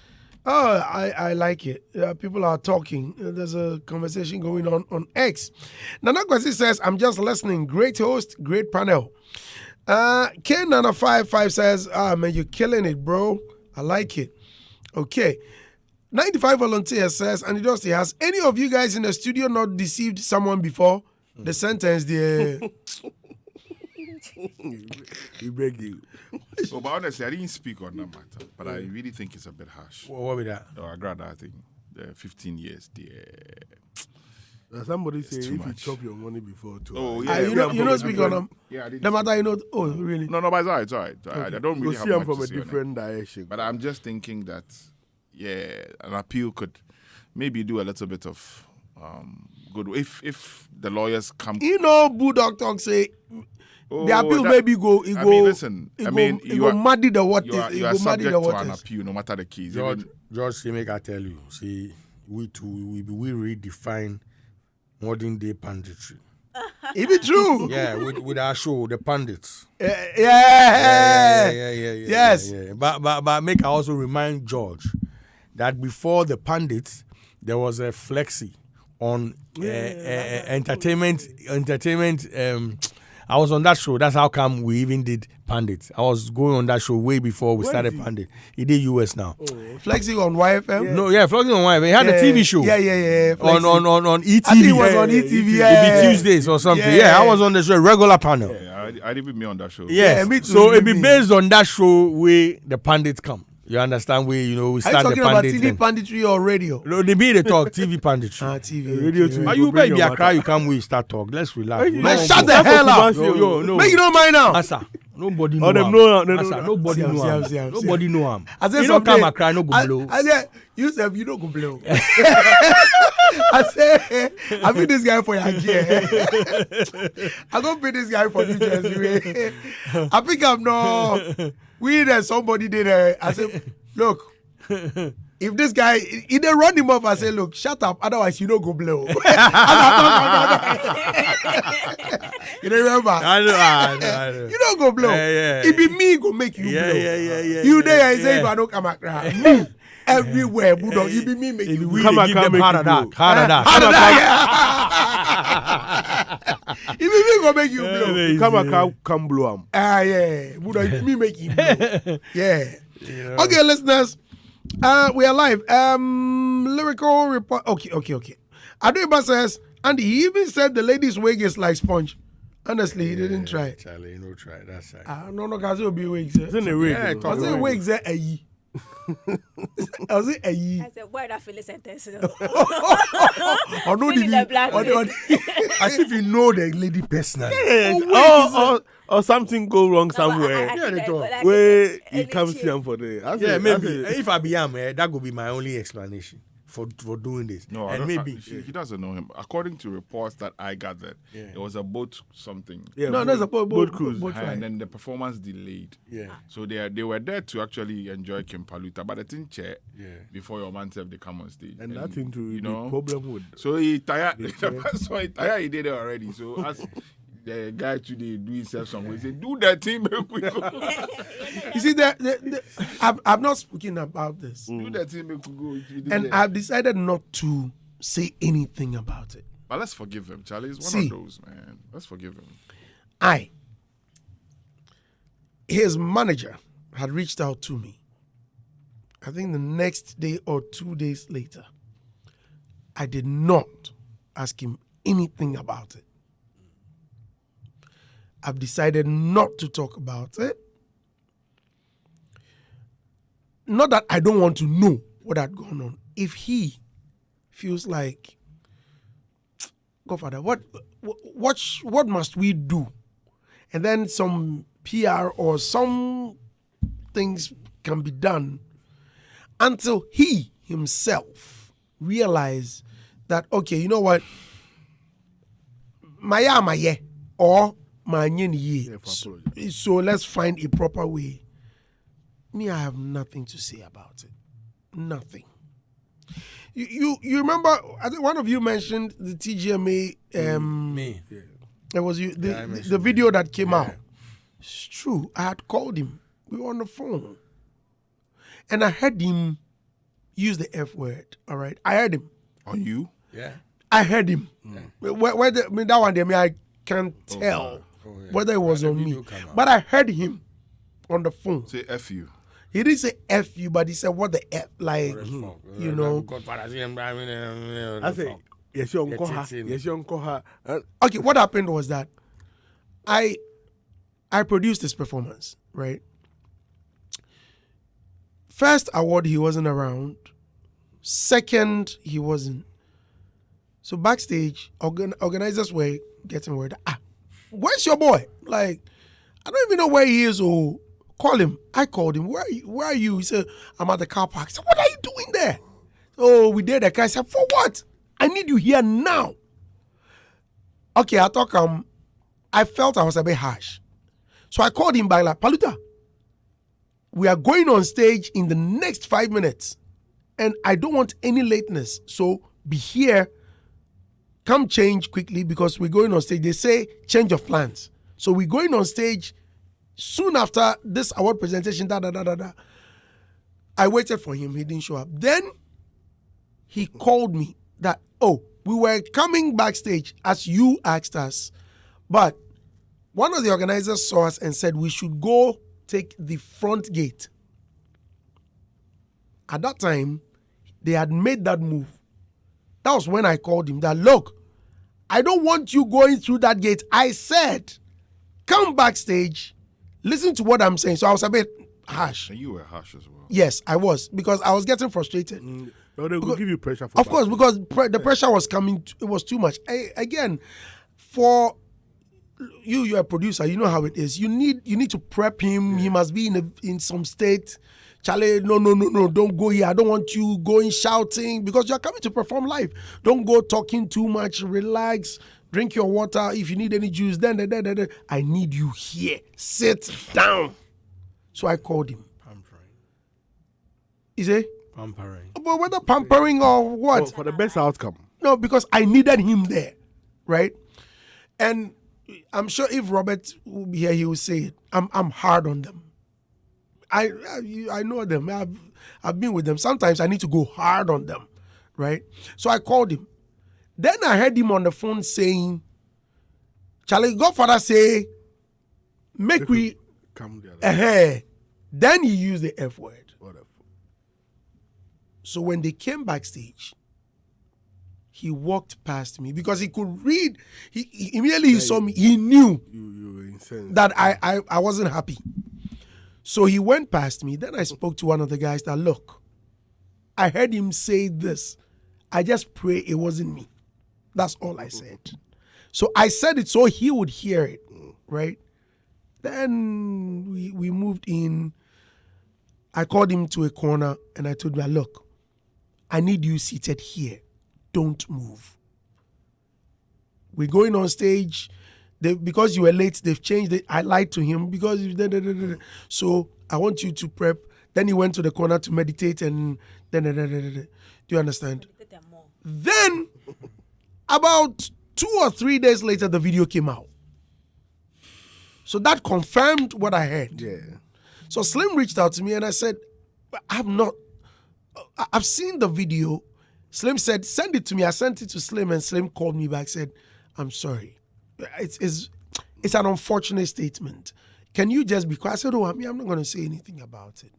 Oh, I like it. People are talking. There's a conversation going on X. Nana Kwesi says, I'm just listening. Great host, great panel. K955 says, man, you're killing it, bro. I like it. Okay. 95 Volunteer says, Andy Dosty, has any of you guys in the studio not deceived someone before? The sentence there. We beg you. Oh, but honestly, I didn't speak on that matter. But I really think it's a bit harsh. What with that? No, I'd rather, I think, 15 years. Somebody say It's too if you much. chop your money before too. Oh, yeah. you know speak on them. Yeah, I didn't. The matter, oh, really? No, but it's all right. I don't really You have see, I'm much from to a say on it. different direction. But I'm just thinking that, an appeal could maybe do a little bit of good. If the lawyers come... Bulldog talk say, the appeal maybe go... I mean, listen. You go muddy the waters. You are subject to an appeal, no matter the case. George, make I tell you, see, we redefine modern day panditry. It be true. Yeah, with our show, the Pundits. Yeah. Yes. Yeah. But make I also remind George that before the Pundits, there was a flexi on entertainment. I was on that show. That's how come we even did Pandit. I was going on that show way before we started Pandit. He did US now. Flexing on YFM? No, flexing on YFM. He had a TV show. Yeah. On ETV. I think it was on ETV. It'd be Tuesdays or something. Yeah, I was on the show, regular panel. Yeah, I did with me on that show. Yeah, me too, so me it be too. based on that show where the Pandits come. You understand where, we Are you start the talking about Pandit TV thing. panditry or radio? No, they be the talk, TV Panditry. TV. Radio too. But you baby, I cry, you come, we start talk. Let's relax. Man, shut the hell up. Yo, no. Make you don't mind now. Asa, nobody know Oh, them him. know. No, Asa, nobody See, know see, him. see. Nobody know him. I said You don't someday- come and cry, no go blow. I said, you said you don't go blow. I said, I beat this guy for your gear. I go beat this guy for New Jersey. I pick up no. We there's somebody there. I said, look. If this guy, if they run him off, I say, look, shut up, otherwise you don't go blow. You remember? I know. You don't go blow. Yeah. It be me go make you blow. Yeah. You there and say, if I don't come back, me everywhere, Bulldog. You be me make you We blow. dey give them heart attack. If be me go make you blow. Come blow him. Yeah. Bulldog, if me make you blow. Yeah. Okay, listeners. We are live. Lyrical report. Okay. Adriba says, and he even said the lady's wig is like sponge. Honestly, he didn't try. Charlie, no try. That's right. No, because it will be wigs. It's in the wig. Yeah, I say wigs are a ye. I say a ye. I said, why that feel sentence? Or no, Fill in the blank. As if you know the lady personally. Or something go wrong somewhere. Where he comes here for the. Yeah, maybe. If I be him, that would be my only explanation for doing this. No, and maybe he doesn't know him. According to reports that I gathered, it was a boat something. Yeah, No, there's a boat cruise. And then the performance delayed. Yeah. So they were there to actually enjoy Kimpaluta, but they didn't check before your man said they come on stage. And nothing to problem with. So he tired. So he tired. He did it already. So as the guy today do himself somewhere, he said, "Do that thing, make we go." You see, I've not spoken about this. Do that thing, make we go. You did And that. I've decided not to say anything about it. But let's forgive him, Charlie. It's one of those, man. Let's forgive him. His manager had reached out to me. I think the next day or 2 days later. I did not ask him anything about it. I've decided not to talk about it. Not that I don't want to know what had gone on. If he feels like Godfather, what must we do? And then some PR or some things can be done until he himself realize that, okay, you know what? Maya maye or manye. So let's find a proper way. Me, I have nothing to say about it. Nothing. You remember? I think one of you mentioned the TGMA. Me. Yeah. It was you. The video that came out. It's true. I had called him. We were on the phone, and I heard him use the F word. All right, I heard him. On you? Yeah. I heard him. Whether that one day, I can't tell whether it was on me, but I heard him on the phone. Say F you. He didn't say F you, but he said what the F, like, you know. I say, yes, your uncle. Okay, what happened was that I produced this performance, right? First award, he wasn't around. Second, he wasn't. So backstage, organizers were getting word, where's your boy? Like, I don't even know where he is. Or call him. I called him. Where are you? He said, I'm at the car park. I said, what are you doing there? Oh, we did that guy. I said, for what? I need you here now. Okay, I thought I felt I was a bit harsh. So I called him back like, Paluta, we are going on stage in the next 5 minutes. And I don't want any lateness. So be here. Come change quickly because we're going on stage. They say change of plans. So we're going on stage soon after this award presentation. I waited for him. He didn't show up. Then he called me that, we were coming backstage as you asked us. But one of the organizers saw us and said we should go take the front gate. At that time, they had made that move. That was when I called him that, look, I don't want you going through that gate. I said, come backstage, listen to what I'm saying. So I was a bit harsh. And you were harsh as well. Yes, I was, because I was getting frustrated. No, they will give you pressure. Of course, because the pressure was coming. It was too much. Again, for you're a producer. You know how it is. You need to prep him. Yeah. He must be in some state. Charlie, no, don't go here. I don't want you going shouting because you're coming to perform live. Don't go talking too much. Relax. Drink your water. If you need any juice, then I need you here. Sit down. So I called him. Pampering. Is it? Pampering. But whether pampering or what? For the best outcome. No, because I needed him there, right? And I'm sure if Robert will be here, he will say it. I'm hard on them. I know them. I've been with them. Sometimes I need to go hard on them, right? So I called him. Then I heard him on the phone saying, Charlie, Godfather say, make we come there. Then he used the F word. Whatever. So when they came backstage, he walked past me because he could read. He immediately he saw me. He knew you were incensed. that I wasn't happy. So he went past me. Then I spoke to one of the guys that, look, I heard him say this. I just pray it wasn't me. That's all I said. So I said it so he would hear it, right? Then we moved in. I called him to a corner and I told him, look, I need you seated here. Don't move. We're going on stage. Because you were late, they've changed it. I lied to him because so I want you to prep. Then he went to the corner to meditate and do you understand? Then about 2 or 3 days later, the video came out. So that confirmed what I heard. Yeah. So Slim reached out to me and I said, I've seen the video. Slim said, send it to me. I sent it to Slim and Slim called me back, said, I'm sorry. It's an unfortunate statement. Can you just be quiet? I said, I'm not going to say anything about it.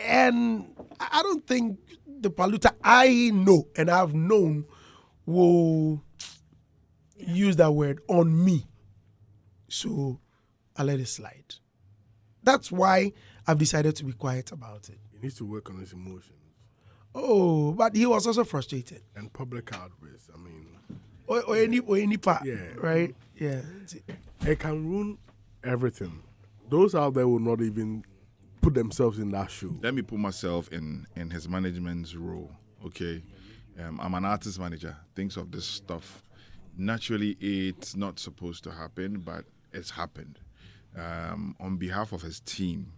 And I don't think the Paluta I know and I've known will use that word on me. So I let it slide. That's why I've decided to be quiet about it. He needs to work on his emotions. Oh, but he was also frustrated. And public outbursts. I mean, or any part. Yeah. Right? Yeah. It can ruin everything. Those out there will not even put themselves in that shoe. Let me put myself in his management's role. Okay, I'm an artist manager. Thinks of this stuff. Naturally, it's not supposed to happen, but it's happened. On behalf of his team,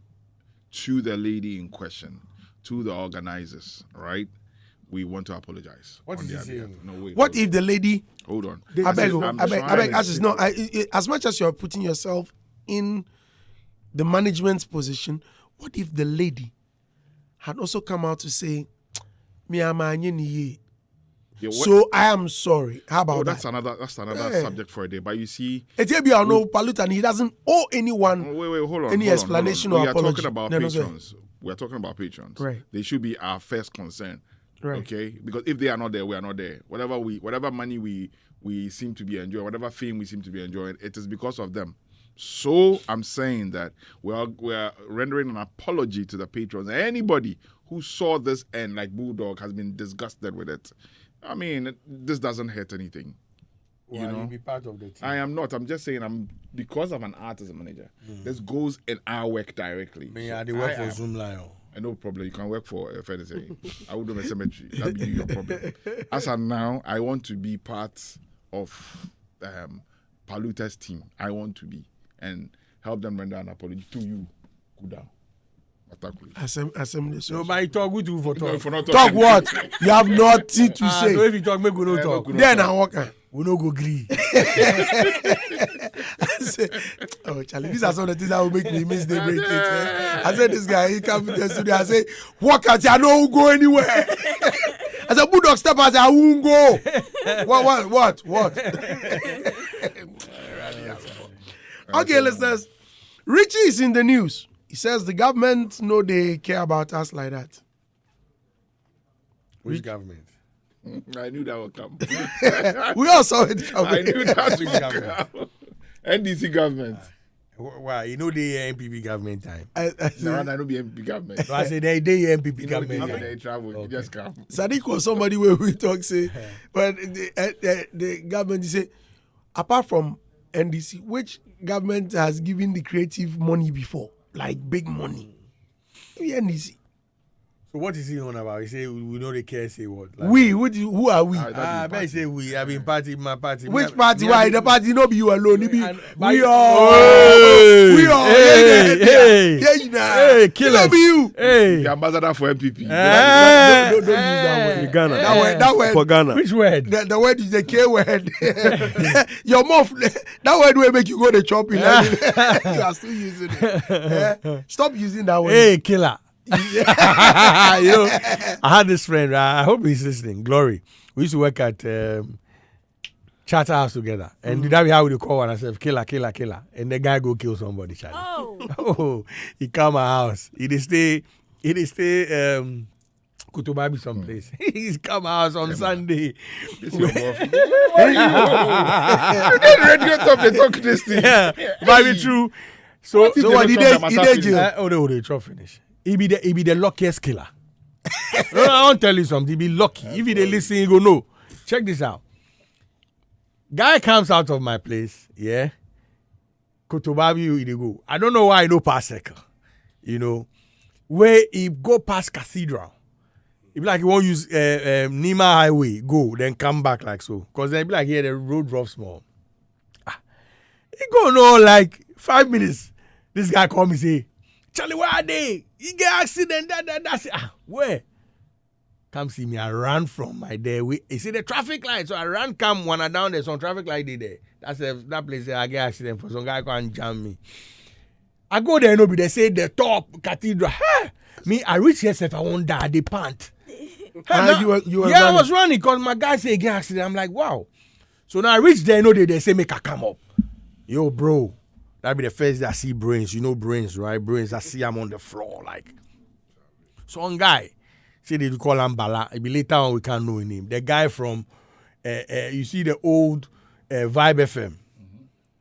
to the lady in question, to the organizers, right? We want to apologize. What is he saying? No, wait. What if the lady? Hold on. I beg. As much as you're putting yourself in the management's position, what if the lady had also come out to say, "Me amanye Yeah, so I am sorry." How about that's that? another subject for a day. But you see, no Palut, and he doesn't owe anyone wait, hold on. any explanation or apology. We are talking about patrons. We are talking about patrons. Right. They should be our first concern. Right. Okay, because if they are not there, we are not there. Whatever money we seem to be enjoying, whatever fame we seem to be enjoying, it is because of them. So I'm saying that we are rendering an apology to the patrons. Anybody who saw this and like Bulldog has been disgusted with it. I mean, this doesn't hurt anything. Well, you know, be part of the team. I am not. I'm just saying because I'm an artist manager. This goes in our work directly. I work for Zoom Lion. No problem. You can work for anything. I will do a cemetery. That'll be your problem. As of now, I want to be part of Paluta's team. I want to be and help them render an apology to you. Good down. No, but you talk good for talk. For not talk what? You have nothing to say. So if you talk, make we no talk. Then I walk. We no go agree. Oh, Charlie, these are some of the things that will make me miss the break. I said, this guy, he come to the studio. I say, walk out. I don't go anywhere. I said, Bulldog step out. I won't go. What? Okay, listeners. Richie is in the news. He says the government know they care about us like that. Which government? I knew that would come. We all saw it coming. I knew that would come. NDC government. Why? You know the NPP government time. I know the NPP government. So I said they NPP government. Government. They travel. Okay. Just come. Sadiq was somebody where we talk say, but the government say, apart from NDC, which government has given the creative money before, like big money? NDC. So what is he on about? He say we know they care. Say what? Like, who are we? I bet say we. I mean my party. Which party? Why the party? No be you alone. It be we all. Hey, killer. It be you. Hey, the ambassador for MPP. Don't use that word. Ghana. That word for Ghana. Which word? The word is the K word. Your mouth. That word will make you go to chopping. You are still using it. Stop using that word. Hey, killer. You know, I had this friend. I hope he's listening. Glory. We used to work at Charter House together, and that be how we call one ourselves. Killer, and the guy go kill somebody. Charlie. Oh, he come my house. He did stay. Kutubabi someplace. He's come house on Sunday. This your boss. You did radio top. They talk this thing. Yeah, but it's true. So what he did jail? Oh, they try finish. He be the luckiest killer. No, I want to tell you something. He be lucky. If he listen, he go no. Check this out. Guy comes out of my place, yeah. Kotobabi, he go. I don't know why he no pass circle. You know, where he go past cathedral. He be like he won't use Nima Highway, go, then come back like so. Because then he be like, here the road drop small. He go no like 5 minutes. This guy call me say, Charlie, where are they? He get accident, that's it. Where? Come see me. I ran from my there. You see the traffic light. So I ran, come when I down there. Some traffic light there. That's that place there. I get accident for some guy come jam me. I go there, nobody. They say the top cathedral. Hey! Me, I reach here, if I won't die, they pant. You were running. I was running because my guy say get accident. I'm like, wow. So now I reach there, they say make I come up. Yo, bro. That be the first day I see brains. You know brains, right? Brains, I see them on the floor, like. Some guy, say they call him Bala. It be later on we can't know his name. The guy from, you see the old Vibe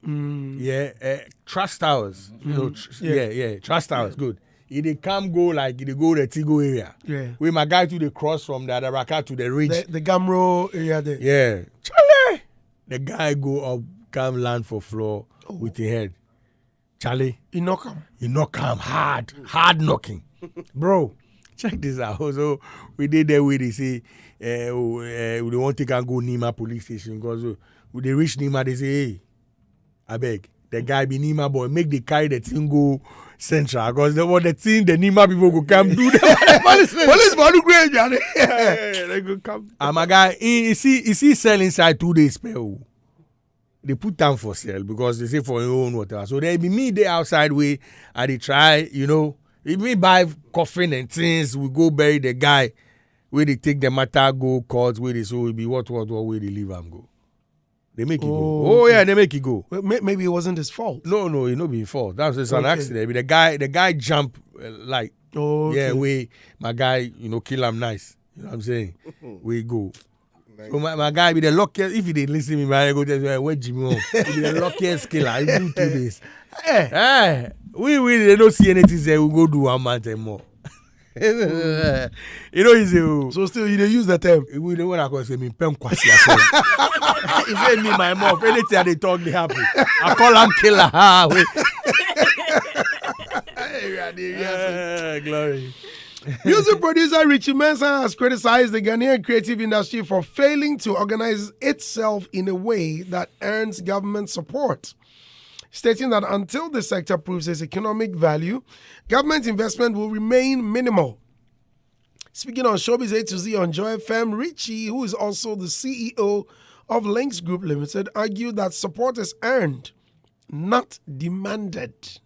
FM. Yeah, Trust Towers. You know, yeah, Trust Towers, good. He dey come go like, he dey go the Tigo area. Yeah. With my guy to the cross from the Adaraka to the ridge. The Gamro area there. Yeah. Charlie! The guy go up, come land for floor with the head. Charlie. He knock him. You knock him hard knocking. Bro, check this out. So we did that way they say, we don't want to go Nima police station because when they reach Nima, they say, hey, I beg, the guy be Nima boy, make the carry the thing go Central because the Nima people go come do that. Police man great, Johnny. They go come. And my guy, he see sell inside 2 days spell. They put down for sale because they say for your own whatever. So they be me there outside way and they try, if me buy coffin and things, we go bury the guy where they take the matter, go court, where they so it be what where they leave and go. They make it go. Oh yeah, they make it go. Well, maybe it wasn't his fault. No, it no be his fault. That's just an accident. The guy jump way my guy, kill him nice. You know what I'm saying? We go. Nice. So my guy be the luckiest. If he didn't listen to me, man, I go tell where Jimmy home. He be the luckiest killer. He do 2 days. We they don't see anything. Say we go do 1 month and more. Easy. So still, you use the term. We don't want to say me pen kwasi. He say me my mouth. Anything they talk, they happy. I call him killer. Glory. Music producer Richie Mensah has criticized the Ghanaian creative industry for failing to organize itself in a way that earns government support, stating that until the sector proves its economic value, government investment will remain minimal. Speaking on Showbiz A to Z on Joy FM, Richie, who is also the CEO of Links Group Limited, argued that support is earned, not demanded.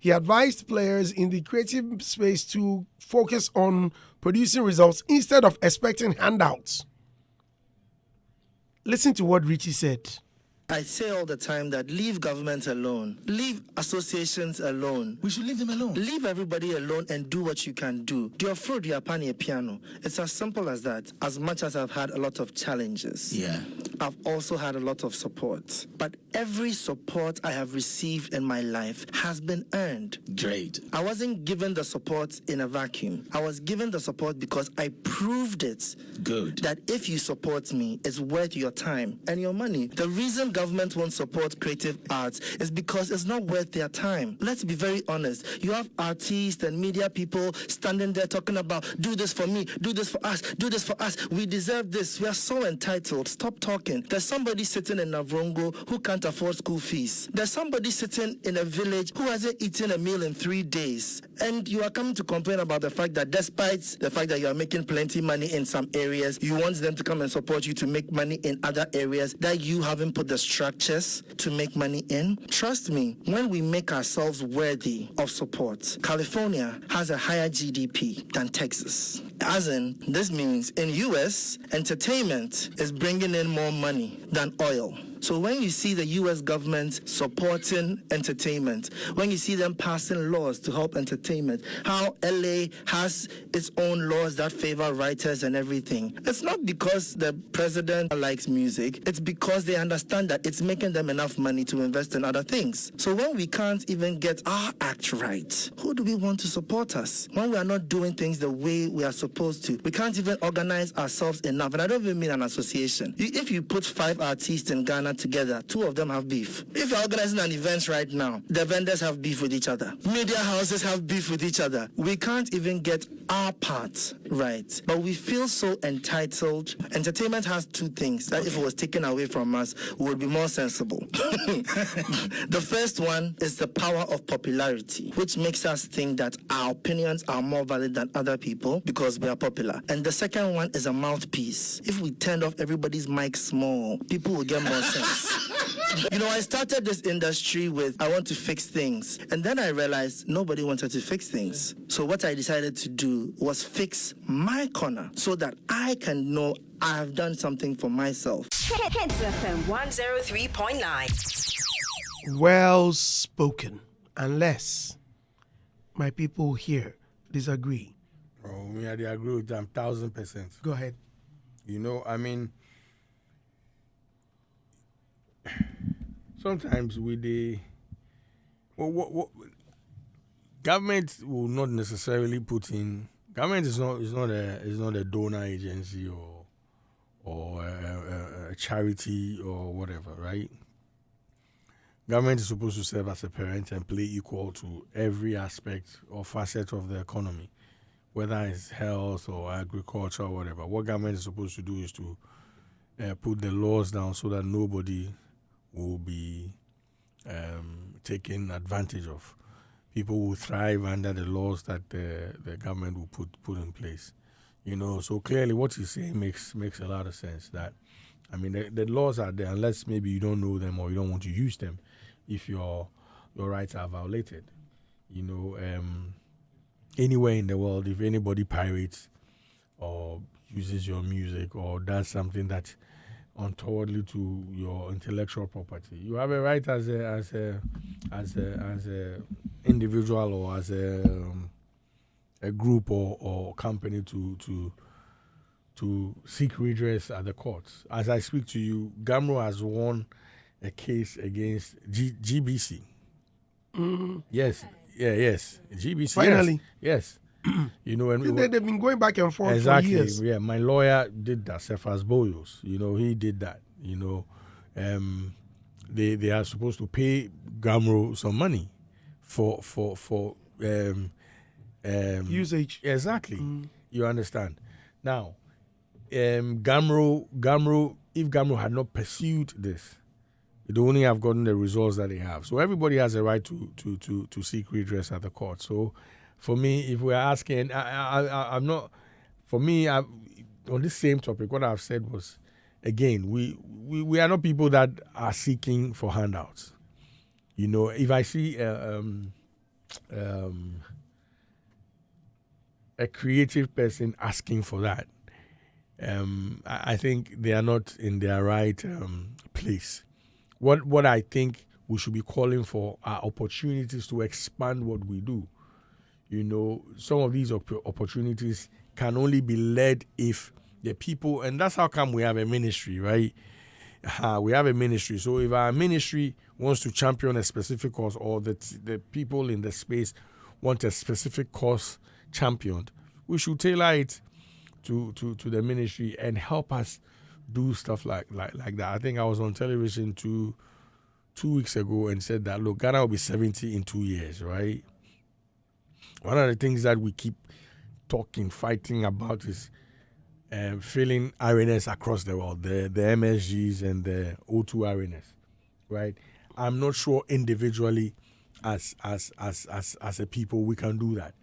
He advised players in the creative space to focus on producing results instead of expecting handouts. Listen to what Richie said. I say all the time that leave government alone. Leave associations alone. We should leave them alone. Leave everybody alone and do what you can do. Your fruit, your pan, your piano. It's as simple as that. As much as I've had a lot of challenges, I've also had a lot of support. But every support I have received in my life has been earned. Great. I wasn't given the support in a vacuum. I was given the support because I proved it. Good. That if you support me, it's worth your time and your money. The reason government won't support creative arts is because it's not worth their time. Let's be very honest. You have artists and media people standing there talking about, do this for me, do this for us, do this for us. We deserve this. We are so entitled. Stop talking. There's somebody sitting in Navrongo who can't afford school fees. There's somebody sitting in a village who hasn't eaten a meal in 3 days. And you are coming to complain about the fact that despite the fact that you are making plenty money in some areas, you want them to come and support you to make money in other areas that you haven't put the structures to make money in. Trust me, when we make ourselves worthy of support, California has a higher GDP than Texas. As in, this means in US, entertainment is bringing in more money than oil. So when you see the US government supporting entertainment, when you see them passing laws to help entertainment, how LA has its own laws that favor writers and everything, it's not because the president likes music, it's because they understand that it's making them enough money to invest in other things. So when we can't even get our act right, who do we want to support us? When we are not doing things the way we are supposed to, we can't even organize ourselves enough. And I don't even mean an association. If you put 5 artists in Ghana together, 2 of them have beef. If you're organizing an event right now, the vendors have beef with each other. Media houses have beef with each other. We can't even get our part right. But we feel so entitled. Entertainment has 2 things that if it was taken away from us, we would be more sensible. The first one is the power of popularity, which makes us think that our opinions are more valid than other people because we are popular. And the second one is a mouthpiece. If we turned off everybody's mic small, people will get more sense. I started this industry with, I want to fix things. And then I realized nobody wanted to fix things. So what I decided to do was fix my corner so that I can know I have done something for myself. Hits FM 103.9. Well spoken, unless my people here disagree. Oh, I agree with them 1,000%. Go ahead. Sometimes government will not necessarily put in. Government is not a donor agency or a charity or whatever, right? Government is supposed to serve as a parent and play equal to every aspect or facet of the economy, whether it's health or agriculture or whatever. What government is supposed to do is to put the laws down so that nobody will be taken advantage of. People will thrive under the laws that the government will put in place. So clearly what he's saying makes a lot of sense. That, I mean, the laws are there unless maybe you don't know them or you don't want to use them if your rights are violated. Anywhere in the world, if anybody pirates or uses your music or does something that's untowardly to your intellectual property, you have a right as a individual or as a group or company to seek redress at the courts. As I speak to you, Gamro has won a case against GBC. Yes. GBC. Finally. Yes. They've been going back and forth for years. Yeah, my lawyer did that, Cephas Boyos. He did that. They are supposed to pay Gamro some money for usage. Exactly. You understand? Now, Gamro, if Gamro had not pursued this, they only have gotten the results that they have. So everybody has a right to seek redress at the court. So for me, if we're asking, I'm not. For me, on this same topic, what I've said was, again, we are not people that are seeking for handouts. If I see a creative person asking for that, I think they are not in their right place. What I think we should be calling for are opportunities to expand what we do. Some of these opportunities can only be led if the people, and that's how come we have a ministry, right? We have a ministry. So if our ministry wants to champion a specific cause, or the people in the space want a specific cause championed, we should tailor it to the ministry and help us do stuff like that. I think I was on television two weeks ago and said that, look, Ghana will be 70 in 2 years, right? One of the things that we keep fighting about is filling arenas across the world, the MSGs and the O2 arenas, right? I'm not sure individually as a people we can do that.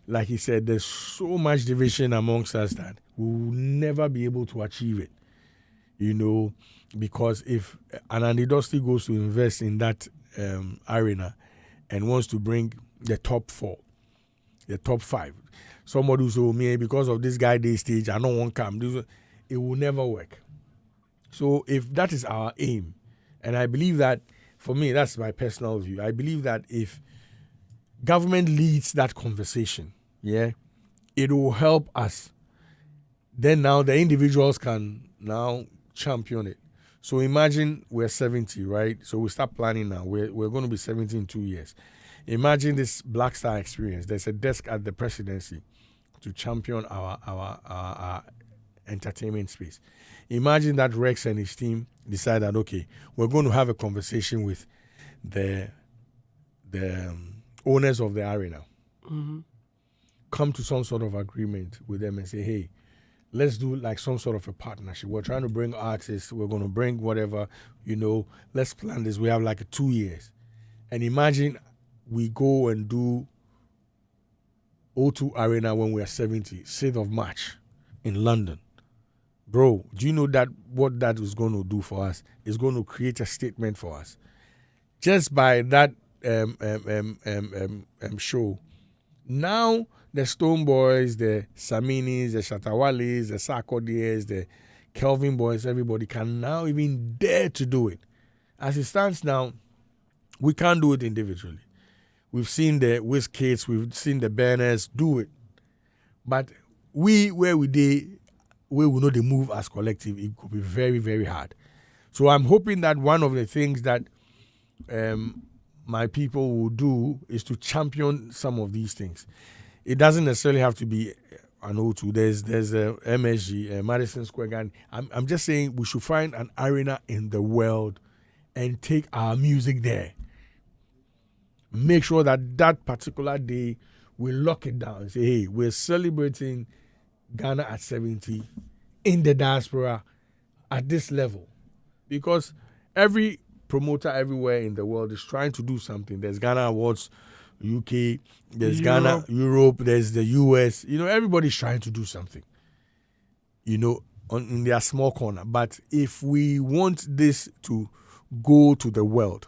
Like he said, there's so much division amongst us that we will never be able to achieve it. Because if an ANDY DOSTY goes to invest in that arena and wants to bring the top 4, the top 5, somebody will say, oh, me, because of this guy, they stage, I don't want to come. It will never work. So if that is our aim, and I believe that, for me, that's my personal view, I believe that if government leads that conversation, it will help us. Then now the individuals can now champion it. So imagine we're 70, right? So we start planning now. We're going to be 70 in 2 years. Imagine this Black Star experience. There's a desk at the presidency to champion our entertainment space. Imagine that Rex and his team decide that, okay, we're going to have a conversation with the owners of the arena. Mm-hmm. Come to some sort of agreement with them and say, hey, let's do like some sort of a partnership. We're trying to bring artists. We're going to bring whatever, let's plan this. We have like 2 years. And imagine we go and do O2 Arena when we're 70, 6th of March in London. Bro, do you know that what that is going to do for us? It's going to create a statement for us. Just by that show. Now, the Stonebwoys, the Saminis, the Shatawalis, the Sarkodiyes, the Kelvin Boys, everybody can now even dare to do it. As it stands now, we can't do it individually. We've seen the WizKids, we've seen the Banners do it. But where we know they move as collective, it could be very, very hard. So I'm hoping that one of the things that my people will do is to champion some of these things. It doesn't necessarily have to be an O2. There's a MSG, Madison Square Garden. I'm just saying we should find an arena in the world and take our music there. Make sure that particular day we lock it down and say, hey, we're celebrating Ghana at 70 in the diaspora at this level. Because every promoter everywhere in the world is trying to do something. There's Ghana Awards, UK, there's Ghana, Europe, there's the US. Everybody's trying to do something, in their small corner. But if we want this to go to the world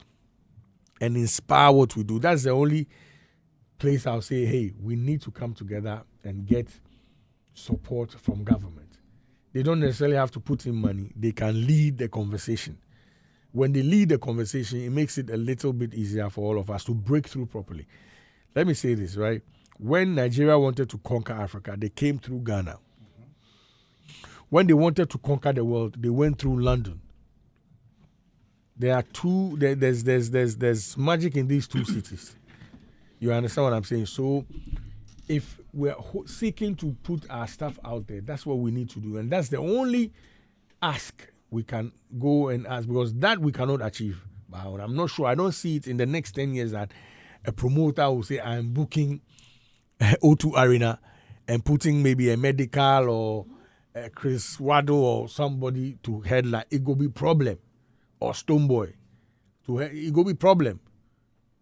and inspire what we do, that's the only place I'll say, hey, we need to come together and get support from government. They don't necessarily have to put in money. They can lead the conversation. When they lead the conversation, it makes it a little bit easier for all of us to break through properly. Let me say this, right? When Nigeria wanted to conquer Africa, they came through Ghana. When they wanted to conquer the world, they went through London. There are there's magic in these two cities. You understand what I'm saying? So if we're seeking to put our stuff out there, that's what we need to do. And that's the only ask we can go and ask, because that we cannot achieve. But I'm not sure. I don't see it in the next 10 years that a promoter will say, I'm booking O2 Arena and putting maybe a Medical or a Chris Wado or somebody to headline. It will be problem. Or Stonebwoy. It will be problem.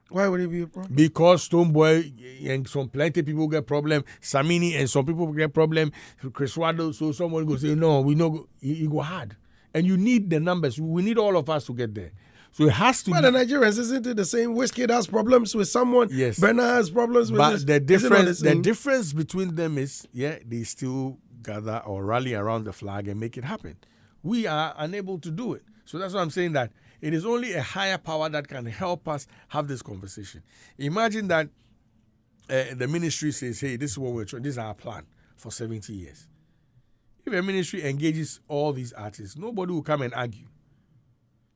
Why would it be a problem? Because Stonebwoy and plenty people get problem. Samini and some people get problem. Chris Wado, so someone go say, no, we know it go hard. And you need the numbers. We need all of us to get there. So it has to be. But the Nigerians, isn't it the same? Whiskey has problems with someone. Yes. Bernard has problems with this. But the difference between them is, they still gather or rally around the flag and make it happen. We are unable to do it. So that's why I'm saying that it is only a higher power that can help us have this conversation. Imagine that the ministry says, hey, this is what we're trying, this is our plan for 70 years. If a ministry engages all these artists, nobody will come and argue.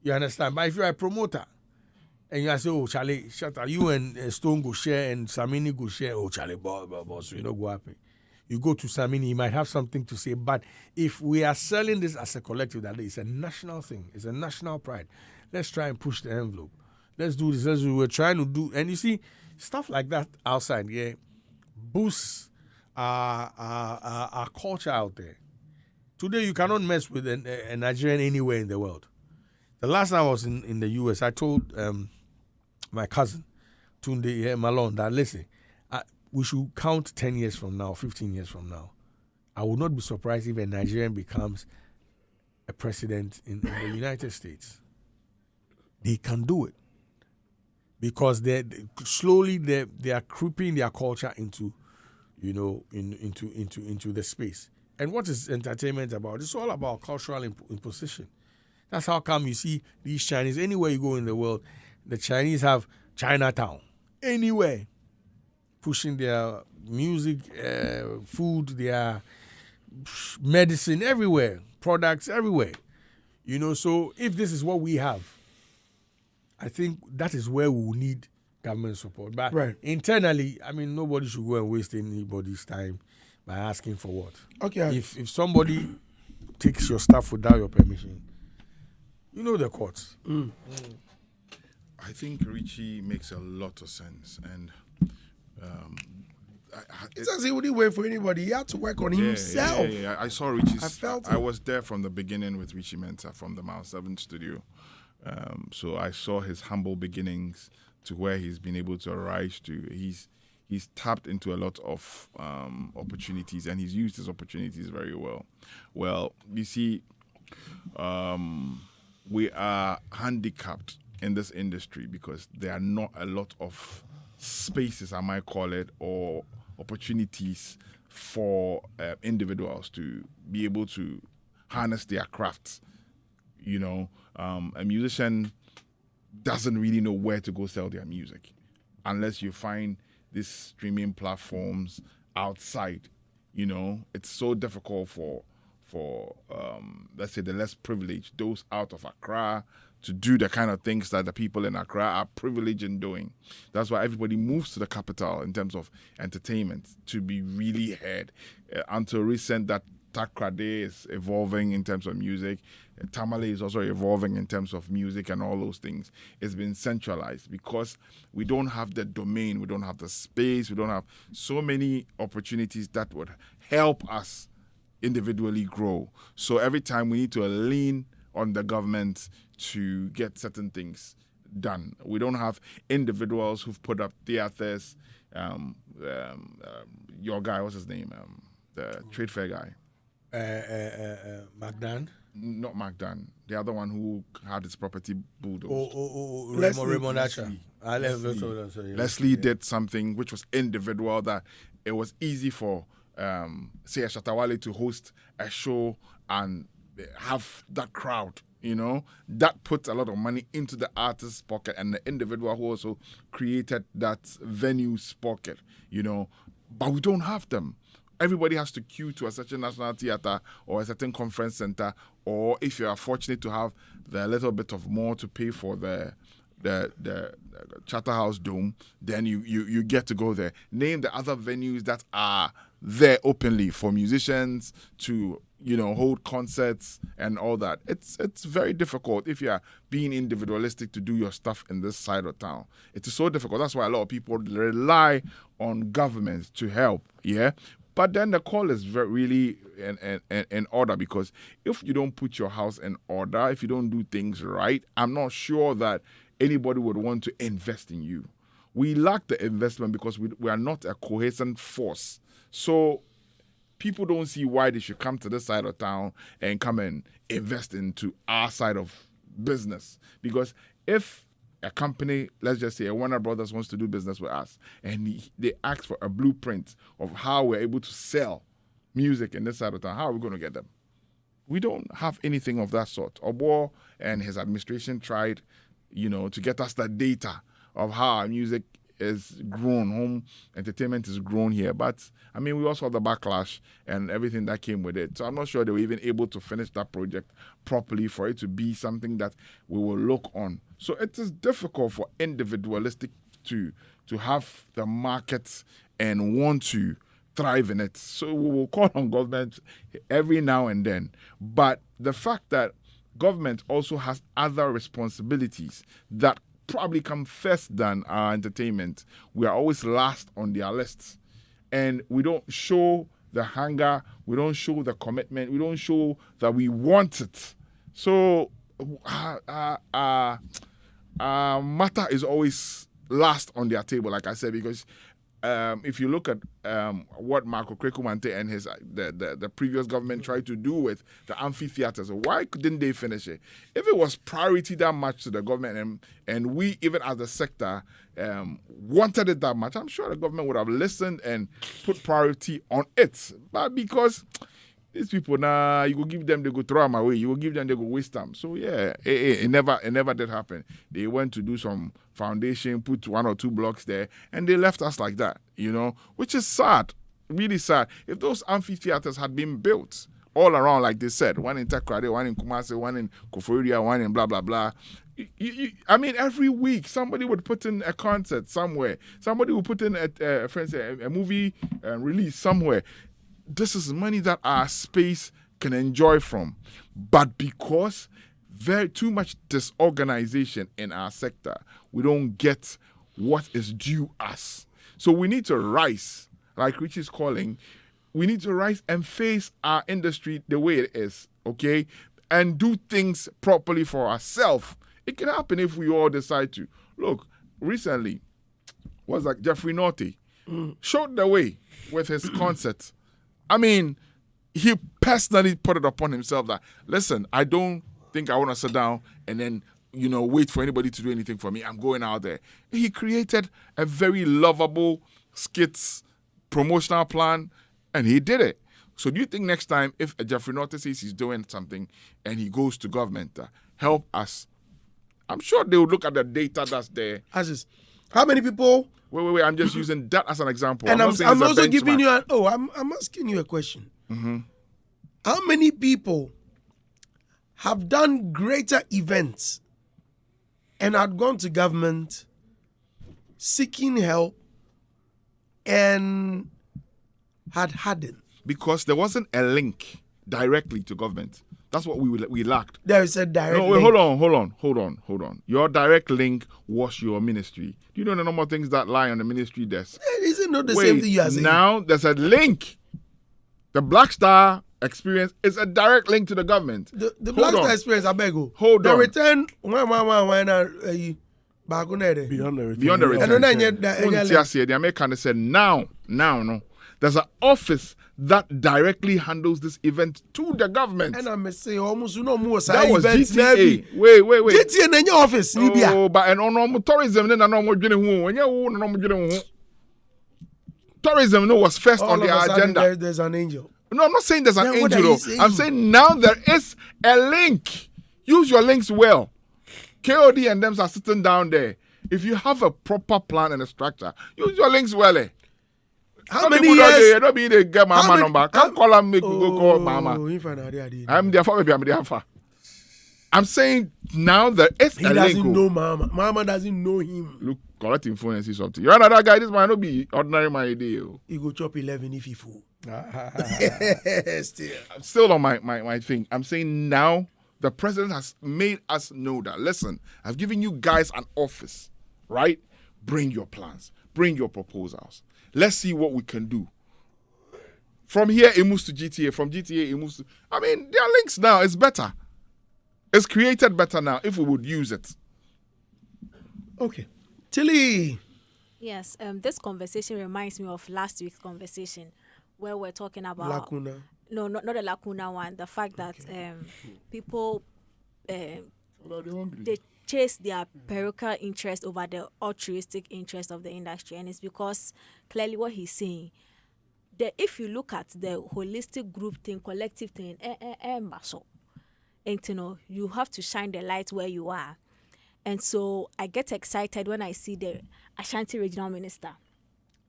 You understand? But if you're a promoter and you say, oh, Charlie, shut up, you and Stone go share and Samini go share, oh, Charlie, boss, you know, go happen. You go to Samini, he might have something to say. But if we are selling this as a collective, that it's a national thing, it's a national pride. Let's try and push the envelope. Let's do this. We're trying to do. And you see, stuff like that outside, boosts our culture out there. Today, you cannot mess with a Nigerian anywhere in the world. The last time I was in the US, I told my cousin, Tunde Malone, that listen, we should count 10 years from now, 15 years from now. I would not be surprised if a Nigerian becomes a president in the United States. They can do it. Because they are creeping their culture into the space. And what is entertainment about? It's all about cultural imposition. That's how come you see these Chinese, anywhere you go in the world, the Chinese have Chinatown. Anywhere. Pushing their music, food, their medicine everywhere, products everywhere. So if this is what we have, I think that is where we will need government support. But internally, nobody should go and waste anybody's time by asking for what. Okay. If somebody takes your stuff without your permission, the courts. I think Richie makes a lot of sense, and it says he wouldn't wait for anybody. He had to work on himself. Yeah. I saw Richie's. I felt I was there from the beginning with Richie Mensah from the Mile 7 studio. So I saw his humble beginnings to where he's been able to rise to. He's tapped into a lot of opportunities, and he's used his opportunities very well. Well, you see, we are handicapped in this industry because there are not a lot of spaces, I might call it, or opportunities for individuals to be able to harness their crafts. A musician doesn't really know where to go sell their music unless you find these streaming platforms outside. It's so difficult for let's say, the less privileged, those out of Accra, to do the kind of things that the people in Accra are privileged in doing. That's why everybody moves to the capital in terms of entertainment to be really heard. Until recent, that Takrade is evolving in terms of music. Tamale is also evolving in terms of music and all those things. It's been centralized because we don't have the domain, we don't have the space, we don't have so many opportunities that would help us individually grow. So every time we need to lean on the government to get certain things done. We don't have individuals who've put up theaters. Your guy, what's his name? The trade fair guy. McDan? Not McDan. The other one who had his property bulldozed. Raymond Asher. Leslie did something which was individual, that it was easy for, say, a Shatawale to host a show and have that crowd. That puts a lot of money into the artist's pocket and the individual who also created that venue's pocket, But we don't have them. Everybody has to queue to a certain national theater or a certain conference center, or if you are fortunate to have the little bit of more to pay for the Charterhouse Dome, then you get to go there. Name the other venues that are there openly for musicians to hold concerts and all that. It's very difficult if you are being individualistic to do your stuff in this side of town. It is so difficult. That's why a lot of people rely on government to help. Yeah. But then the call is really in order, because if you don't put your house in order, if you don't do things right, I'm not sure that anybody would want to invest in you. We lack the investment because we are not a cohesive force. So people don't see why they should come to this side of town and come and invest into our side of business. Because if a company, let's just say a Warner Brothers, wants to do business with us, and they ask for a blueprint of how we're able to sell music in this side of town, how are we going to get them? We don't have anything of that sort. Obo and his administration tried, to get us that data of how our music is grown, home entertainment is grown here. But, we also have the backlash and everything that came with it. So I'm not sure they were even able to finish that project properly for it to be something that we will look on. So it is difficult for individualistic to have the market and want to thrive in it. So we will call on government every now and then. But the fact that government also has other responsibilities that probably come first than our entertainment, we are always last on their lists. And we don't show the hunger, we don't show the commitment, we don't show that we want it. So matter is always last on their table, like I said, because if you look at what Marco Krekumante and his the previous government tried to do with the amphitheaters, why didn't they finish it? If it was priority that much to the government, and we, even as a sector, wanted it that much, I'm sure the government would have listened and put priority on it. But because these people, you go give them, they go throw them away. You go give them, they go waste them. So yeah, it never did happen. They went to do some foundation, put 1 or 2 blocks there, and they left us like that, which is sad, really sad. If those amphitheaters had been built all around, like they said, one in Takrade, one in Kumasi, one in Koforidua, one in blah, blah, blah. Every week somebody would put in a concert somewhere. Somebody would put in a movie release somewhere. This is money that our space can enjoy from. But because too much disorganization in our sector, we don't get what is due us. So we need to rise, like Rich is calling, we need to rise and face our industry the way it is, okay? And do things properly for ourselves. It can happen if we all decide to. Look, recently, was like Jeffrey Norty showed the way with his concert. He personally put it upon himself that, listen, I don't think I want to sit down and then, wait for anybody to do anything for me. I'm going out there. He created a very lovable skits promotional plan, and he did it. So do you think next time if Jeffrey Norton says he's doing something and he goes to government, help us, I'm sure they will look at the data that's there. How many people? Wait, I'm just using that as an example. And I'm also giving you I'm asking you a question. Mm-hmm. How many people have done greater events and had gone to government seeking help and had it? Because there wasn't a link directly to government. That's what we lacked. There is a direct No, wait, link. hold on. Your direct link was your ministry. Do you know the number of things that lie on the ministry desk? Is it not the same thing you are saying? Now there's a link. The Black Star experience is a direct link to the government. The Black Star experience, I beg you. Hold the on. Return, why Beyond the return. Beyond the return. return. The American said now, no. There's an office that directly handles this event to the government. And I'm saying almost no more. That was events GTA. Wait. GTA in your office, Libya. Oh, but and on tourism, then I know more tourism was first All on of the a sudden, agenda. There's an angel. No, I'm not saying there's an Then what are angel. you saying? I'm saying now there is a link. Use your links well. KOD and them are sitting down there. If you have a proper plan and a structure, use your links well. How many years? Don't be the get my number. Come call and make go call mama. I'm there for maybe I'm there for. I'm saying now there is He a doesn't link. know Mama. Mama doesn't know him. Look, collect him phone and see something. You're another guy. This might not be ordinary my idea. He go chop 11 if he fool. Still. I'm still on my thing. I'm saying now the president has made us know that. Listen, I've given you guys an office, right? Bring your plans. Bring your proposals. Let's see what we can do. From here, it moves to GTA. From GTA, it moves to... I mean, there are links now. It's better. It's created better now if we would use it. Okay. Tilly. Yes, this conversation reminds me of last week's conversation where we're talking about... Lacuna. No, not the lacuna one. The fact that people... they chase their parochial interest over the altruistic interest of the industry, and it's because clearly what he's saying that if you look at the holistic group thing, collective thing, and you know, you have to shine the light where you are. And so I get excited when I see the Ashanti regional minister.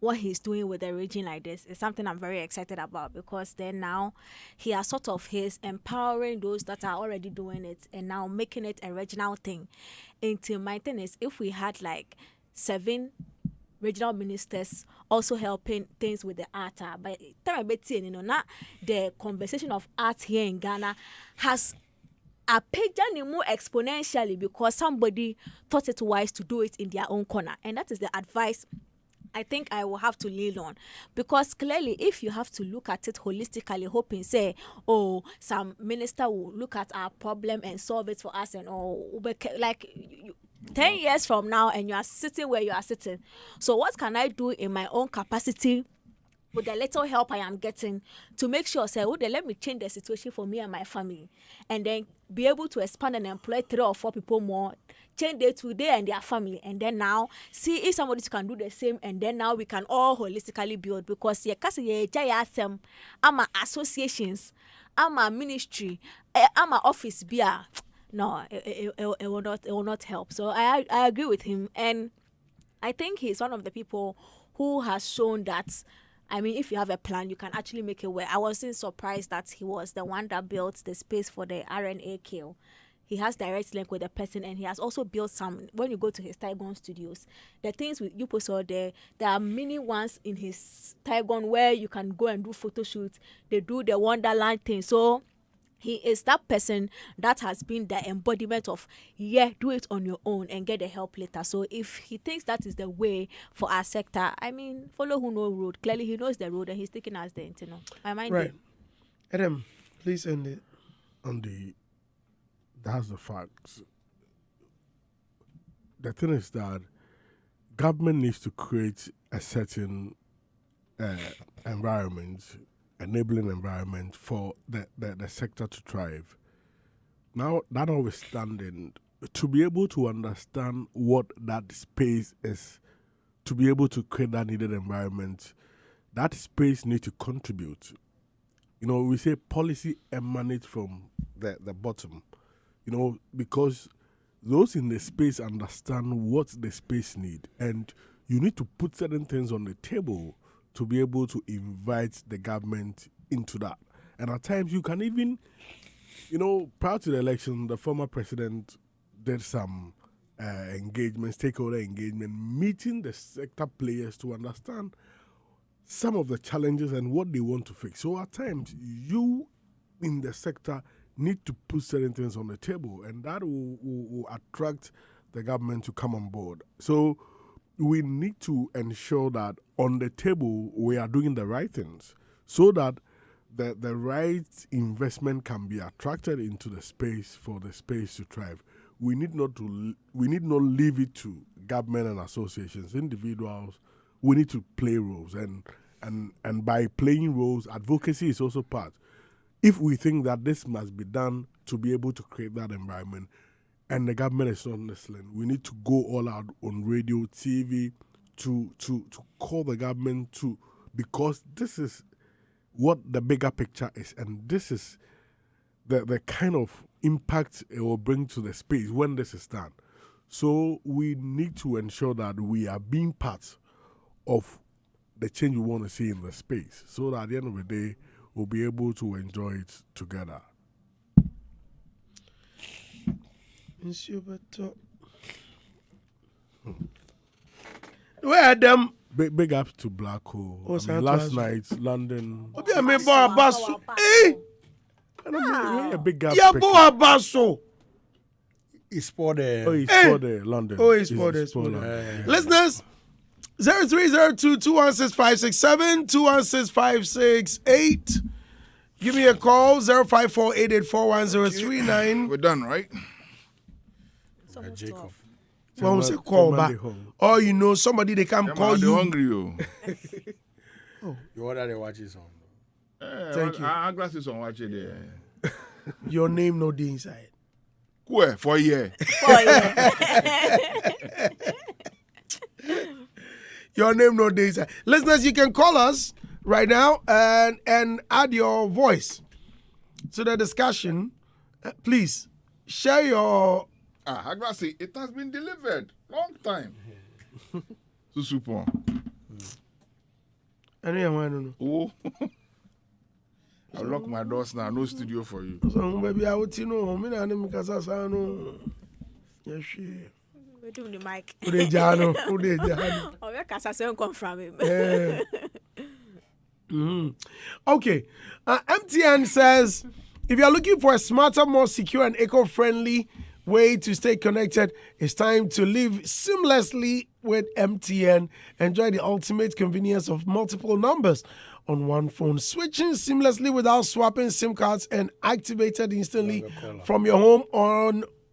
What he's doing with the region like this is something I'm very excited about, because then now he has sort of his empowering those that are already doing it and now making it a regional thing. Until my thing is, if we had like 7 regional ministers also helping things with the art, but you know, not the conversation of art here in Ghana has appeared more exponentially because somebody thought it wise to do it in their own corner, and that is the advice I think I will have to lean on, because clearly if you have to look at it holistically, hoping say, oh, some minister will look at our problem and solve it for us, and like 10 years from now and you are sitting where you are sitting. So what can I do in my own capacity with the little help I am getting to make sure, say, oh, then let me change the situation for me and my family, and then be able to expand and employ 3 or 4 people more, change day to day and their family, and then now see if somebody can do the same, and then now we can all holistically build, because I'm associations, I'm a ministry, I'm a office beer. No, it will not help. So I agree with him, and I think he's one of the people who has shown that, I mean, if you have a plan, you can actually make it work. I wasn't surprised that he was the one that built the space for the RNA kill. He has direct link with the person, and he has also built some. When you go to his Taiwan studios, the things you post out there are mini ones in his Taiwan where you can go and do photo shoots. They do the Wonderland thing. So he is that person that has been the embodiment of, do it on your own and get the help later. So if he thinks that is the way for our sector, I mean, follow who knows road. Clearly he knows the road and he's taking us there, you know. I mind right. it. Adam, please end it. That's the facts. The thing is that government needs to create a certain environment, enabling environment for the sector to thrive. Now, that notwithstanding, to be able to understand what that space is, to be able to create that needed environment, that space needs to contribute. You know, we say policy emanates from the bottom, you know, because those in the space understand what the space need, and you need to put certain things on the table to be able to invite the government into that. And at times you can even, prior to the election, the former president did some stakeholder engagement, meeting the sector players to understand some of the challenges and what they want to fix. So at times, you in the sector need to put certain things on the table, and that will attract the government to come on board. So we need to ensure that on the table we are doing the right things so that the right investment can be attracted into the space for the space to thrive. We need not leave it to government and associations, individuals. We need to play roles, and by playing roles, advocacy is also part. If we think that this must be done to be able to create that environment, and the government is not listening, we need to go all out on radio, TV, to call the government to, because this is what the bigger picture is, and this is the kind of impact it will bring to the space when this is done. So we need to ensure that we are being part of the change we want to see in the space, so that at the end of the day, we'll be able to enjoy it together. Where are them? Big ups to Black Hole. Last night, London. Hey! A big up. Yeah, Basso. It's for the. Oh, it's for the London. Oh, it's for the. Listeners, 0302-216-567, 216-568. Give me a call, 054-884-1039. We're done, right? Jacob. Well, we say call back. Or somebody they can call you. Hungry, you. You order the watches on. Thank you. Our glasses on watch it there. Your name no the inside. Where? For a year. Your name no the inside. Listeners, you can call us right now and add your voice to the discussion. Please share your. Advocacy, it has been delivered. Long time. Super. I don't know. Oh. I'll lock my doors now. No studio for you. So maybe I would know. Me na name kasasa no. Yes, we do the mic. Udejano. Oh, we kasasa come from him. Okay. MTN says, if you are looking for a smarter, more secure, and eco-friendly way to stay connected, it's time to live seamlessly with MTN. Enjoy the ultimate convenience of multiple numbers on one phone, switching seamlessly without swapping SIM cards, and activated instantly from your home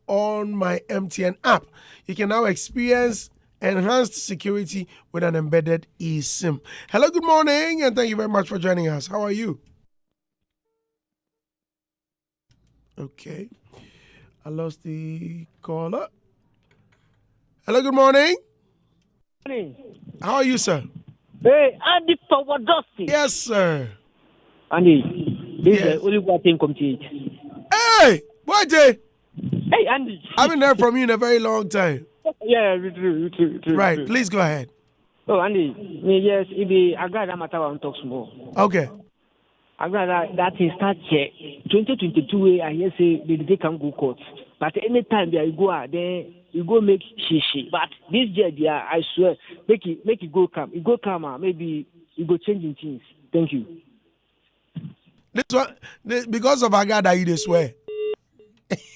on my MTN app. You can now experience enhanced security with an embedded eSIM. Hello, good morning, and thank you very much for joining us. How are you? Okay. I lost the caller. Hello, good morning. How are you, sir? Hey, Andy Dosty. Yes, sir. Andy, this is only one thing come to it. Hey, what day? Hey, Andy. I haven't heard from you in a very long time. Yeah, true. Right, please go ahead. Oh, Andy, yes, I got that matter on talk more. Okay. I got that thing start here. 2022, I hear say they can go court. But anytime they go out there, you go make shishi. But this year, I swear, make it go calm. It go calmer. Maybe you go changing things. Thank you. This one, because of Agada, you swear.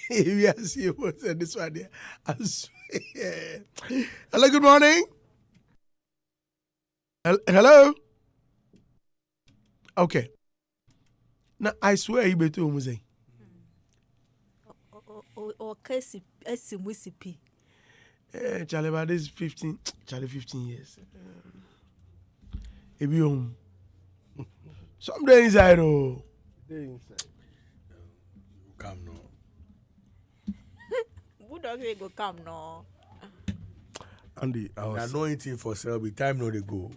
Yes, you will say this one there. I swear. Hello, good morning. Hello. Okay. Now I swear you better say. Charlie, but this is 15 years. If you some days I know. Come no. Who does they go come no? Andy, I was anointing for Selby. Time no they go.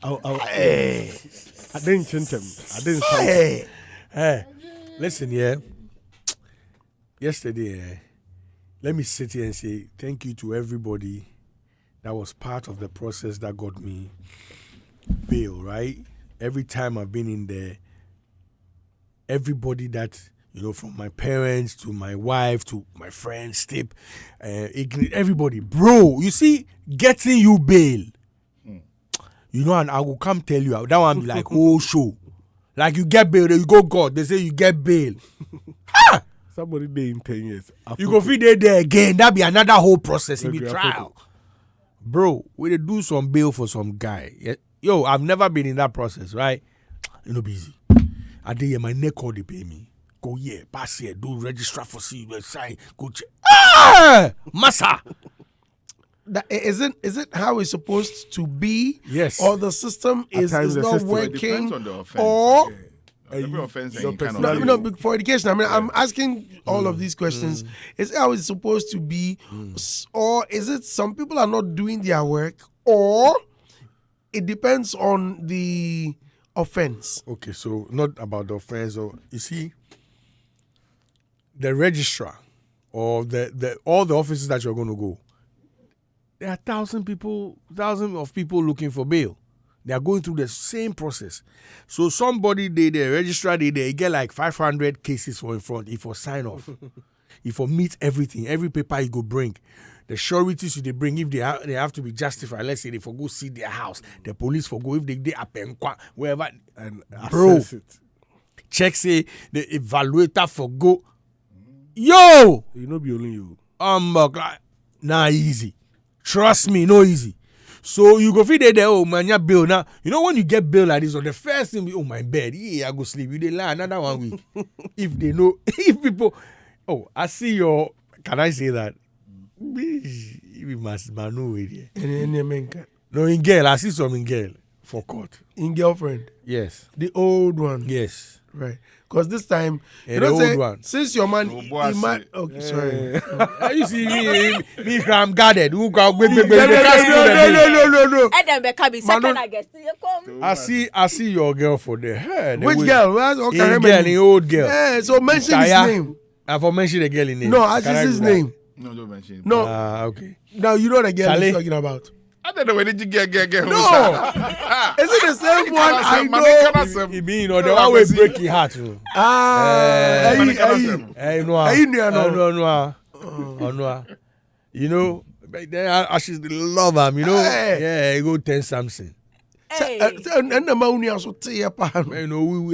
I didn't change him. I didn't say. Hey, listen, yeah. Yesterday, let me sit here and say thank you to everybody that was part of the process that got me bail, right? Every time I've been in there, everybody that, from my parents to my wife to my friends, Tip, everybody. Bro, you see, getting you bail. And I will come tell you, that one be like whole show. Like you get bail, you go God, they say you get bail. Somebody there in 10 years. You go feed there again, that be another whole process, it be trial. Bro, we do some bail for some guy. Yo, I've never been in that process, right? Busy. I did my neck all they pay me. Go here, pass here, do register for see, sign, go check. Massa! Is it how it's supposed to be? Yes. Or the system is not working? It depends on the offense. Or every offense for education. I'm asking all of these questions. Is it how it's supposed to be, or is it some people are not doing their work, or it depends on the offense? Okay, so not about the offense. Or you see, the registrar or the all the offices that you're going to go, there are thousands of people looking for bail. They are going through the same process. So somebody, the registrar, they get like 500 cases for in front. If for sign off, if for meet everything, every paper you go bring, the sureties they bring, if they have to be justified. Let's say they for go see their house, the police for go if they apenkwa wherever and assess it. Check say the evaluator for go. Yo, be only you. Nah easy. Trust me, no easy. So you go feed there, oh man, your bill. Now, when you get bill like this, or the first thing, oh my bed, I go sleep. You they lie another 1 week. If they know, if people, I see your, can I say that? We must know it. No, in girl, I see some in girl for court. In girlfriend? Yes. The old one? Yes. Right. Because this time, the old one. Since your man, okay, sorry. You see me, I'm guarded. No. I see your girl for there. Which girl? The old girl. Yeah, so mention his name. I've mentioned the girl in name. No, I just his name. No, don't mention it. No. Okay. Now you know the girl I'm talking about. I don't know where did you get. No, is it the same one? I know. You mean the one way break your heart? No. Then she's the lover, Yeah, you go 10 something. We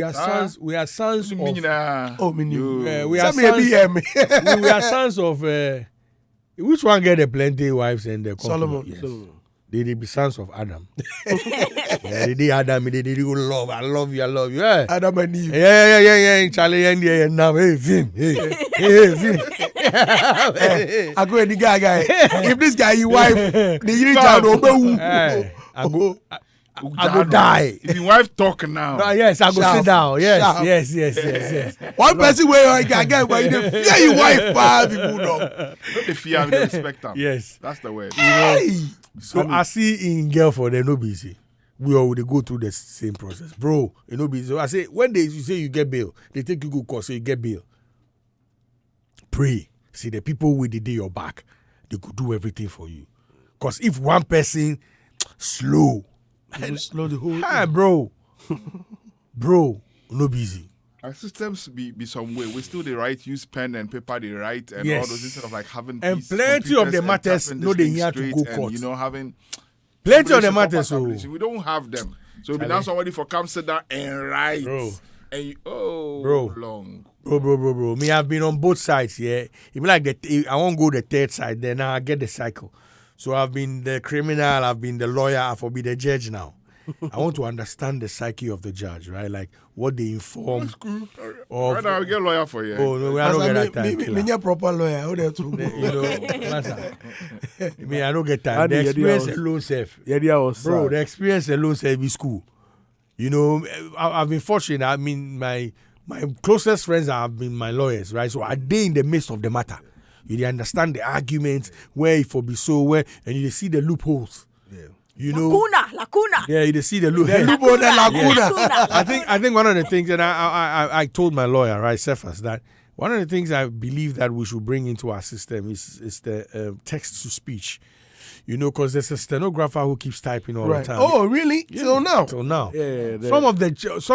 are sons. We are sons of. We are sons of. Which one get the plenty wives and the Solomon? Yes. They be sons of Adam. They Adam. They go love. I love you. Yeah. Adam and Eve. Yeah. Charlie and now. Hey, Vim. Vim. I go the guy. If this guy your wife, the I go die. If your wife talk now. Yes, I go sit down. Yes. One person where I get where you fear your wife, people know. Not the fear, the respect them. Yes. That's the word. So I see in girl for them, no busy. We all they go through the same process. Bro, busy. So I say, when you say you get bail, they take you go court, so you get bail. Pray. See, the people with the day your back, they could do everything for you. Because if one person slow the whole thing. Bro, no busy. Our systems be some way. We still the right use pen and paper, they write and all those instead of like having and plenty of the matters no they here to go court. And, having plenty of the matters. So we don't have them. So it'll be now somebody for come sit down and write. Bro. And long. Bro. Me, I've been on both sides, yeah. Even like I won't go the third side, then I get the cycle. So I've been the criminal, I've been the lawyer, I'll be the judge now. I want to understand the psyche of the judge, right? Like what they inform. Right now, I'll get a lawyer for you. Oh, no, I don't get that time. Me a proper lawyer. How there too? Me, I don't get time. The experience alone safe. Bro, the experience alone safe is school. I've been fortunate. I mean, my closest friends have been my lawyers, right? So are they in the midst of the matter? You understand the arguments, where it will be so, where, and you see the loopholes. Yeah. Lacuna. Yeah, you see the loophole. Lacuna. I think one of the things that I told my lawyer, right, Cephas, that one of the things I believe that we should bring into our system is the text to speech. You know, because there's a stenographer who keeps typing all the time. Oh, really? Yeah. Till now? Till now. Yeah, some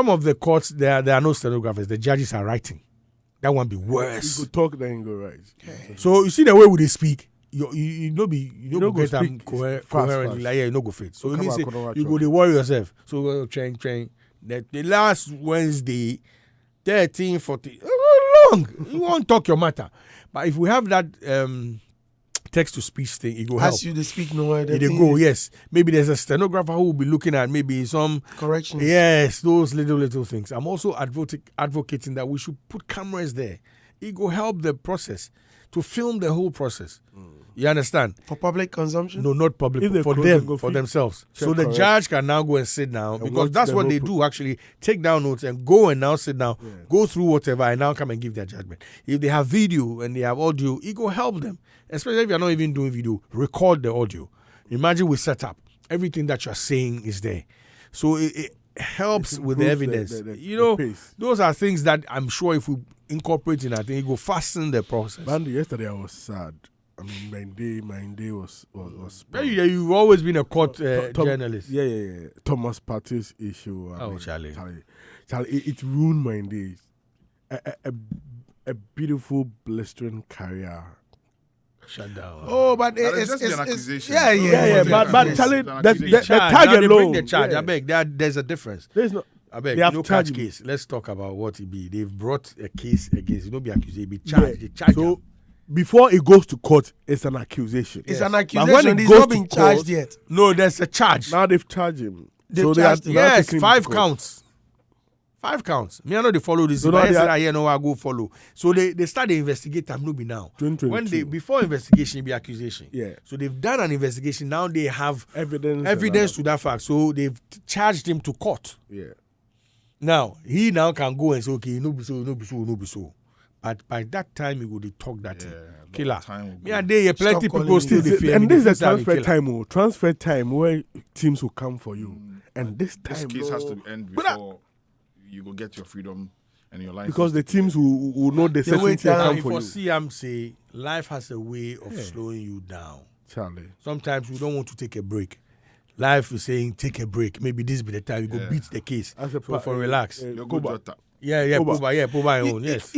of the courts, there are no stenographers. The judges are writing. That one be worse. You go talk, then you go right. So you see the way we they speak, you don't go get them fast. coherently. Like, yeah, you no go fit. So Come you on, say come on, you go to worry yourself. So train. The last Wednesday, 13, 14, long. You won't talk your matter. But if we have that text to speech thing, it go help. As you to speak no word. It go, yes. Maybe there's a stenographer who will be looking at maybe some corrections. Yes, those little things. I'm also advocating that we should put cameras there. It will help the process to film the whole process. You understand? For public consumption? No, not public. For them, for themselves. So the judge can now go and sit down because that's what they do actually. Take down notes and go and now sit down, go through whatever and now come and give their judgment. If they have video and they have audio, it will help them. Especially if you're not even doing video, record the audio. Imagine we set up. Everything that you're saying is there. So it helps with the evidence. Those are things that I'm sure if we incorporate in, I think it will fasten the process. Bandy, yesterday I was sad. I mean, my day was. You've always been a court journalist. Yeah. Thomas Partey's issue. Charlie, it ruined my days. A beautiful, blistering career. Shut down. Oh, but it's just an accusation. Yeah. But Charlie, the Bring target low. the charge. I beg. There's a difference. There's no. I beg. They have No charged catch him. case. Let's talk about what it be. They've brought a case against. It not be accused. It be charged. They charge So them. before it goes to court, it's an accusation. It's an But accusation. when it He's goes not to been charged court, yet. No, there's a charge. Now they've charged him. They've charged him. Yes, taking him 5 to court. counts. 5 counts. Me, I know they follow this. So But now I they said, are- I hear no, I go follow. So they start the investigate. I'm no be now. 2022. Before investigation, it be accusation. Yeah. So they've done an investigation. Now they have Evidence to that fact. So they've charged him to court. Yeah. Now he now can go and say, okay, no be so. But by that time, he would talk that thing. Killer. Me and they plenty Stop people calling still me. dey fear And me. this They is a think say I'm a transfer killer. time. Transfer time where teams will come for you. And this time, This case has to end before you go get your freedom and your license. because the teams will know the They wait certainty and come And for for you. CMC, life has a way of slowing you down. Charlie. Sometimes we don't want to take a break. Life is saying, take a break. Maybe this be the time you go beat the case. As a So for relax. You're good Jota. Puba own, yes.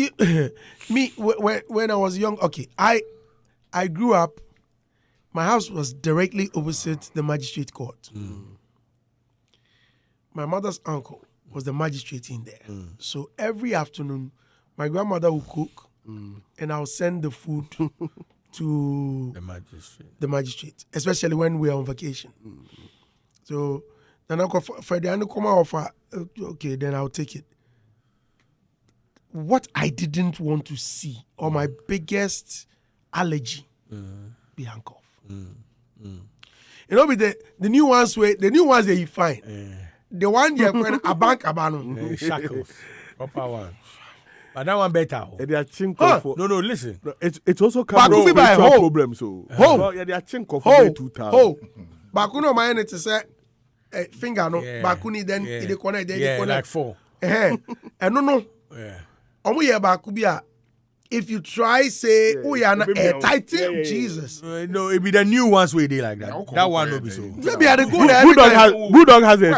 Me, when I was young, okay, I grew up, my house was directly opposite the magistrate court. My mother's uncle was the magistrate in there. So every afternoon, my grandmother would cook and I would send the food to the magistrate, especially when we are on vacation. So then I go for the come offer, okay, then I'll take it. What I didn't want to see, or my biggest allergy, be handcuffed. You know, with the new ones that you find. The one you find a bank abano. Shackles. Proper one. But that one better. They are chinko. No, listen. It also comes Baku with be by spiritual hoe. problems. So, Hoe. they are chinko for 2000. Baku no mind it to say finger no. Baku ni then it connect. Yeah, like 4. And no. Yeah. Baku be a. If you try say, oh yeah, tighten Jesus. No, it be the new ones where they like that. That one no be so. Maybe I go there. Bulldog has a.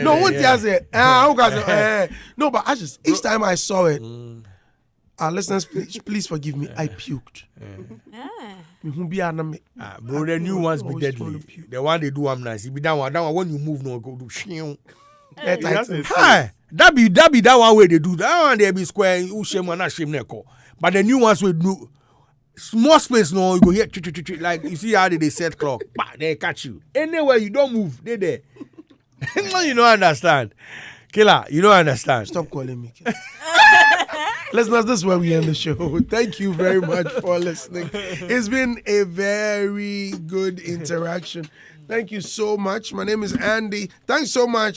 No, what has it? No, but I just each time I saw it, our listeners, please forgive me. I puked. Bro, the new ones be deadly. The one they do, I'm nice. It be that one. That one when you move, no go do. Hi. That be that one way they do. That one they be square. You shame or not shame neko. But the new ones will do small space. No, you go here. Like you see how they set clock. Bah, they catch you. Anywhere you don't move, they there. You don't understand, killer. You don't understand. Stop calling me killer. Listeners, this is where we end the show. Thank you very much for listening. It's been a very good interaction. Thank you so much. My name is Andy. Thanks so much.